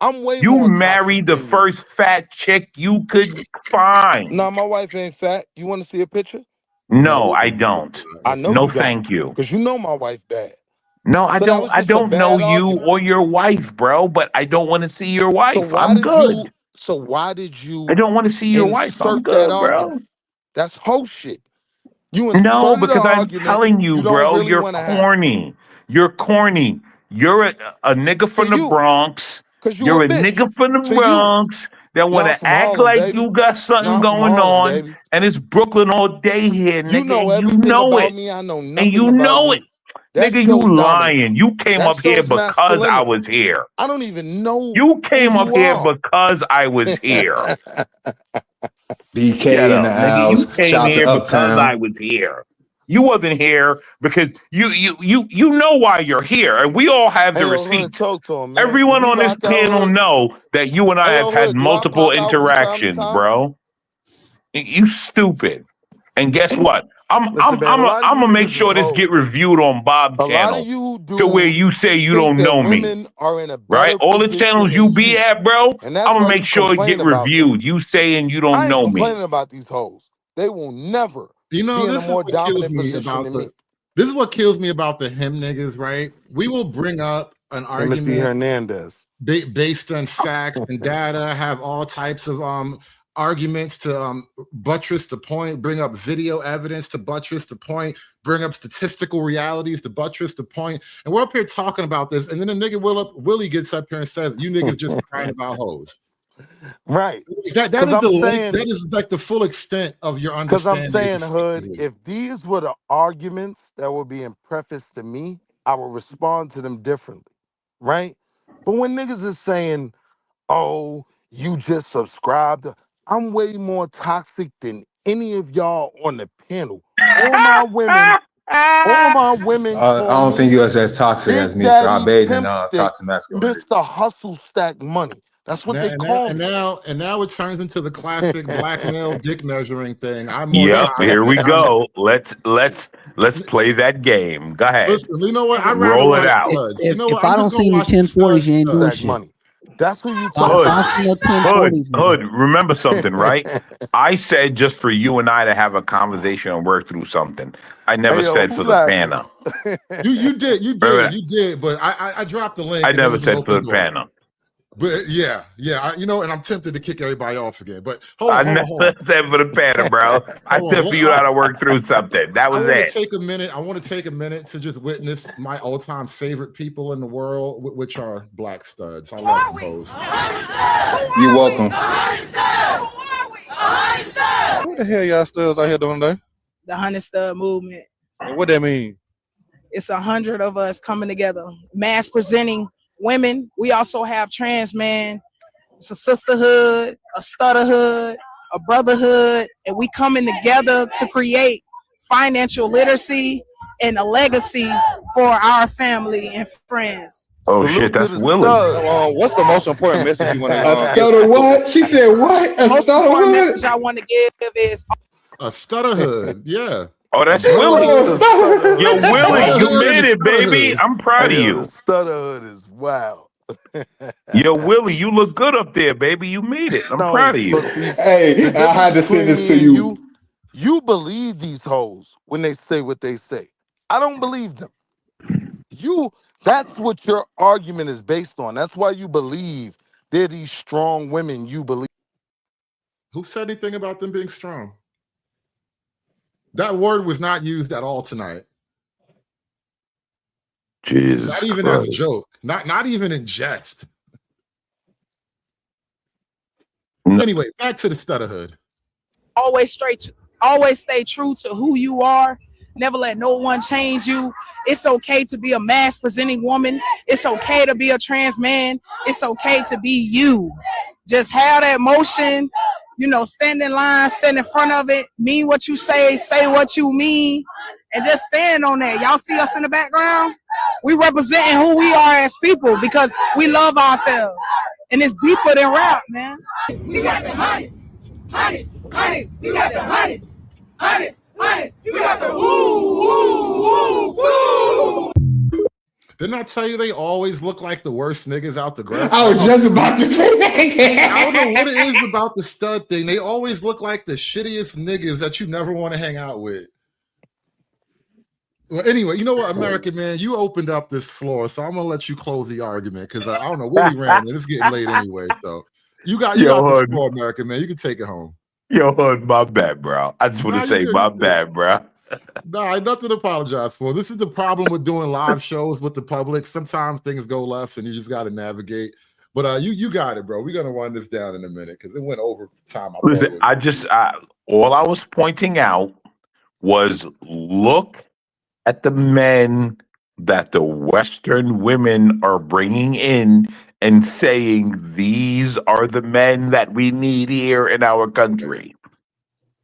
I'm way You more married toxic the than you. first fat chick you could find. Nah, my wife ain't fat. You want to see a picture? No, I don't. I know No, you don't. thank you. Because you know my wife bad. No, I So that don't. was I just a don't know bad you argument. or your wife, bro. But I don't want to see your So wife. why I'm did good. you? So why did you I don't want to see your wife. I'm insert that good, bro. argument? That's whole shit. You No, inserted an because I'm argument telling you, you don't bro, really you're want to have. corny. You're corny. You're a nigga from the you. Bronx. Cause you You're a a bitch. nigga from the To you. Bronx that want Nah, I'm to from act Harlem, like baby. you got something Nah, I'm from going Harlem, on, baby. and it's Brooklyn all day here, nigga. You know and you everything know about it, me. I know and nothing you about know you. it. That Nigga, you shows dominance. lying. You came That up here shows because I masculinity. was here. I don't even know You came who up you here are. because I was here. BK Shut in the up, nigga. house. You came Shout out to here because I Uptown. was here. You wasn't here because you know why you're here, and we all have Hey, the yo, Hood, receipts. talk to him, man. Do Everyone we on this rock out, panel Hood? know that you and I Hey, have yo, had Hood, do I multiple pop out from time to interactions, time? bro. You stupid. And guess what? Listen, man, a lot of I'm you gonna make niggas sure is this hoes. get reviewed on Bob A lot of channel you to where dudes you say you think don't that know me. women are in a Right? better All the position channels you than be you. at, bro, And that's I'm gonna why make you sure it complain get about them. reviewed. You saying you don't I ain't know me. complaining about these hoes. They will never You know, be in a this is more what kills dominant me position about than me. this is what kills me about the him niggas, right? We will bring up an Timothy argument Hernandez. based on facts and data, have all types of arguments to buttress the point, bring up video evidence to buttress the point, bring up statistical realities to buttress the point. And we're up here talking about this, and then the nigga Willie gets up here and says, "You niggas just crying about hoes." Right. That Because is I'm the saying, that is like the full extent of your because I'm understanding. saying, Hood, if these were the arguments that were being prefaced to me, I would respond to them differently. Right? But when niggas is saying, oh, you just subscribed, I'm way more toxic than any of y'all on the panel. All my women I call don't think me you as toxic as Big me, so I Daddy, bathe in Pimp Stick, toxic masculinity. Mr. Hustle Stack Money. That's what they call me. And now it turns into the classic black male dick measuring thing. I'm more Yep, toxic. here we go. Let's play that game. Go ahead. Listen, you know what? I'd rather Roll it watch out. studs. You know If what? I I'm don't just see gonna any watch the 1040s, you ain't doing Stack shit. Money. That's who you If I talking don't see no 1040s, nigga. Hood, remember something, right? I said just for you and I to have a conversation and work through something. I never Hey, yo, said who for the laughing? panel. You did. Remember But I dropped the link. I and it never was an said for open the door. panel. But yeah, you know, and I'm tempted to kick everybody off again. But hold I on. never said for the panel, bro. I Hold said on. for you how to work through something. That was it. I want to take a minute to just witness my all-time favorite people in the world, which are black studs. I love them hoes. You're welcome. What the hell y'all studs out here doing today? The 100 Stud Movement. And what that mean? It's 100 of us coming together, mass presenting women. We also have trans men It's a sisterhood, a stutterhood, a brotherhood, and we coming together to create financial literacy and a legacy for our family and friends. Oh shit, that's Willie. So, what's the most important message you want to A stutter what? She said what? A Most stutter important what? message I want to give is A stutterhood. Yeah. Oh, that's Oh, Willie. Yo, stutter. Willie, you Stutterhood made is it, baby. stutterhood. I'm proud of Yo, you. the stutterhood is wild. Yo, Willie, you look good up there, baby. You made it. I'm No, proud of you. but see, Hey, the I had to difference send between this to me and you. you believe these hoes when they say what they say. I don't believe them. That's what your argument is based on. That's why you believe they're these strong women you believe. Who said anything about them being strong? That word was not used at all tonight. Jesus Not even Christ. as a joke. Not even in jest. No. Anyway, back to the stutterhood. always stay true to who you are. Never let no one change you. It's okay to be a mass presenting woman. It's okay to be a trans man. It's okay to be you. Just have that motion, stand in line, stand in front of it, mean what you say what you mean, and just stand on that. Y'all see us in the background? We representing who we are as people because we love ourselves. And it's deeper than rap, man. We got the hottest. We got the hottest. We got the woo. Didn't I tell you they always look like the worst niggas out the ground? I was just about to say that. I don't know what it is about the stud thing. They always look like the shittiest niggas that you never want to hang out with. Well, anyway, you know what, American man, you opened up this floor, so I'm gonna let you close the argument because I don't know. Willie ran it. It's getting late anyway, so you got the floor, American man. You can take it home. Yo, Hood, my bad, bro. I just want to say my bad, bro. Nah, nothing to apologize for. This is the problem with doing live shows with the public. Sometimes things go left and you just got to navigate. But you got it, bro. We're gonna run this down in a minute because it went over time. Listen, all I was pointing out was look at the men that the Western women are bringing in and saying these are the men that we need here in our country.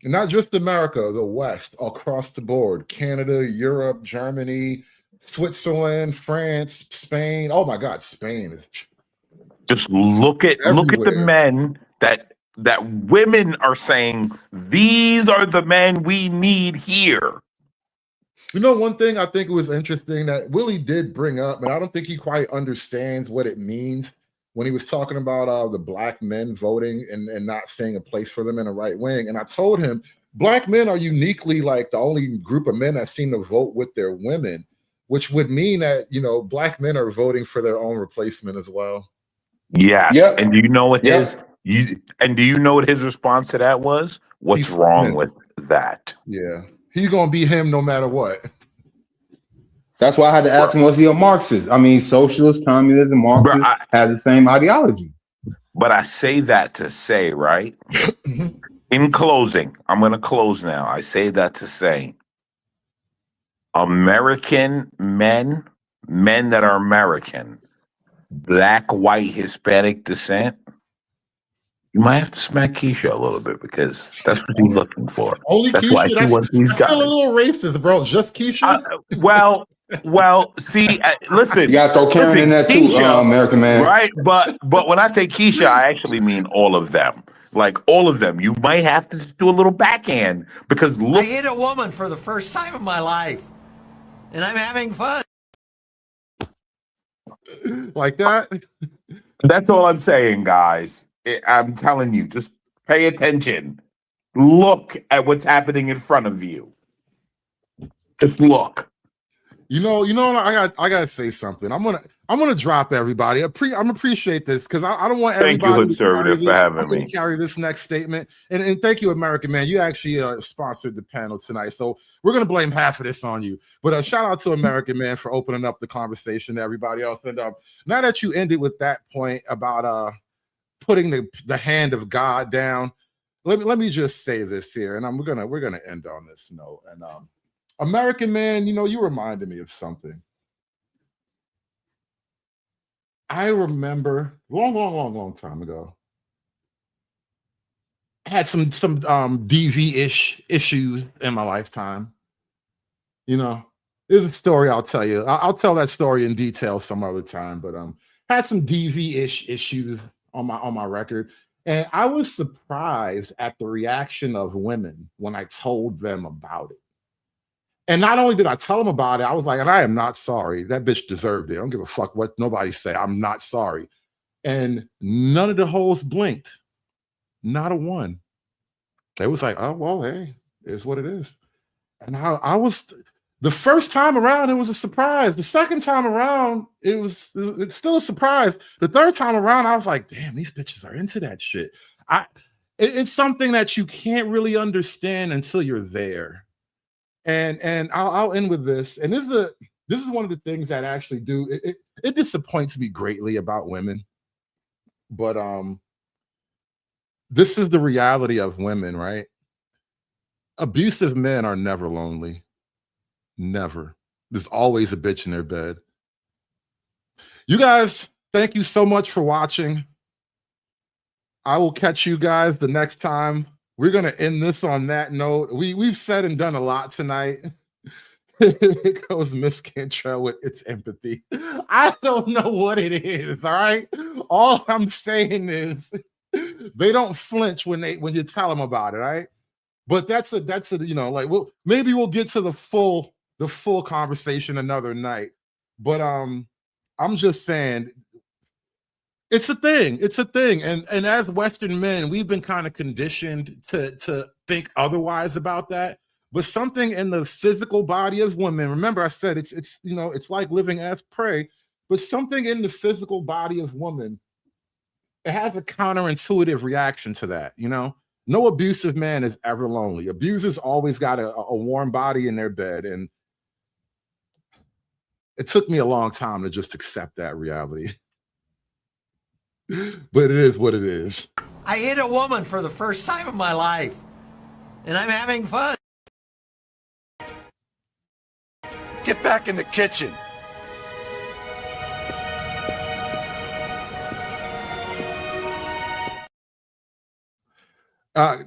And not just America, the West, across the board. Canada, Europe, Germany, Switzerland, France, Spain. Oh my God, Spain is just look at the men that women are saying these are the men we need here. You know, one thing I think was interesting that Willie did bring up, and I don't think he quite understands what it means when he was talking about the black men voting and not seeing a place for them in the right wing. And I told him, black men are uniquely like the only group of men that seem to vote with their women, which would mean that, black men are voting for their own replacement as well. Yes. Yep. And do you know what do you know what his response to that was? What's wrong with that? Yeah. He's going to be him no matter what. That's why I had to ask him, was he a Marxist? I mean, socialist, communist, and Marxist have the same ideology. But I say that to say, right? In closing, I'm going to close now. I say that to say American men that are American, black, white, Hispanic descent, you might have to smack Keisha a little bit because that's what he's looking for. Only that's Keisha? why she wants these that's guys. still a little racist, bro. Just Keisha? Well, see, listen. You gotta throw Karen in there too, American man. Right? But when I say Keisha, I actually mean all of them. Like all of them. You might have to do a little backhand because look. I hit a woman for the first time in my life, and I'm having fun. Like that? That's all I'm saying, guys. I'm telling you, just pay attention. Look at what's happening in front of you. Just look. You know, I gotta say something. I'm gonna drop everybody. I'm appreciate this because I don't want everybody. Thank you, Conservative, for having me. Carry this next statement, and thank you, American man. You actually sponsored the panel tonight, so we're gonna blame half of this on you. But shout out to American man for opening up the conversation to everybody else. And now that you ended with that point about putting the hand of God down, let me just say this here, and we're gonna end on this note. And American man, you reminded me of something. I remember long time ago, had some DV-ish issues in my lifetime. You know, there's a story I'll tell you. I'll tell that story in detail some other time. But had some DV-ish issues on my record, and I was surprised at the reaction of women when I told them about it. And not only did I tell them about it, I was like, and I am not sorry. That bitch deserved it. I don't give a fuck what nobody say. I'm not sorry. And none of the hoes blinked. Not a one. They was like, oh, well, hey, it's what it is. And I was, the first time around, it was a surprise. The second time around, it's still a surprise. The third time around, I was like, damn, these bitches are into that shit. It's something that you can't really understand until you're there. And I'll end with this. And this is one of the things that actually it disappoints me greatly about women. But this is the reality of women, right? Abusive men are never lonely. Never. There's always a bitch in their bed. You guys, thank you so much for watching. I will catch you guys the next time. We're going to end this on that note. We've said and done a lot tonight. It goes Miss Cantrell with its empathy. I don't know what it is, all right? All I'm saying is they don't flinch when you tell them about it, all right? But that's a you know, like maybe we'll get to the full conversation another night. But I'm just saying it's a thing. It's a thing. And as Western men, we've been kind of conditioned to think otherwise about that. But something in the physical body of women, remember I said it's you know, it's like living as prey, but something in the physical body of women, it has a counterintuitive reaction to that, you know? No abusive man is ever lonely. Abusers always got a warm body in their bed. And it took me a long time to just accept that reality. But it is what it is. I hit a woman for the first time in my life, and I'm having fun. Get back in the kitchen.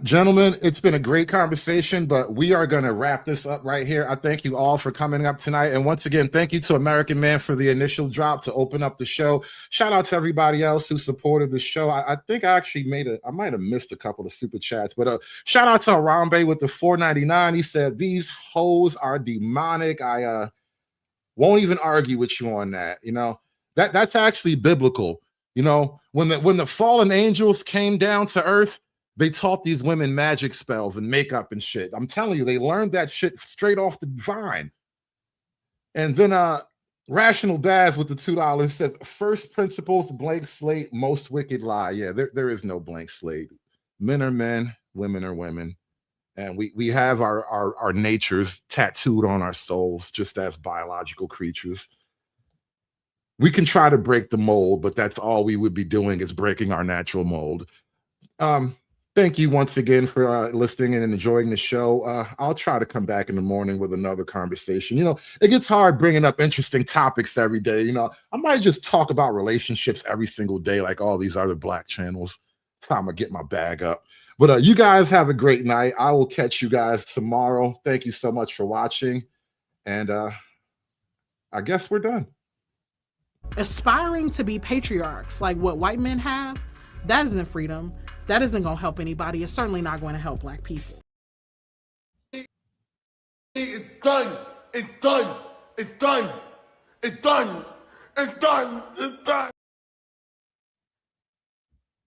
Gentlemen, it's been a great conversation, but we are going to wrap this up right here. I thank you all for coming up tonight. And once again, thank you to American Man for the initial drop to open up the show. Shout out to everybody else who supported the show. I think I actually I might have missed a couple of super chats, but shout out to Arambe with the $4.99. He said, these hoes are demonic. I won't even argue with you on that. You know, that's actually biblical. You know, when the fallen angels came down to earth, they taught these women magic spells and makeup and shit. I'm telling you, they learned that shit straight off the vine. And then Rational Daz with the $2 said, first principles, blank slate, most wicked lie. Yeah, there is no blank slate. Men are men, women are women. And we have our natures tattooed on our souls, just as biological creatures. We can try to break the mold, but that's all we would be doing is breaking our natural mold. Thank you once again for listening and enjoying the show. I'll try to come back in the morning with another conversation. You know, it gets hard bringing up interesting topics every day. You know, I might just talk about relationships every single day like all these other black channels. Time to get my bag up. But you guys have a great night. I will catch you guys tomorrow. Thank you so much for watching. And I guess we're done. Aspiring to be patriarchs like what white men have, that isn't freedom. That isn't going to help anybody. It's certainly not going to help black people. It's done. It's done. It's done. It's done. It's done. It's done.